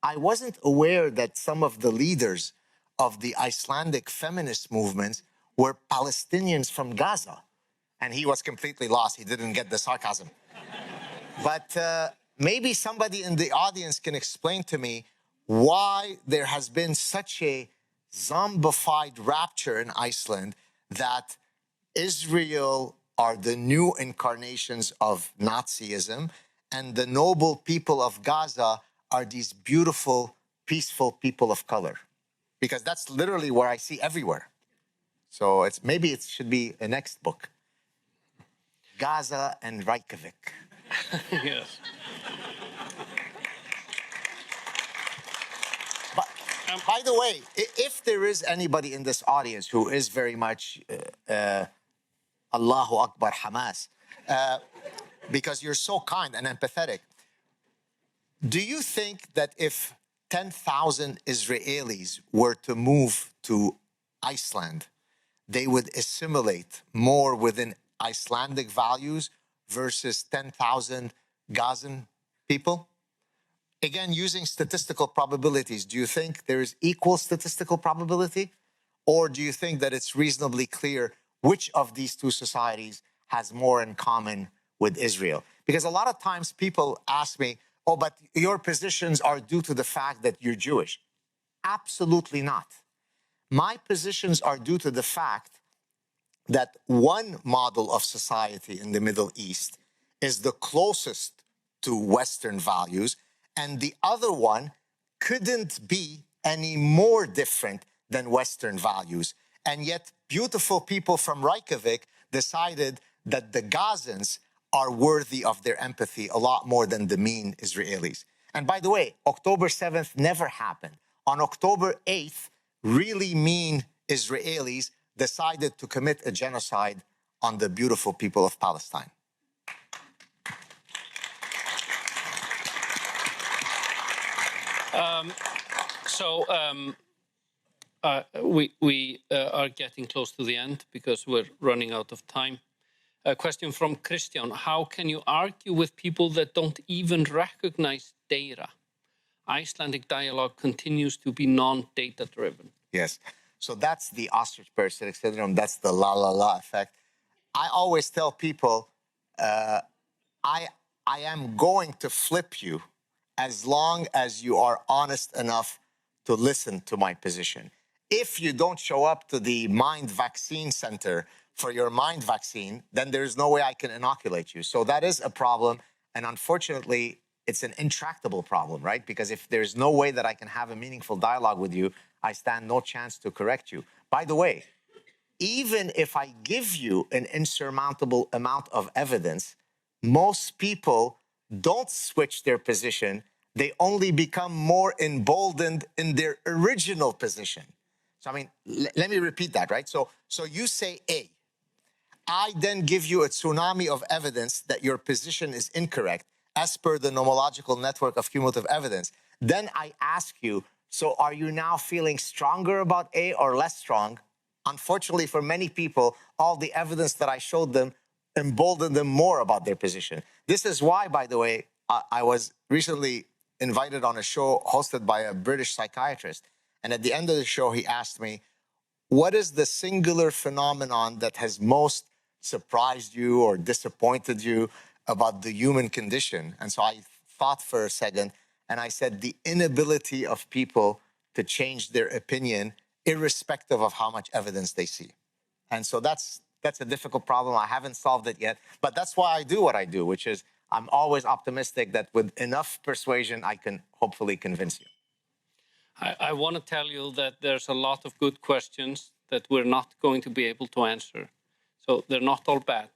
I wasn't aware that some of the leaders of the Icelandic feminist movements were Palestinians from Gaza. And he was completely lost. He didn't get the sarcasm. But maybe somebody in the audience can explain to me why there has been such a zombified rapture in Iceland that Israel are the new incarnations of Nazism, and the noble people of Gaza are these beautiful, peaceful people of color. Because that's literally what I see everywhere. So maybe it should be a next book. Gaza and Reykjavik. Yes. But by the way, if there is anybody in this audience who is very much Allahu Akbar Hamas, because you're so kind and empathetic, do you think that if 10,000 Israelis were to move to Iceland, they would assimilate more within Icelandic values versus 10,000 Gazan people? Again, using statistical probabilities, do you think there is equal statistical probability? Or do you think that it's reasonably clear which of these two societies has more in common with Israel? Because a lot of times people ask me, oh, but your positions are due to the fact that you're Jewish. Absolutely not. My positions are due to the fact that one model of society in the Middle East is the closest to Western values, and the other one couldn't be any more different than Western values. And yet, beautiful people from Reykjavik decided that the Gazans are worthy of their empathy a lot more than the mean Israelis. And by the way, October 7th never happened. On October 8th, really mean Israelis decided to commit a genocide on the beautiful people of Palestine. We are getting close to the end because we're running out of time. A question from Christian. How can you argue with people that don't even recognize data? Icelandic dialogue continues to be non-data driven. Yes. So that's the ostrich parasitic syndrome. That's the la effect. I always tell people, I am going to flip you as long as you are honest enough to listen to my position. If you don't show up to the Mind Vaccine Center for your mind vaccine, then there's no way I can inoculate you. So that is a problem. And unfortunately, it's an intractable problem, right? Because if there's no way that I can have a meaningful dialogue with you, I stand no chance to correct you. By the way, even if I give you an insurmountable amount of evidence, most people don't switch their position. They only become more emboldened in their original position. So, I mean, let me repeat that, right? So you say A. I then give you a tsunami of evidence that your position is incorrect as per the nomological network of cumulative evidence. Then I ask you, so are you now feeling stronger about A or less strong? Unfortunately, for many people, all the evidence that I showed them emboldened them more about their position. This is why, by the way, I was recently invited on a show hosted by a British psychiatrist. And at the end of the show, he asked me, what is the singular phenomenon that has most surprised you or disappointed you about the human condition? And so I thought for a second, and I said, the inability of people to change their opinion irrespective of how much evidence they see. And so that's a difficult problem. I haven't solved it yet, but that's why I do what I do, which is I'm always optimistic that with enough persuasion, I can hopefully convince you. I want to tell you that there's a lot of good questions that we're not going to be able to answer. So they're not all bad.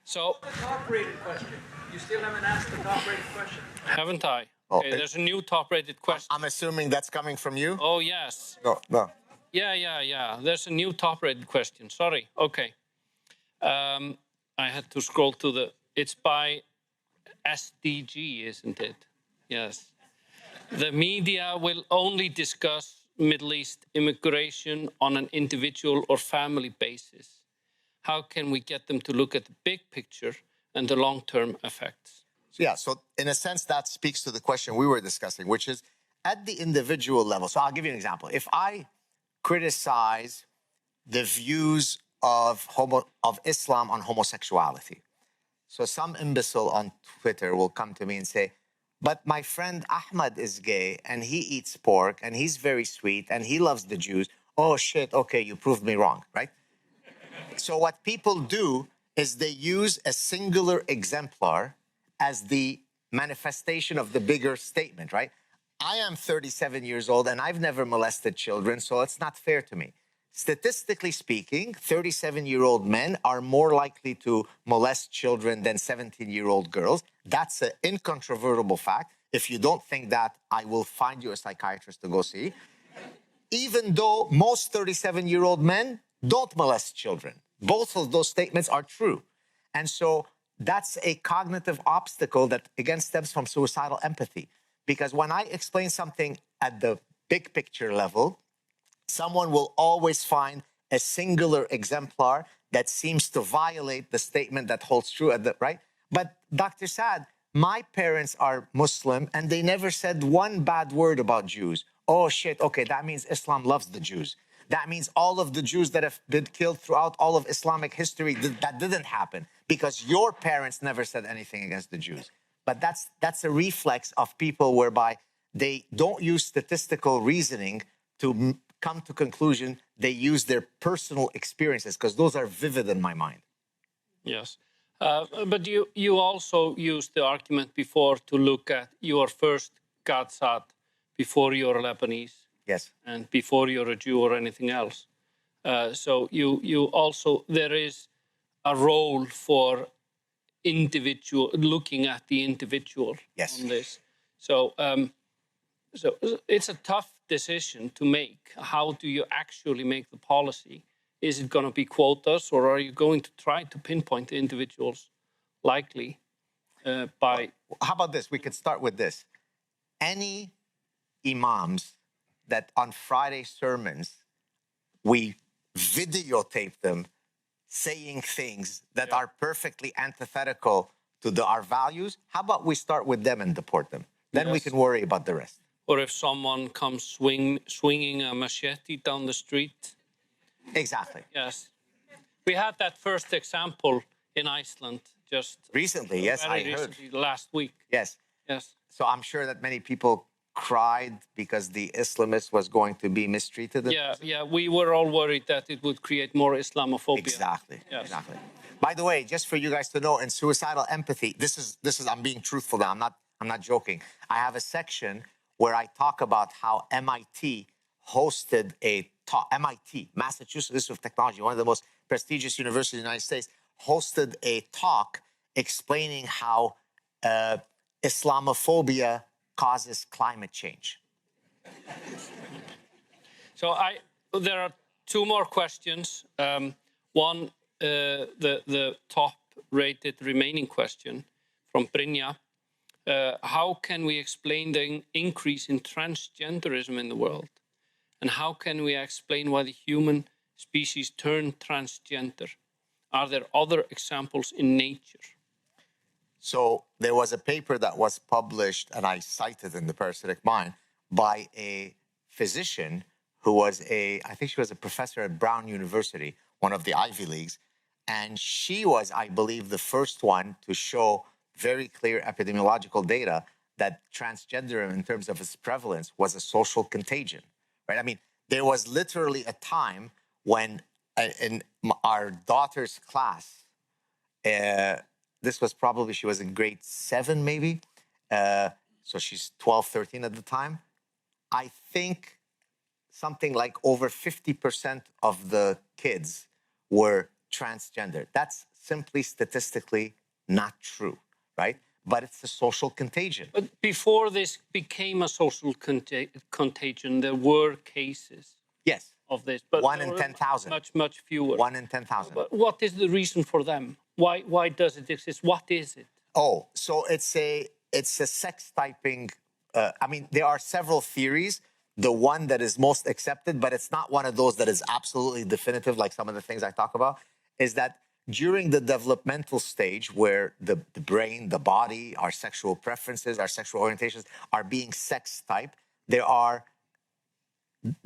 So top-rated question. You still haven't asked the top-rated question. Haven't I? Oh, Okay, there's a new top-rated question. I'm assuming that's coming from you? Oh, yes. No. Yeah. There's a new top-rated question. Sorry. Okay. I had to scroll to the... It's by SDG, isn't it? Yes. The media will only discuss Middle East immigration on an individual or family basis. How can we get them to look at the big picture and the long-term effects? So in a sense, that speaks to the question we were discussing, which is at the individual level. So I'll give you an example. If I criticize the views of Islam on homosexuality, so some imbecile on Twitter will come to me and say, but my friend Ahmad is gay and he eats pork and he's very sweet and he loves the Jews. Oh shit, okay, you proved me wrong, right? So what people do is they use a singular exemplar as the manifestation of the bigger statement, right? I am 37 years old and I've never molested children, so it's not fair to me. Statistically speaking, 37-year-old men are more likely to molest children than 17-year-old girls. That's an incontrovertible fact. If you don't think that, I will find you a psychiatrist to go see. Even though most 37-year-old men don't molest children. Both of those statements are true. And so that's a cognitive obstacle that, again, stems from suicidal empathy. Because when I explain something at the big picture level, someone will always find a singular exemplar that seems to violate the statement that holds true at the right. But Dr. Saad, my parents are Muslim and they never said one bad word about Jews. Oh shit, okay, that means Islam loves the Jews. That means all of the Jews that have been killed throughout all of Islamic history, that didn't happen because your parents never said anything against the Jews. But that's a reflex of people whereby they don't use statistical reasoning to come to conclusion. They use their personal experiences because those are vivid in my mind. Yes. But you also used the argument before to look at your first God, Saad, before you're Lebanese. Yes. And before you're a Jew or anything else. So you also, there is a role for looking at the individual on this. So, so it's a tough decision to make. How do you actually make the policy? Is it going to be quotas, or are you going to try to pinpoint the individuals likely by... How about this? We could start with this. Any imams that on Friday sermons, we videotape them saying things that are perfectly antithetical to our values, how about we start with them and deport them? Then we can worry about the rest. Or if someone comes swinging a machete down the street. Exactly. Yes. We had that first example in Iceland just... Recently, yes, I heard. Last week. Yes. Yes. So I'm sure that many people cried because the Islamist was going to be mistreated. Yeah, we were all worried that it would create more Islamophobia. Exactly, yes. By the way, just for you guys to know, in suicidal empathy, this is I'm being truthful now. I'm not joking. I have a section where I talk about how MIT hosted a talk. MIT, Massachusetts Institute of Technology, one of the most prestigious universities in the United States, hosted a talk explaining how Islamophobia causes climate change. So there are two more questions. One, the top-rated remaining question from Brynja. How can we explain the increase in transgenderism in the world? And how can we explain why the human species turned transgender? Are there other examples in nature? So there was a paper that was published, and I cited in the Parasitic Mind, by a physician who was I think she was a professor at Brown University, one of the Ivy Leagues. And she was, I believe, the first one to show very clear epidemiological data that transgender, in terms of its prevalence, was a social contagion, right? I mean, there was literally a time when in our daughter's class, this was probably, she was in grade 7 maybe, so she's 12, 13 at the time. I think something like over 50% of the kids were transgender. That's simply statistically not true, right? But it's a social contagion. But before this became a social contagion, there were cases Yes. of this. But 1 in 10,000. Much, much fewer. 1 in 10,000. But what is the reason for them? Why does it exist? What is it? Oh, so it's a sex typing. I mean, there are several theories. The one that is most accepted, but it's not one of those that is absolutely definitive, like some of the things I talk about, is that during the developmental stage where the brain, the body, our sexual preferences, our sexual orientations are being sex type, there are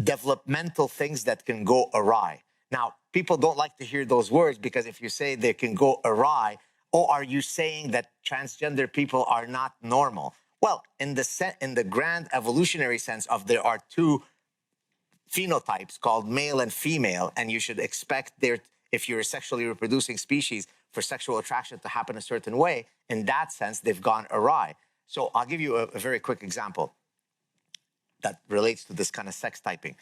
developmental things that can go awry. Now, people don't like to hear those words because if you say they can go awry, oh, are you saying that transgender people are not normal? Well, in the grand evolutionary sense of there are two phenotypes called male and female, and you should expect if you're a sexually reproducing species, for sexual attraction to happen a certain way. In that sense, they've gone awry. So I'll give you a very quick example that relates to this kind of sex typing.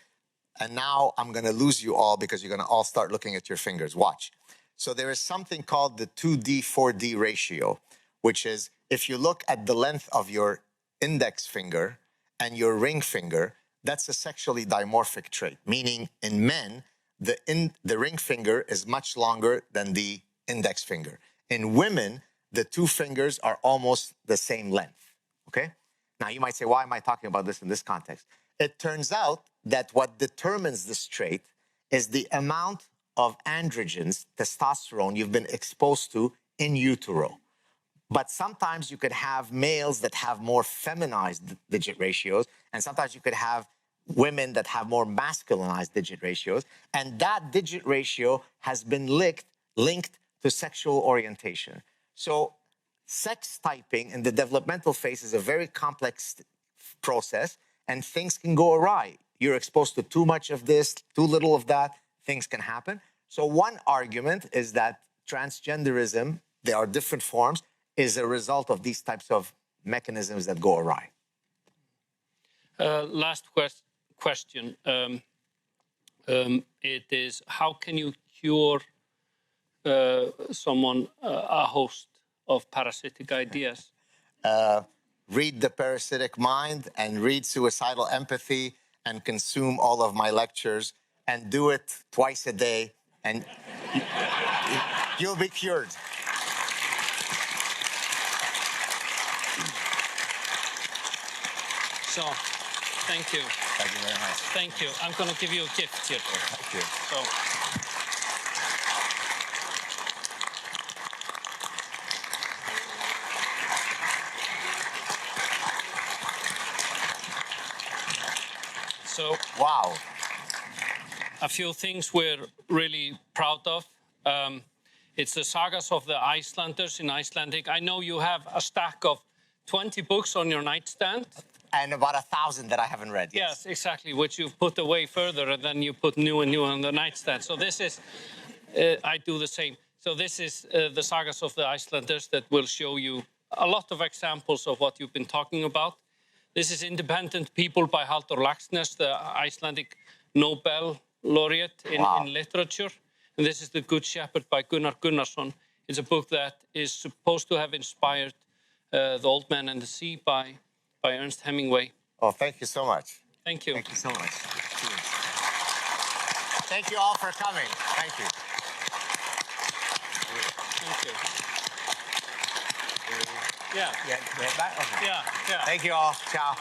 And now I'm going to lose you all because you're going to all start looking at your fingers. Watch. So there is something called the 2D, 4D ratio, which is if you look at the length of your index finger and your ring finger, that's a sexually dimorphic trait, meaning in men, the ring finger is much longer than the index finger. In women, the two fingers are almost the same length, okay? Now, you might say, why am I talking about this in this context? It turns out that what determines this trait is the amount of androgens, testosterone, you've been exposed to in utero. But sometimes you could have males that have more feminized digit ratios, and sometimes you could have women that have more masculinized digit ratios, and that digit ratio has been linked to sexual orientation. So sex typing in the developmental phase is a very complex process, and things can go awry. You're exposed to too much of this, too little of that, things can happen. So one argument is that transgenderism, there are different forms, is a result of these types of mechanisms that go awry. Last question. It is, how can you cure someone, a host of parasitic ideas? Read The Parasitic Mind and read Suicidal Empathy and consume all of my lectures and do it twice a day and you'll be cured. So, thank you. Thank you very much. Thank you. I'm going to give you a gift here. Thank you. So, Wow. a few things we're really proud of. It's the sagas of the Icelanders in Icelandic. I know you have a stack of 20 books on your nightstand. And about 1,000 that I haven't read. Yes, exactly, which you've put away further, and then you put new and new on the nightstand. So this is, I do the same. So this is the sagas of the Icelanders that will show you a lot of examples of what you've been talking about. This is Independent People by Halldór Laxness, the Icelandic Nobel laureate in literature. And this is The Good Shepherd by Gunnar Gunnarsson. It's a book that is supposed to have inspired The Old Man and the Sea by Ernest Hemingway. Oh, thank you so much. Thank you. Thank you so much. Thank you all for coming. Thank you. Thank you. Yeah. Yeah. Yeah. Thank you all. Ciao.